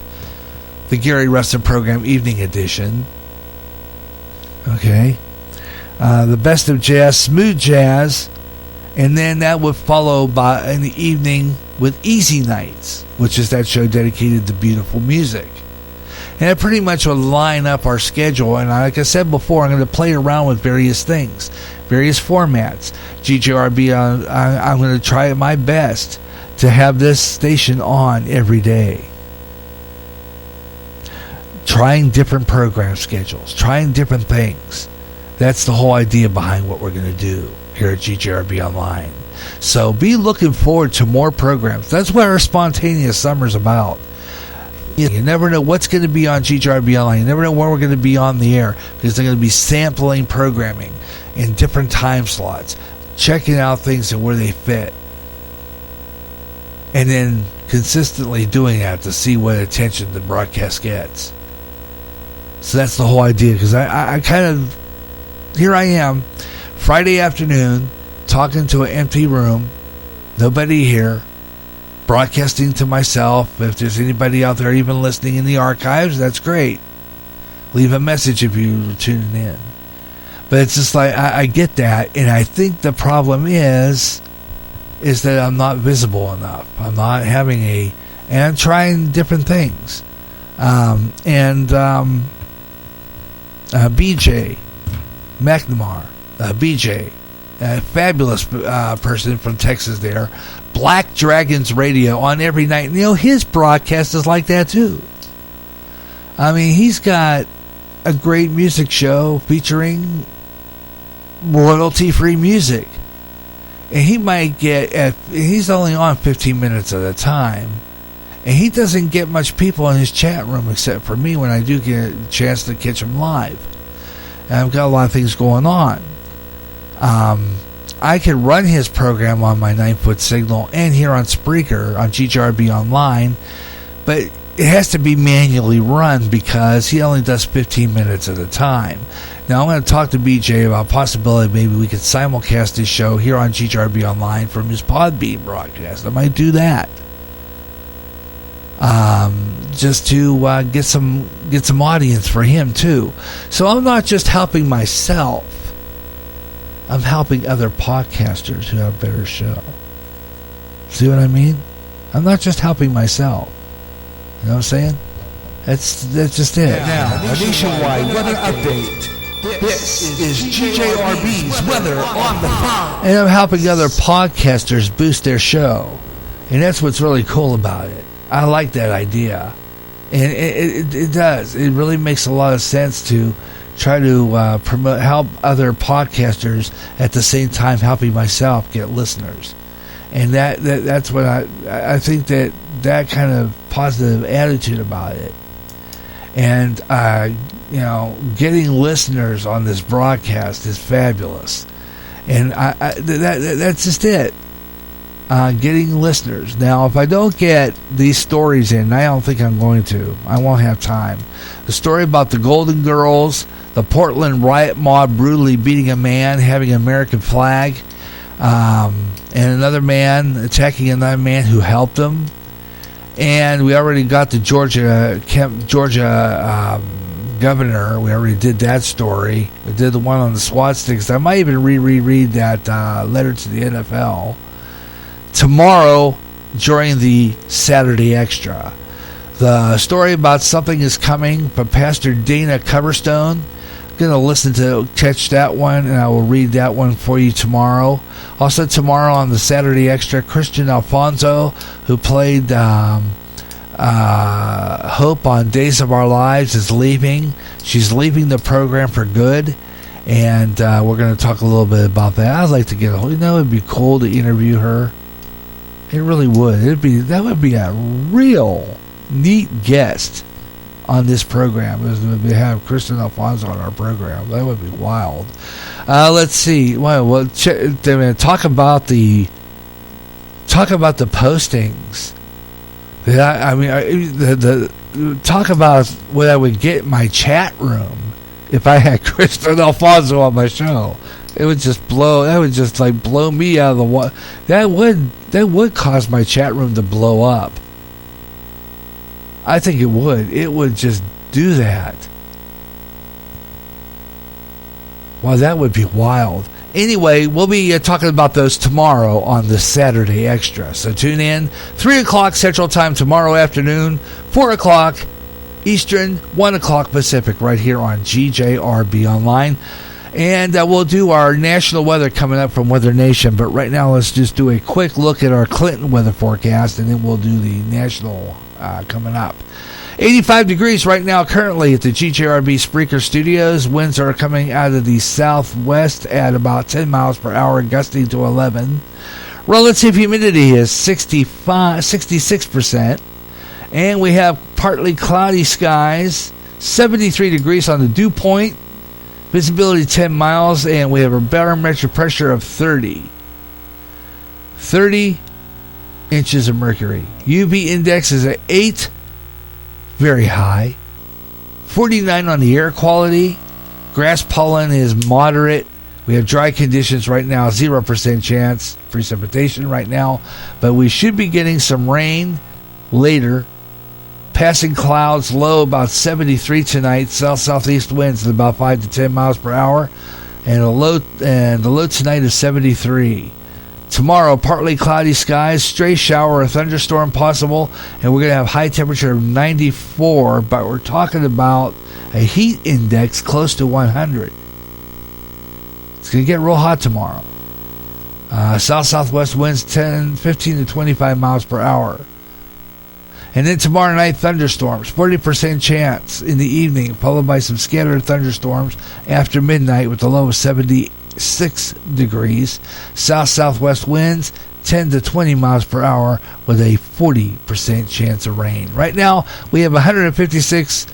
the Gary Russen program evening edition. Okay. The best of jazz, smooth jazz, and then that would follow by in the evening with Easy Nights, which is that show dedicated to beautiful music. And it pretty much will line up our schedule. And like I said before, I'm going to play around with various things, various formats. GJRB, I'm going to try my best to have this station on every day. Trying different program schedules, trying different things. That's the whole idea behind what we're going to do here at GJRB Online. So be looking forward to more programs. That's what our spontaneous summer's about. You never know what's going to be on GJRB Online. You never know when we're going to be on the air, because they're going to be sampling programming in different time slots, checking out things and where they fit, and then consistently doing that to see what attention the broadcast gets. So that's the whole idea, because I kind of, here I am, Friday afternoon, talking to an empty room, nobody here, broadcasting to myself. If there's anybody out there even listening in the archives, that's great. Leave a message if you're tuning in. But it's just like, I get that, and I think the problem is that I'm not visible enough. I'm not having and I'm trying different things. BJ McNamara, BJ, a fabulous person from Texas there, Black Dragons Radio on every night. You know, his broadcast is like that too. I mean, he's got a great music show featuring royalty-free music. And he might he's only on 15 minutes at a time. And he doesn't get much people in his chat room except for me when I do get a chance to catch him live. And I've got a lot of things going on. I can run his program on my 9-foot signal and here on Spreaker, on GJRB Online, but it has to be manually run because he only does 15 minutes at a time. Now, I'm going to talk to BJ about possibility maybe we could simulcast his show here on GJRB Online from his Podbean broadcast. I might do that. Just to get some audience for him, too. So I'm not just helping myself. I'm helping other podcasters who have a better show. See what I mean? I'm not just helping myself. You know what I'm saying? That's just it. Now, a nationwide weather update. This is GJRB's Weather on the 5. And I'm helping other podcasters boost their show. And that's what's really cool about it. I like that idea. And it does. It really makes a lot of sense to try to help other podcasters at the same time helping myself get listeners. And that's what I think that kind of positive attitude about it. And, getting listeners on this broadcast is fabulous. And that's just it. Getting listeners. Now, if I don't get these stories in, I don't think I'm going to. I won't have time. The story about the Golden Girls, the Portland riot mob brutally beating a man, having an American flag, and another man attacking another man who helped him. And we already got the Georgia governor. We already did that story. We did the one on the SWAT sticks. I might even reread that letter to the NFL tomorrow during the Saturday Extra. The story about something is coming from Pastor Dana Coverstone. I'm going to catch that one, and I will read that one for you tomorrow. Also tomorrow on the Saturday Extra, Christian Alfonso, who played Hope on Days of Our Lives, is leaving. She's leaving the program for good, and we're going to talk a little bit about that. I'd like to get it'd be cool to interview her. It really would. That would be a real neat guest on this program. We have Kristen Alfonso on our program. That would be wild. Let's see. Well, talk about the postings. Talk about what I would get in my chat room if I had Kristen Alfonso on my show. It would just blow me out of the water. That would cause my chat room to blow up. I think it would. It would just do that. Wow, that would be wild. Anyway, we'll be talking about those tomorrow on the Saturday Extra. So tune in. 3 o'clock Central Time tomorrow afternoon. 4 o'clock Eastern. 1 o'clock Pacific right here on GJRB Online. And we'll do our national weather coming up from Weather Nation. But right now, let's just do a quick look at our Clinton weather forecast, and then we'll do the national coming up. 85 degrees right now currently at the GJRB Spreaker Studios. Winds are coming out of the southwest at about 10 miles per hour, gusting to 11. Relative humidity is 66%. And we have partly cloudy skies, 73 degrees on the dew point, visibility 10 miles, and we have a barometric pressure of 30 inches of mercury. UV index is at 8, very high. 49 on the air quality. Grass pollen is moderate. We have dry conditions right now, 0% chance precipitation right now, but we should be getting some rain later. Passing clouds, low about 73 tonight. South-southeast winds at about 5 to 10 miles per hour, and the low tonight is 73. Tomorrow, partly cloudy skies, stray shower or thunderstorm possible, and we're going to have high temperature of 94, but we're talking about a heat index close to 100. It's going to get real hot tomorrow. South-southwest winds 15 to 25 miles per hour. And then tomorrow night, thunderstorms, 40% chance in the evening, followed by some scattered thunderstorms after midnight with a low of 76 degrees. South-southwest winds 10 to 20 miles per hour with a 40% chance of rain. Right now, we have 156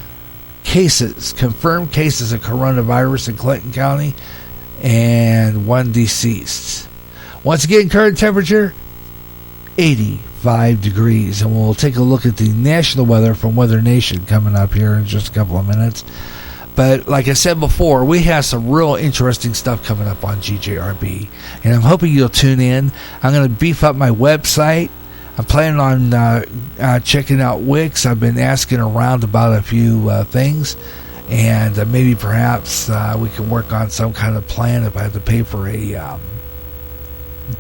cases, confirmed cases of coronavirus in Clinton County, and 1 deceased. Once again, current temperature, 85 degrees. And we'll take a look at the national weather from Weather Nation coming up here in just a couple of minutes. But like I said before, we have some real interesting stuff coming up on GJRB. And I'm hoping you'll tune in. I'm going to beef up my website. I'm planning on checking out Wix. I've been asking around about a few things. And maybe perhaps we can work on some kind of plan if I have to pay for a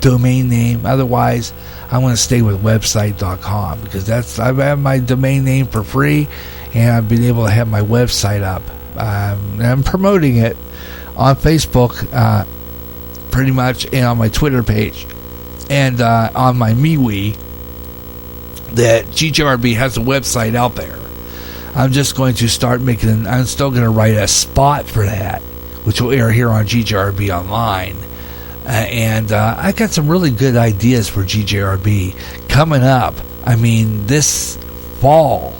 domain name. Otherwise, I'm going to stay with website.com because I have my domain name for free, and I've been able to have my website up. I'm promoting it on Facebook pretty much, and on my Twitter page, and on my MeWe, that GJRB has a website out there. I'm just going to start I'm still going to write a spot for that, which will air here on GJRB Online. And I got some really good ideas for GJRB coming up. I mean, this fall,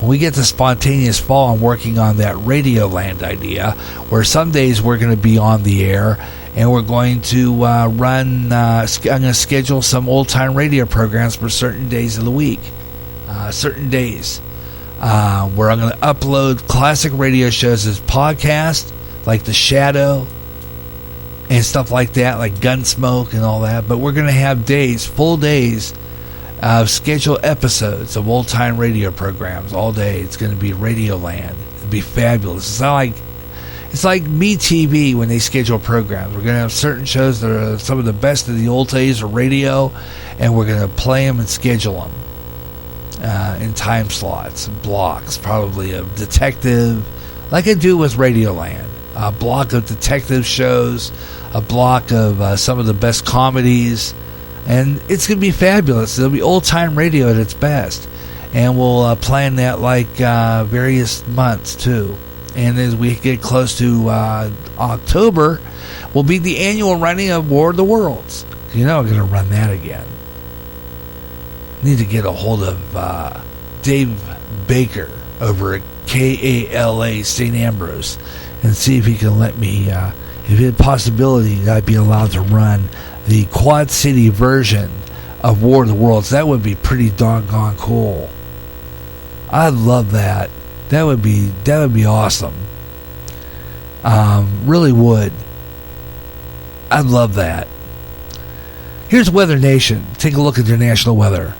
when we get to spontaneous fall, I'm working on that Radioland idea, where some days we're going to be on the air, and we're going to I'm going to schedule some old-time radio programs for certain days of the week, certain days, where I'm going to upload classic radio shows as podcasts, like The Shadow, and stuff like that, like Gunsmoke and all that. But we're going to have full days of scheduled episodes of old-time radio programs all day. It's going to be Radioland. It'll be fabulous. It's like MeTV when they schedule programs. We're going to have certain shows that are some of the best of the old days of radio, and we're going to play them and schedule them in time slots and blocks, probably of detective, like I do with Radioland. A block of detective shows, a block of some of the best comedies, and it's going to be fabulous. It'll be old-time radio at its best, and we'll plan that like various months too. And as we get close to October, will be the annual running of War of the Worlds. You know, we're going to run that again. Need to get a hold of Dave Baker over at KALA St. Ambrose and see if he can let me, if it's a possibility that I'd be allowed to run the Quad City version of War of the Worlds. That would be pretty doggone cool. I'd love that. That would be awesome. Really would. I'd love that. Here's Weather Nation. Take a look at your national weather,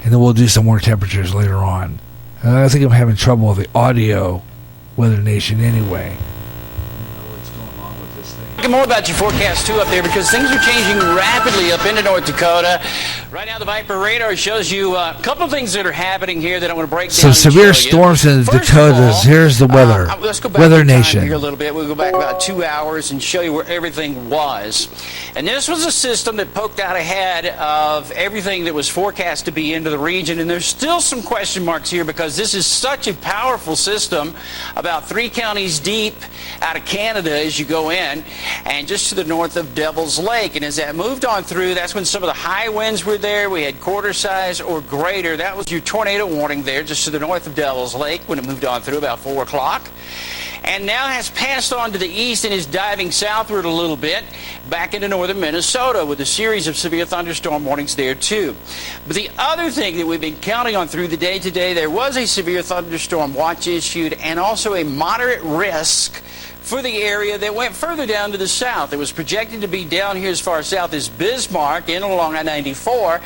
and then we'll do some more temperatures later on. I think I'm having trouble with the audio, Weather Nation, anyway. More about your forecast too up there, because things are changing rapidly up into North Dakota. Right now the Viper radar shows you a couple of things that are happening here that I want to break down. Some severe storms in the Dakotas. Here's the weather. Let's go back Weather Nation here a little bit. We'll go back about 2 hours and show you where everything was. And this was a system that poked out ahead of everything that was forecast to be into the region. And there's still some question marks here, because this is such a powerful system, about 3 counties deep out of Canada as you go in. and just to the north of Devil's Lake. And as that moved on through, that's when some of the high winds were there. We had quarter size or greater. That was your tornado warning there just to the north of Devil's Lake when it moved on through about 4 o'clock. And now has passed on to the east and is diving southward a little bit back into northern Minnesota with a series of severe thunderstorm warnings there too. But the other thing that we've been counting on through the day today, there was a severe thunderstorm watch issued and also a moderate risk for the area that went further down to the south. It was projected to be down here as far south as Bismarck, in along I-94,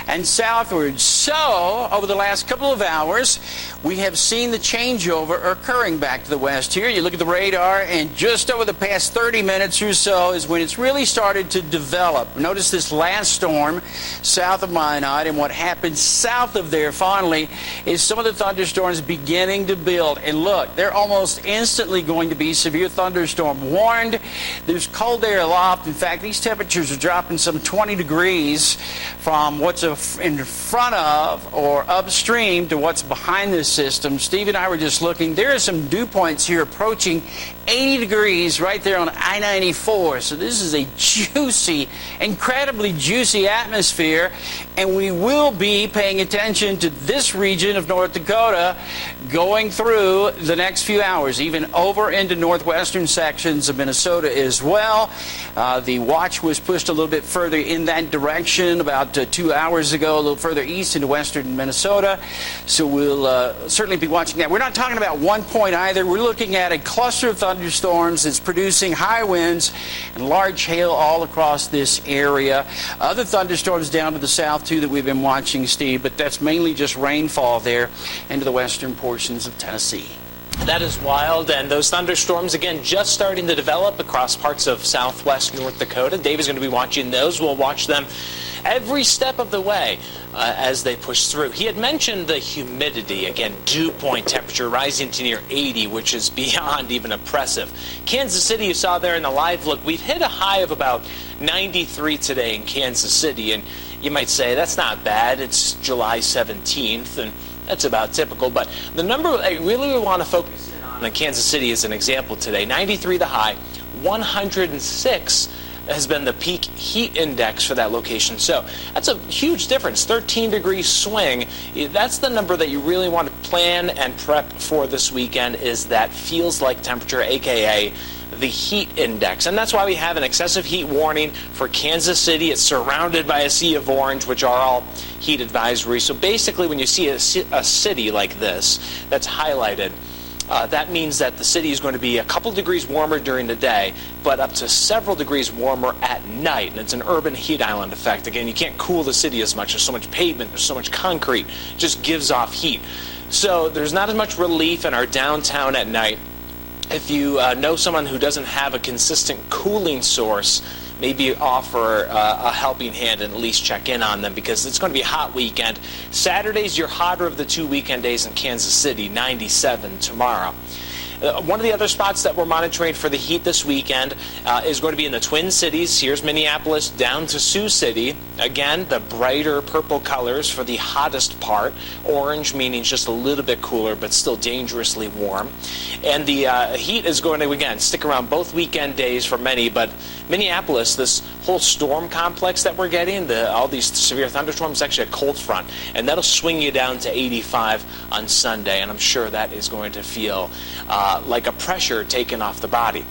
and southward. So, over the last couple of hours, we have seen the changeover occurring back to the west here. You look at the radar, and just over the past 30 minutes or so is when it's really started to develop. Notice this last storm south of Minot, and what happened south of there finally is some of the thunderstorms beginning to build. And look, they're almost instantly going to be severe thunderstorm warned. There's cold air aloft. In fact, these temperatures are dropping some 20 degrees from what's in front of or upstream to what's behind this system. Steve and I were just looking. There are some dew points here approaching 80 degrees right there on I-94. So this is a juicy, incredibly juicy atmosphere, and we will be paying attention to this region of North Dakota going through the next few hours, even over into northwestern sections of Minnesota as well. The watch was pushed a little bit further in that direction about 2 hours ago, a little further east into western Minnesota. So we'll certainly be watching that. We're not talking about one point either. We're looking at a cluster of thunderstorms that's producing high winds and large hail all across this area. Other thunderstorms down to the south too that we've been watching, Steve, but that's mainly just rainfall there into the western portions of Tennessee. That is wild, and those thunderstorms, again, just starting to develop across parts of southwest North Dakota. Dave is going to be watching those. We'll watch them every step of the way as they push through. He had mentioned the humidity, again, dew point temperature rising to near 80, which is beyond even oppressive. Kansas City, you saw there in the live look, we've hit a high of about 93 today in Kansas City, and you might say that's not bad. It's July 17th, and that's about typical, but the number I really want to focus on Kansas City as an example today. 93 the high, 106 has been the peak heat index for that location. So that's a huge difference, 13-degree swing. That's the number that you really want to plan and prep for this weekend, is that feels like temperature, aka the heat index. And that's why we have an excessive heat warning for Kansas City. It's surrounded by a sea of orange, which are all heat advisories. So basically, when you see a city like this that's highlighted, that means that the city is going to be a couple degrees warmer during the day, but up to several degrees warmer at night. And it's an urban heat island effect. Again, you can't cool the city as much. There's so much pavement, there's so much concrete. It just gives off heat. So there's not as much relief in our downtown at night. If you know someone who doesn't have a consistent cooling source, maybe offer a helping hand and at least check in on them, because it's going to be a hot weekend. Saturday's your hotter of the 2 weekend days in Kansas City, 97 tomorrow. One of the other spots that we're monitoring for the heat this weekend is going to be in the Twin Cities. Here's Minneapolis down to Sioux City. Again, the brighter purple colors for the hottest part. Orange meaning just a little bit cooler, but still dangerously warm. And the heat is going to, again, stick around both weekend days for many, but Minneapolis, this whole storm complex that we're getting, all these severe thunderstorms, is actually a cold front, and that'll swing you down to 85 on Sunday, and I'm sure that is going to feel like a pressure taken off the body.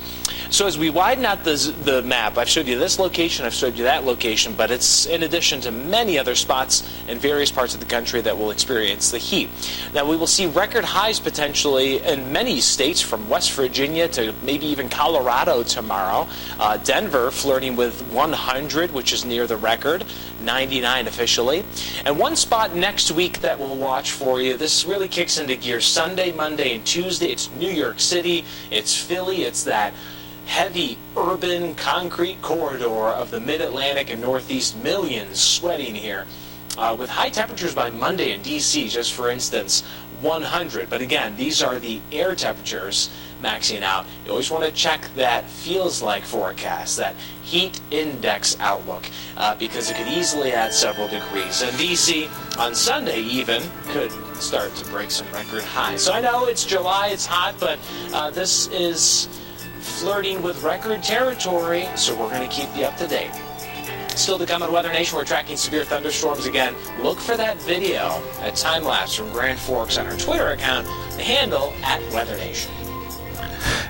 So as we widen out the map, I've showed you this location, I've showed you that location, but it's in addition to many other spots in various parts of the country that will experience the heat. Now we will see record highs potentially in many states, from West Virginia to maybe even Colorado tomorrow. Denver flirting with 100, which is near the record, 99 officially. And one spot next week that we'll watch for you, this really kicks into gear Sunday, Monday, and Tuesday. It's New York City, it's Philly, it's that heavy urban concrete corridor of the mid-Atlantic and Northeast. Millions sweating here with high temperatures by Monday in D.C., just for instance, 100. But again, these are the air temperatures maxing out. You always want to check that feels like forecast, that heat index outlook, because it could easily add several degrees. And D.C. on Sunday even could start to break some record highs. So I know it's July, it's hot, but this is flirting with record territory, so we're going to keep you up to date. Still to come on Weather Nation, we're tracking severe thunderstorms again. Look for that video at time-lapse from Grand Forks on our Twitter account, the handle at Weather Nation.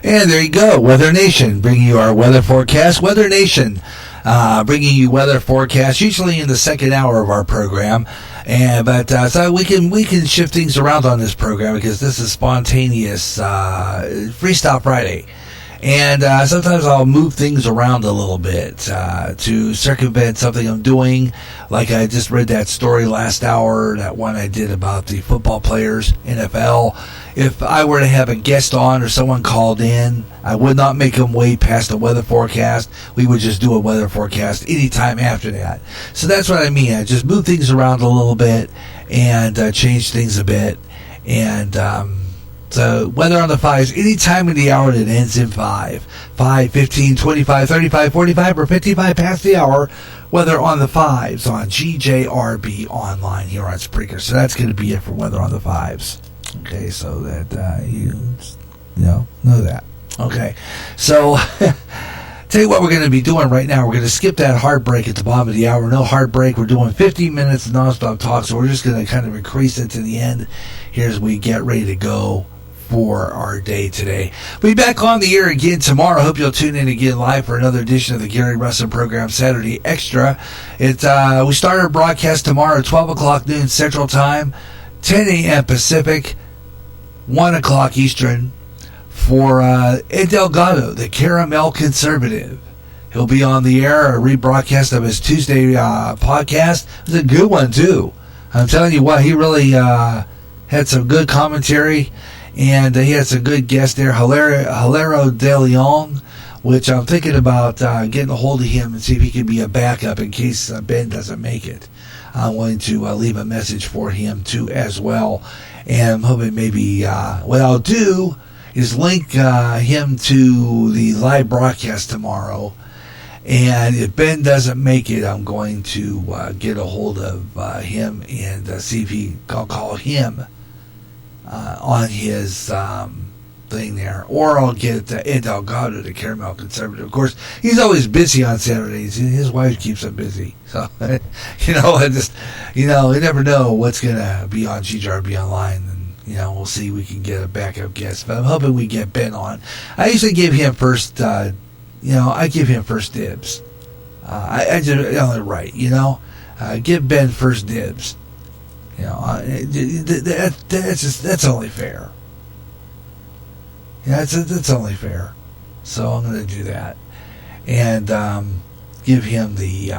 And there you go, Weather Nation, bringing you our weather forecast. Weather Nation, bringing you weather forecast, usually in the second hour of our program. But so we can shift things around on this program because this is spontaneous Freestyle Friday. And sometimes I'll move things around a little bit to circumvent something I'm doing. Like I just read that story last hour, that one I did about the football players, NFL. If I were to have a guest on or someone called in, I would not make them wait past the weather forecast. We would just do a weather forecast anytime after that. So that's what I mean. I just move things around a little bit and change things a bit. And so weather on the fives, any time of the hour that ends in 5, 15, 25, 35, 45, or 55 past the hour, weather on the fives on GJRB online here on Spreaker. So that's going to be it for weather on the fives. Okay, so that you know that. Okay, so tell you what we're going to be doing right now. We're going to skip that hard break at the bottom of the hour. No hard break. We're doing 15 minutes of nonstop talk, so we're just going to kind of increase it to the end here as we get ready to go for our day today. We'll be back on the air again tomorrow. Hope you'll tune in again live for another edition of the Gary Russen Program Saturday Extra. We start our broadcast tomorrow at 12 o'clock noon Central Time, 10 a.m. Pacific, 1 o'clock Eastern, for Ed Delgado, the Caramel Conservative. He'll be on the air, a rebroadcast of his Tuesday podcast. It was a good one, too. I'm telling you what, he really had some good commentary, and he had some good guests there. Hilaro De Leon, which I'm thinking about getting a hold of him and see if he can be a backup in case Ben doesn't make it. I'm willing to leave a message for him, too, as well. And I'm hoping maybe what I'll do is link him to the live broadcast tomorrow. And if Ben doesn't make it, I'm going to get a hold of him and see if I'll call him on his thing there. Or I'll get Ed Delgado, the Caramel Conservative. Of course, he's always busy on Saturdays. His wife keeps him busy. So, you never know what's going to be on GJRB Online. And, we'll see if we can get a backup guest. But I'm hoping we get Ben on. I usually give him first, I give him first dibs. I just, right, give Ben first dibs. That's only fair. Yeah, that's only fair. So I'm going to do that, and give him the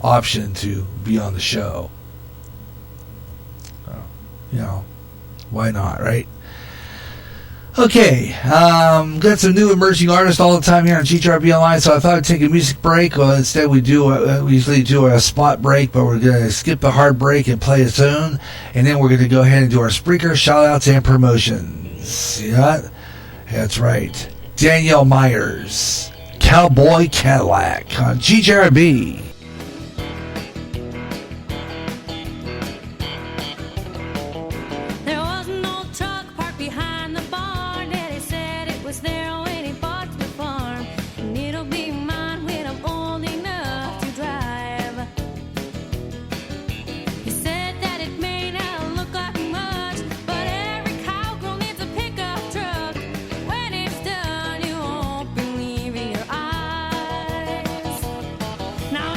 option to be on the show. Why not, right? Okay, got some new emerging artists all the time here on GJRB Online, so I thought I'd take a music break. Well, instead we usually do a spot break, but we're going to skip the hard break and play a tune, and then we're going to go ahead and do our Spreaker shout-outs and promotions. See that? That's right. Danielle Myers, Cowboy Cadillac on GJRB. Now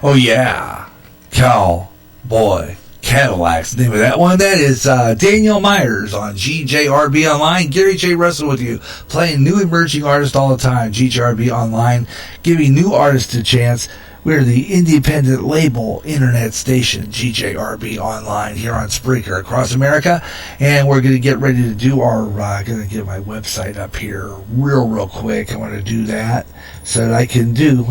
Oh, yeah. Cowboy Cadillac's the name of that one. That is Daniel Myers on GJRB Online. Gary J. Russen with you, playing new emerging artists all the time. GJRB Online, giving new artists a chance. We're the independent label internet station, GJRB Online, here on Spreaker across America. And we're going to get ready to do our, going to get my website up here real quick. I want to do that so that I can do,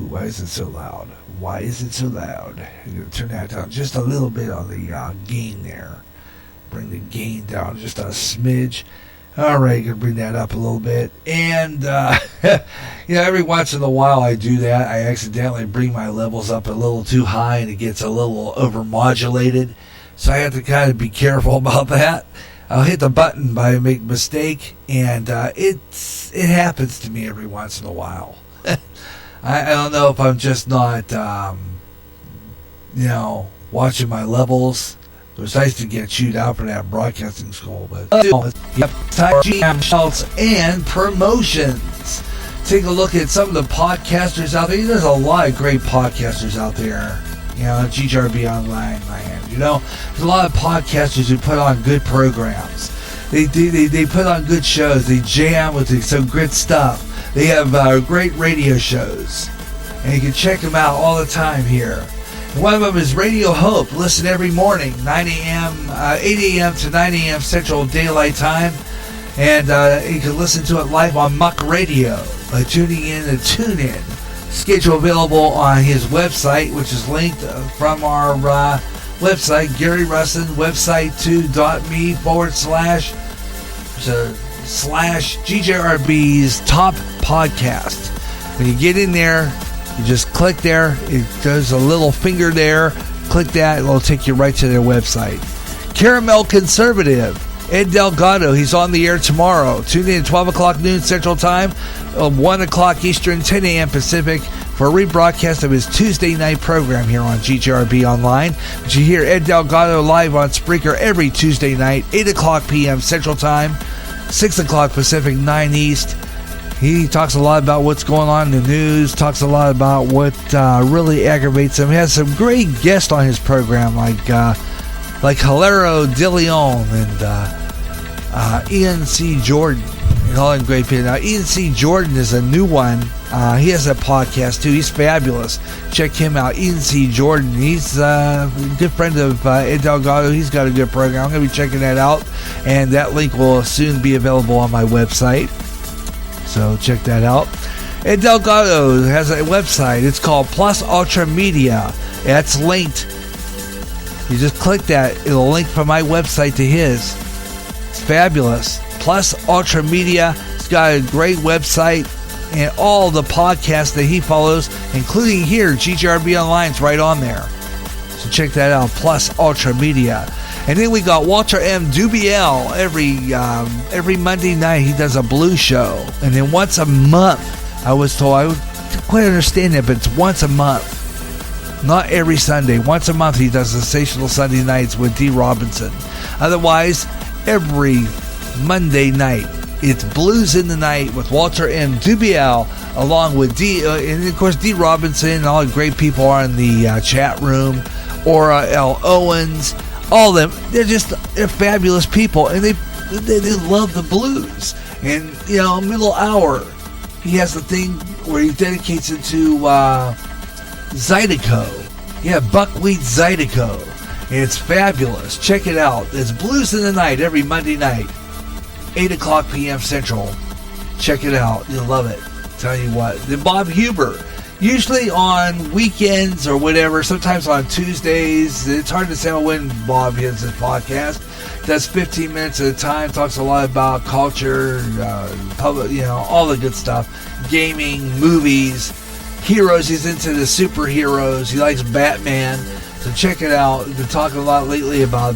why is it so loud? Why is it so loud? I'm going to turn that down just a little bit on the gain there. Bring the gain down just a smidge. All right, going to bring that up a little bit. And, every once in a while I do that. I accidentally bring my levels up a little too high and it gets a little overmodulated. So I have to kind of be careful about that. I'll hit the button by make a mistake, and it happens to me every once in a while. I don't know if I'm just not, watching my levels. It was nice to get chewed out for that broadcasting school, but GM shouts and promotions. Take a look at some of the podcasters out there. There's a lot of great podcasters out there. GJRB Online, there's a lot of podcasters who put on good programs. They put on good shows. They jam with some good stuff. They have great radio shows, and you can check them out all the time here. One of them is Radio Hope. Listen every morning, 8 a.m. to 9 a.m. Central Daylight Time. And you can listen to it live on Muck Radio by tuning in to TuneIn. Schedule available on his website, which is linked from our website, Gary Russen, website2.me / GJRB's top podcast. When you get in there, you just click there. There's a little finger there. Click that. It'll take you right to their website. Caramel Conservative. Ed Delgado. He's on the air tomorrow. Tune in 12 o'clock noon Central Time, 1 o'clock Eastern, 10 a.m. Pacific for a rebroadcast of his Tuesday night program here on GJRB Online. But you hear Ed Delgado live on Spreaker every Tuesday night, 8 o'clock p.m. Central Time, 6 o'clock Pacific, 9 East. He talks a lot about what's going on in the news, talks a lot about what really aggravates him. He has some great guests on his program, like Hilaro De Leon and Ian C. Jordan, and all in great people. Now, Ian C. Jordan is a new one. He has a podcast, too. He's fabulous. Check him out, Ian C. Jordan. He's a good friend of Ed Delgado. He's got a good program. I'm going to be checking that out, and that link will soon be available on my website. So check that out. Ed Delgado has a website. It's called Plus Ultra Media. That's linked. You just click that. It'll link from my website to his. It's fabulous. Plus Ultra Media. It's got a great website and all the podcasts that he follows, including here, GJRB Online, is right on there. So check that out. Plus Ultra Media. And then we got Walter M. Dubiel. Every Monday night he does a blues show. And then once a month, I was told, I would quite understand that, but it's once a month. Not every Sunday. Once a month he does Sensational Sunday Nights with D. Robinson. Otherwise, every Monday night, it's Blues in the Night with Walter M. Dubiel, along with and of course D. Robinson and all the great people are in the chat room. Ora L. Owens. All of them, they're fabulous people, and they love the blues. And middle hour, he has the thing where he dedicates it to Zydeco. Yeah, buckwheat Zydeco, and it's fabulous. Check it out. It's Blues in the Night every Monday night, 8 o'clock p.m. Central. Check it out. You'll love it. Tell you what. Then Bob Huber. Usually on weekends or whatever, sometimes on Tuesdays. It's hard to tell when Bob has his podcast. Does 15 minutes at a time, talks a lot about culture, public, all the good stuff. Gaming, movies, heroes. He's into the superheroes. He likes Batman. So check it out. We've been talking a lot lately about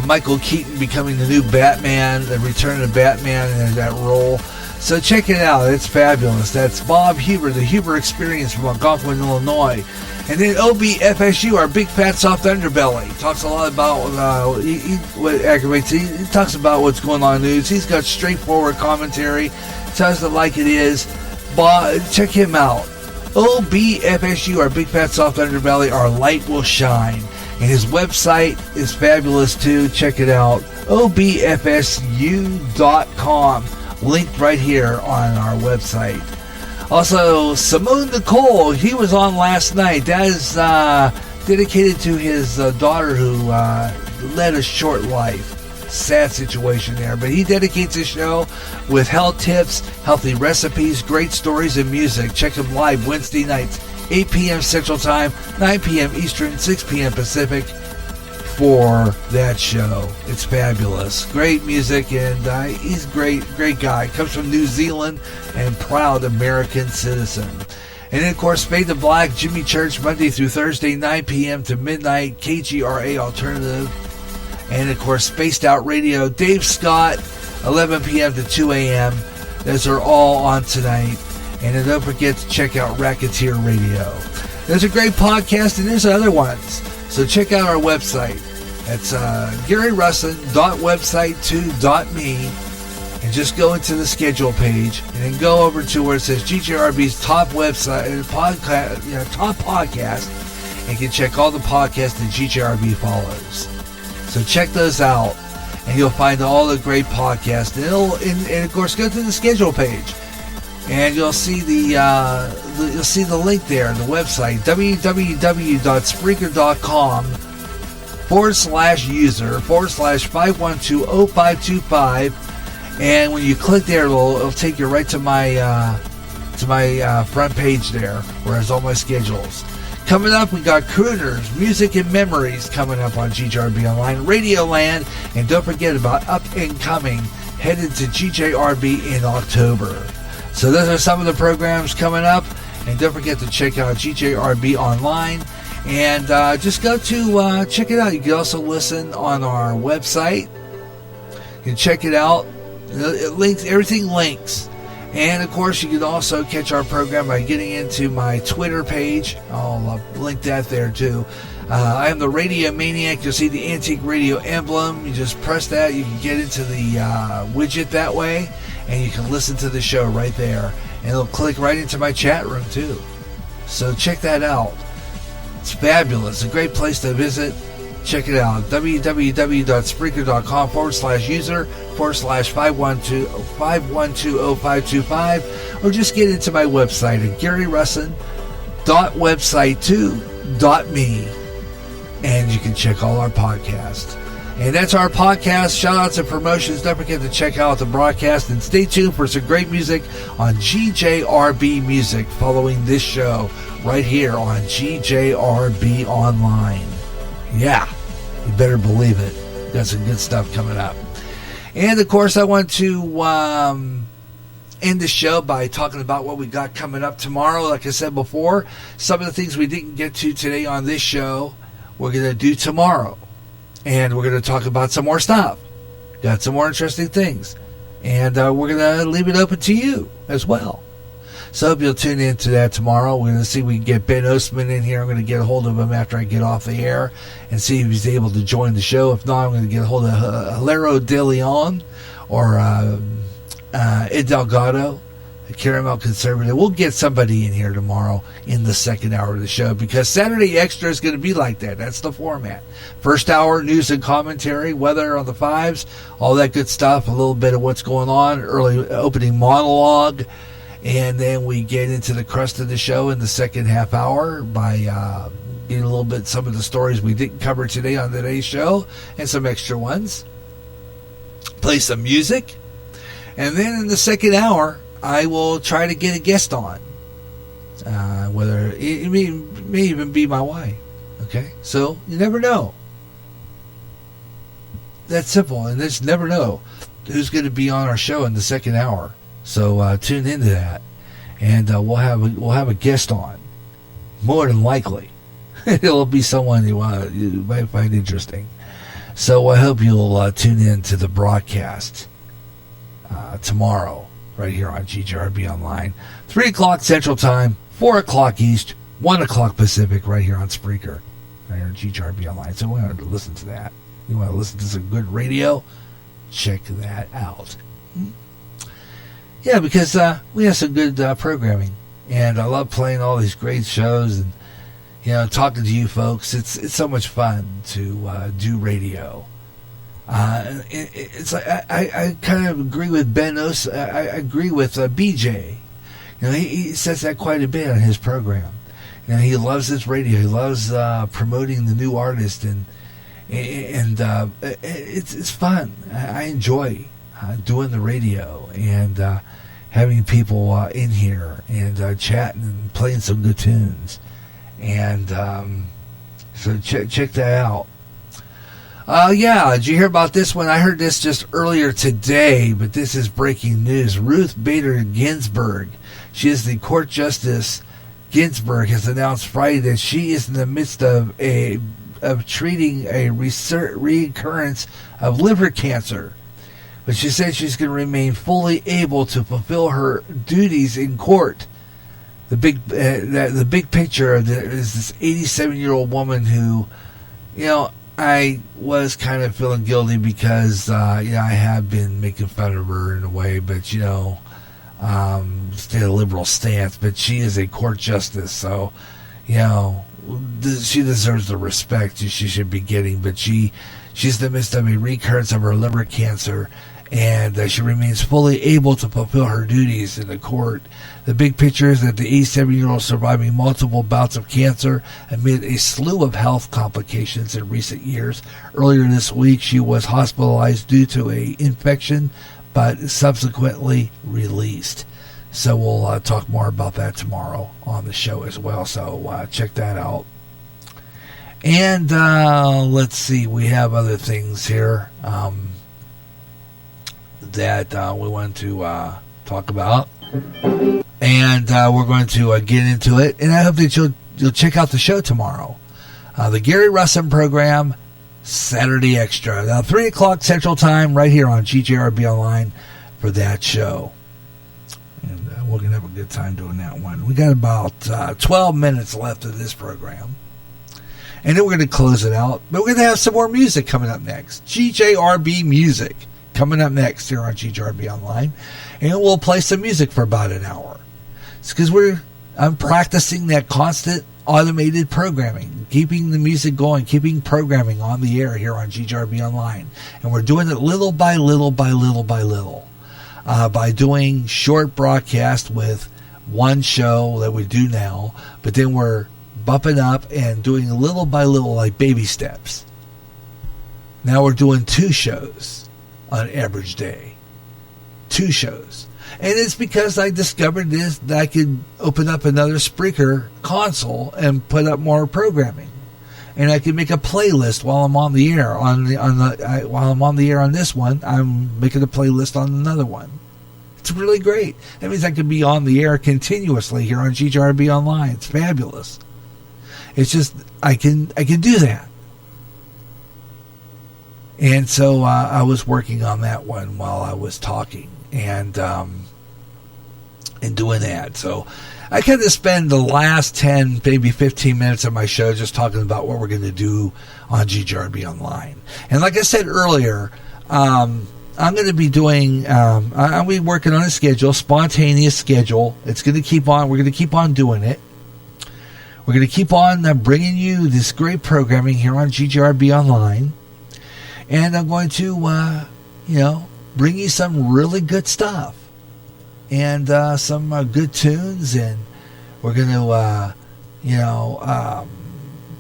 Michael Keaton becoming the new Batman, the return of Batman in that role. So check it out. It's fabulous. That's Bob Huber, the Huber Experience from Algonquin, Illinois. And then OBFSU, our big fat soft underbelly. Talks a lot about what aggravates. He talks about what's going on in the news. He's got straightforward commentary. Tells it like it is. Bob, check him out. OBFSU, our Big Fat Soft Underbelly, our light will shine. And his website is fabulous too. Check it out. OBFSU.com. Linked right here on our website. Also, Simone Nicole, he was on last night. That is dedicated to his daughter who led a short life. Sad situation there. But he dedicates his show with health tips, healthy recipes, great stories, and music. Check him live Wednesday nights, 8 p.m. Central Time, 9 p.m. Eastern, 6 p.m. Pacific for that show. It's fabulous. Great music, and he's a great guy. Comes from New Zealand and proud American citizen. And then, of course, Fade to Black, Jimmy Church, Monday through Thursday, 9 p.m. to midnight, KGRA Alternative. And, of course, Spaced Out Radio, Dave Scott, 11 p.m. to 2 a.m. Those are all on tonight. And then don't forget to check out Racketeer Radio. There's a great podcast, and there's other ones. So check out our website. It's GaryRussen.website2.me. And just go into the schedule page and then go over to where it says GJRB's top website, top podcast, and you can check all the podcasts that GJRB follows. So check those out, and you'll find all the great podcasts. And of course, go to the schedule page, and you'll see the link there, the website www.spreaker.com/user/5120525. And when you click there, it'll take you right to my front page there, where there's all my schedules. Coming up, we got Crooners, Music and Memories coming up on GJRB Online, Radioland, and don't forget about Up and Coming, headed to GJRB in October. So those are some of the programs coming up, and don't forget to check out GJRB Online, and just go to check it out. You can also listen on our website. You can check it out. It links, everything links. And of course, you can also catch our program by getting into my Twitter page. I'll link that there too. I am the Radio Maniac. You'll see the Antique Radio emblem. You just press that. You can get into the widget that way, and you can listen to the show right there. And it'll click right into my chat room too. So check that out. It's fabulous. A great place to visit. Check it out. www.spreaker.com/user/5120525, or just get into my website at GaryRussen.website2.me, and you can check all our podcasts. And that's our podcast. Shout outs and promotions. Don't forget to check out the broadcast, and stay tuned for some great music on GJRB Music following this show right here on GJRB Online. Yeah, you better believe it. Got some good stuff coming up. And, of course, I want to end the show by talking about what we got coming up tomorrow. Like I said before, some of the things we didn't get to today on this show, we're going to do tomorrow. And we're going to talk about some more stuff. Got some more interesting things. And we're going to leave it open to you as well. So I hope you'll tune in to that tomorrow. We're going to see if we can get Ben Ostman in here. I'm going to get a hold of him after I get off the air and see if he's able to join the show. If not, I'm going to get a hold of Hilaro De Leon or Ed Delgado, Caramel Conservative. We'll get somebody in here tomorrow in the second hour of the show, because Saturday Extra is going to be like that. That's the format. First hour, news and commentary, weather on the fives, all that good stuff, a little bit of what's going on, early opening monologue. And then we get into the crust of the show in the second half hour by getting a little bit some of the stories we didn't cover today on today's show and some extra ones. Play some music. And then in the second hour, I will try to get a guest on. Whether it may even be my wife. Okay? So you never know. That's simple. And just never know who's going to be on our show in the second hour. So tune into that, and we'll have a guest on. More than likely, it'll be someone you might find interesting. So I hope you'll tune in to the broadcast tomorrow, right here on GJRB Online, 3 o'clock Central Time, 4 o'clock East, 1 o'clock Pacific, right here on Spreaker, right here on GJRB Online. So we want to listen to that. You want to listen to some good radio? Check that out. Yeah, because we have some good programming, And I love playing all these great shows and, talking to you folks. It's so much fun to do radio. It's like I kind of agree with Ben Os. I agree with BJ. He says that quite a bit on his program. He loves his radio. He loves promoting the new artist, and it's fun. I enjoy doing the radio and having people in here and chatting and playing some good tunes. And so check that out. Did you hear about this one? I heard this just earlier today, but this is breaking news. Ruth Bader Ginsburg, she is the court justice. Ginsburg has announced Friday that she is in the midst of treating a recurrence of liver cancer. But she said she's going to remain fully able to fulfill her duties in court. The big picture of is this 87-year-old woman who, I was kind of feeling guilty because, I have been making fun of her in a way, but, stay a liberal stance. But she is a court justice, so, she deserves the respect she should be getting. But she's in the midst of a recurrence of her liver cancer, and she remains fully able to fulfill her duties in the court. The big picture is that the 87-year-old surviving multiple bouts of cancer amid a slew of health complications in recent years. Earlier this week, she was hospitalized due to an infection, but subsequently released. So we'll talk more about that tomorrow on the show as well. So check that out. And let's see, we have other things here that we want to talk about, and we're going to get into it. And I hope that you'll check out the show tomorrow, the Gary Russen program, Saturday Extra, now 3 o'clock Central Time, right here on GJRB Online for that show. And we're gonna have a good time doing that one. We got about 12 minutes left of this program. And then we're going to close it out. But we're going to have some more music coming up next. GJRB music coming up next here on GJRB Online. And we'll play some music for about an hour. It's because I'm practicing that constant automated programming, keeping the music going, keeping programming on the air here on GJRB Online. And we're doing it little by little by little by little. By doing short broadcasts with one show that we do now. But then we're bumping up and doing little by little, like baby steps. Now we're doing 2 shows on an average day. 2 shows. And it's because I discovered this, that I could open up another Spreaker console and put up more programming. And I can make a playlist while I'm on the air. While I'm on the air on this one, I'm making a playlist on another one. It's really great. That means I can be on the air continuously here on GJRB Online. It's fabulous. It's just I can do that, and so I was working on that one while I was talking and doing that. So I kind of spend the last 10, maybe 15 minutes of my show just talking about what we're going to do on GJRB Online. And like I said earlier, I'm going to be doing. I'll be working on a schedule, spontaneous schedule. It's going to keep on. We're going to keep on doing it. We're going to keep on bringing you this great programming here on GJRB Online. And I'm going to, bring you some really good stuff. And some good tunes. And we're going to,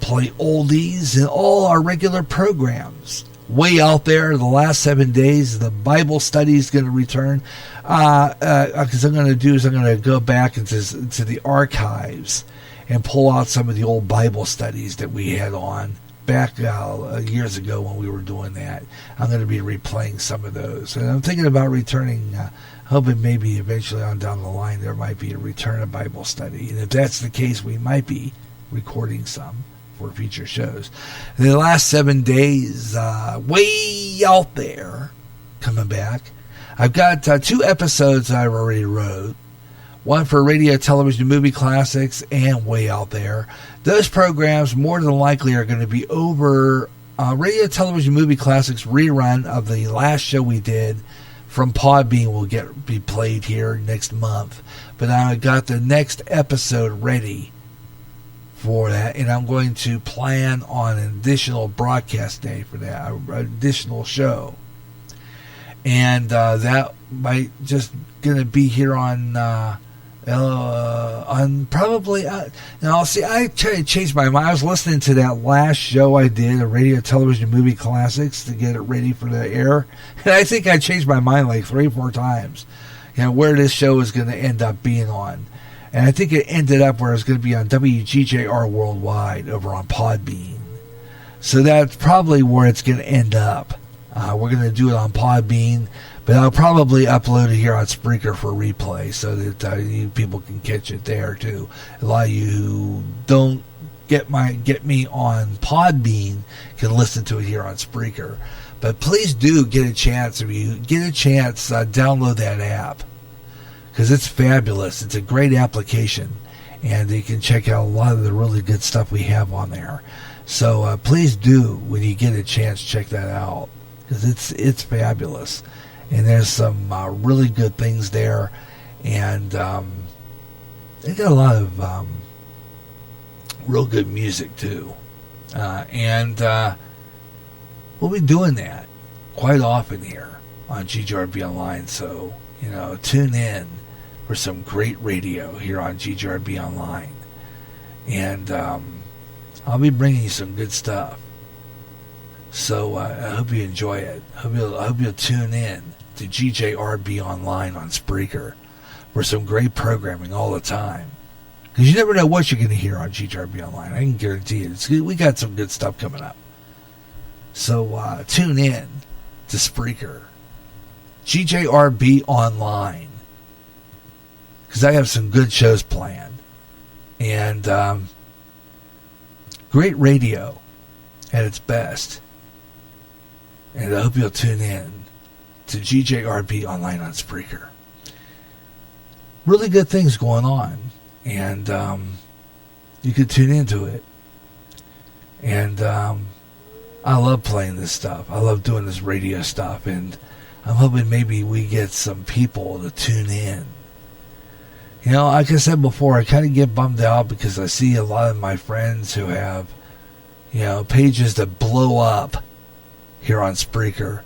play oldies and all our regular programs. Way out there, the last 7 days, the Bible study is going to return. Because I'm going to go back into the archives and pull out some of the old Bible studies that we had on back years ago when we were doing that. I'm going to be replaying some of those. And I'm thinking about returning, hoping maybe eventually on down the line there might be a return of Bible study. And if that's the case, we might be recording some for future shows. In the last 7 days, way out there, coming back, I've got 2 episodes I've already wrote. One for radio, television, movie classics, and way out there. Those programs more than likely are going to be over radio, television, movie classics rerun of the last show we did from Podbean will be played here next month. But I got the next episode ready for that, and I'm going to plan on an additional broadcast day for that, an additional show. And that might just going to be here on probably, now see, I tried to change my mind. I was listening to that last show I did, a radio, television, movie classics, to get it ready for the air, and I think I changed my mind like 3 or 4 times, where this show is going to end up being on. And I think it ended up where it's going to be on WGJR Worldwide over on Podbean. So that's probably where it's going to end up. We're going to do it on Podbean, but I'll probably upload it here on Spreaker for replay so that you people can catch it there too. A lot of you who don't get me on Podbean can listen to it here on Spreaker. But please do get a chance. If you get a chance, download that app, because it's fabulous. It's a great application, and you can check out a lot of the really good stuff we have on there. So please do, when you get a chance, check that out, because it's fabulous, and there's some really good things there, and they got a lot of real good music too, and we'll be doing that quite often here on GJRB Online. So tune in for some great radio here on GJRB Online, and I'll be bringing you some good stuff. So I hope you enjoy it. I hope you'll tune in to GJRB Online on Spreaker for some great programming all the time. Because you never know what you're going to hear on GJRB Online. I can guarantee you. We got some good stuff coming up. So tune in to Spreaker, GJRB Online, because I have some good shows planned. And great radio at its best. And I hope you'll tune in to GJRB Online on Spreaker. Really good things going on. And you can tune into it. And I love playing this stuff. I love doing this radio stuff. And I'm hoping maybe we get some people to tune in. Like I said before, I kind of get bummed out because I see a lot of my friends who have, pages that blow up here on Spreaker,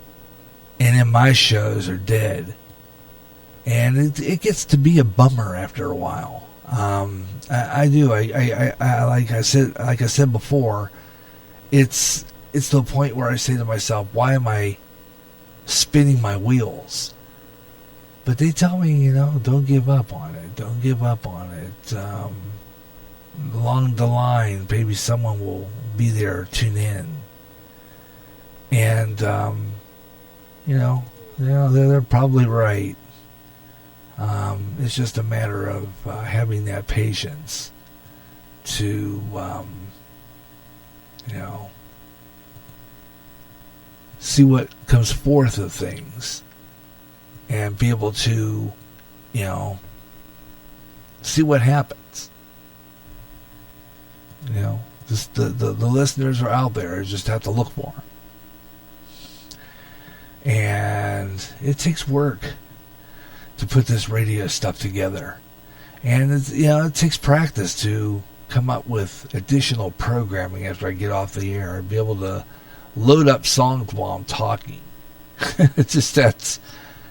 and then my shows are dead. And it gets to be a bummer after a while. I do. I like I said before, it's to the point where I say to myself, why am I spinning my wheels? But they tell me, don't give up on it. Don't give up on it. Along the line, maybe someone will be there, tune in. And, they're probably right. It's just a matter of having that patience to, see what comes forth of things and be able to, see what happens. Just the listeners are out there. You just have to look for them. And it takes work to put this radio stuff together. And it takes practice to come up with additional programming after I get off the air and be able to load up songs while I'm talking.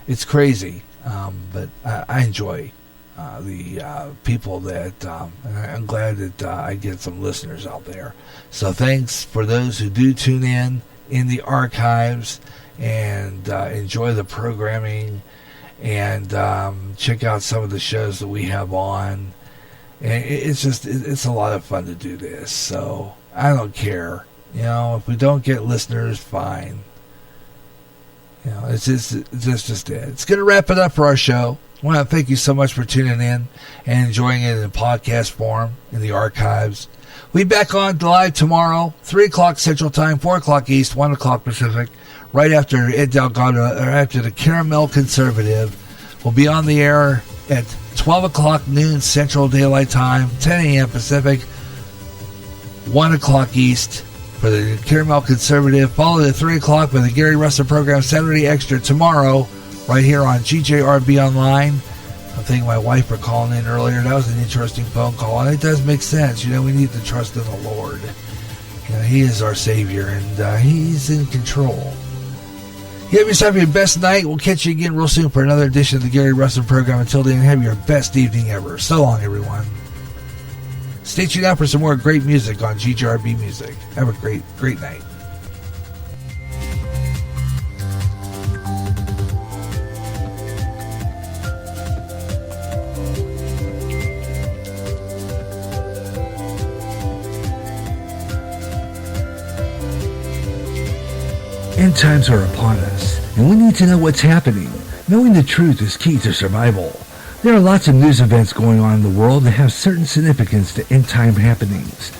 It's crazy. But I enjoy the people that, and I'm glad that I get some listeners out there. So thanks for those who do tune in the archives and enjoy the programming and check out some of the shows that we have on. And it's a lot of fun to do this. So I don't care. If we don't get listeners, fine. It's just it. It's going to wrap it up for our show. I want to thank you so much for tuning in and enjoying it in podcast form in the archives. We'll be back on live tomorrow, 3 o'clock Central Time, 4 o'clock East, 1 o'clock Pacific, right after Ed Delgado, or after the Caramel Conservative. We'll be on the air at 12 o'clock noon Central Daylight Time, 10 a.m. Pacific, 1 o'clock East for the Caramel Conservative, followed at 3 o'clock by the Gary Russen program Saturday Extra tomorrow right here on GJRB Online. I'm thanking my wife for calling in earlier. That was an interesting phone call, and it does make sense. We need to trust in the Lord. He is our Savior, and He's in control. You have yourself your best night. We'll catch you again real soon for another edition of the Gary Russen program. Until then, have your best evening ever. So long, everyone. Stay tuned out for some more great music on GJRB Music. Have a great, great night. End times are upon us, and we need to know what's happening. Knowing the truth is key to survival. There are lots of news events going on in the world that have certain significance to end-time happenings.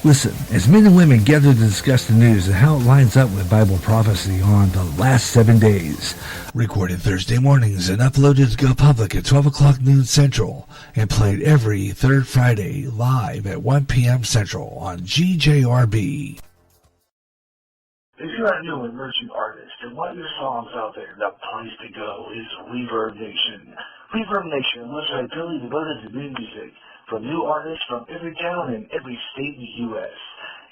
Listen, as men and women gather to discuss the news and how it lines up with Bible prophecy on the last 7 days. Recorded Thursday mornings and uploaded to go public at 12 o'clock noon Central and played every third Friday live at 1 p.m. Central on GJRB. If you're a new emerging artist and want your songs out there, the place to go is Reverb Nation. Reverb Nation looks ideally devoted to new music from new artists from every town and every state in the U.S.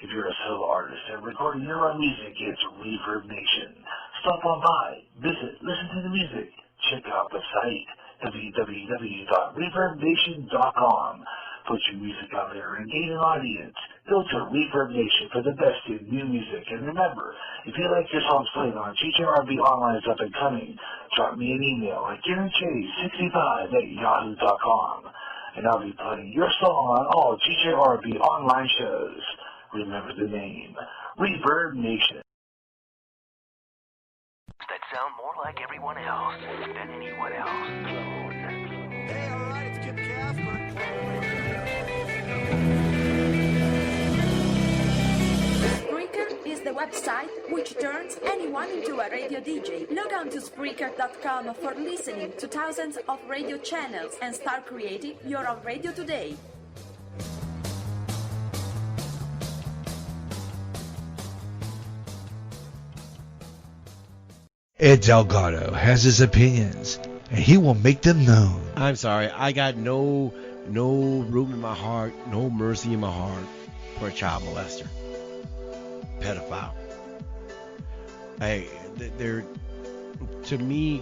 If you're a solo artist and recording your own music, it's Reverb Nation. Stop on by, visit, listen to the music, check out the site, www.reverbnation.com. Put your music out there and gain an audience. Filter Reverb Nation for the best in new music. And remember, if you like your songs played on GJRB Online is up and coming, drop me an email at GaryJ65@yahoo.com. And I'll be playing your song on all GJRB Online shows. Remember the name, Reverb Nation. That sound more like everyone else than anyone else. Hey, all right, it's Kip Casper. Spreaker is the website which turns anyone into a radio DJ. Log on to Spreaker.com for listening to thousands of radio channels and start creating your own radio today. Ed Delgado has his opinions, and he will make them known. I'm sorry, I got no room in my heart, no mercy in my heart for a child molester, pedophile. To me,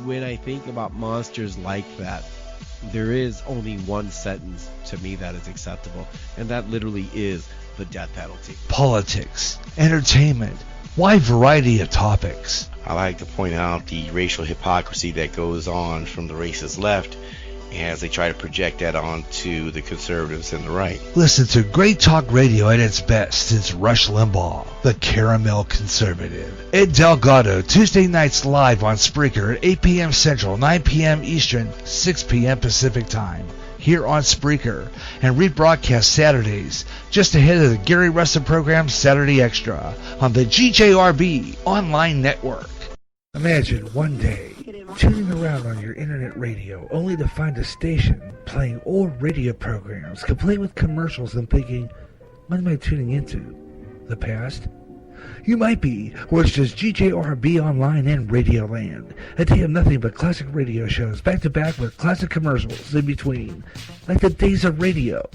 when I think about monsters like that, there is only one sentence to me that is acceptable, and that literally is the death penalty. Politics, entertainment, wide variety of topics. I like to point out the racial hypocrisy that goes on from the racist left as they try to project that onto the conservatives and the right. Listen to great talk radio at its best since Rush Limbaugh, the caramel conservative. Ed Delgado, Tuesday nights live on Spreaker at 8 p.m. Central, 9 p.m. Eastern, 6 p.m. Pacific Time, here on Spreaker, and rebroadcast Saturdays, just ahead of the Gary Russen program Saturday Extra, on the GJRB Online Network. Imagine one day tuning around on your internet radio only to find a station playing old radio programs complete with commercials and thinking, what am I tuning into? The past? You might be, or it's just GJRB Online and Radioland. A day of nothing but classic radio shows back to back with classic commercials in between, like the days of radio.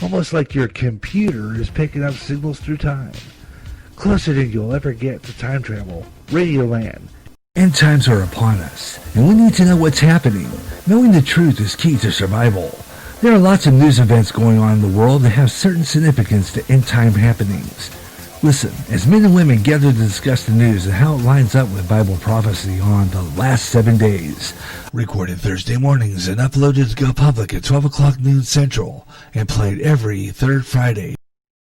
Almost like your computer is picking up signals through time. Closer than you'll ever get to time travel. Radioland. End times are upon us, and we need to know what's happening. Knowing the truth is key to survival. There are lots of news events going on in the world that have certain significance to end-time happenings. Listen, as men and women gather to discuss the news and how it lines up with Bible prophecy on the last 7 days. Recorded Thursday mornings and uploaded to go public at 12 o'clock noon Central and played every third Friday.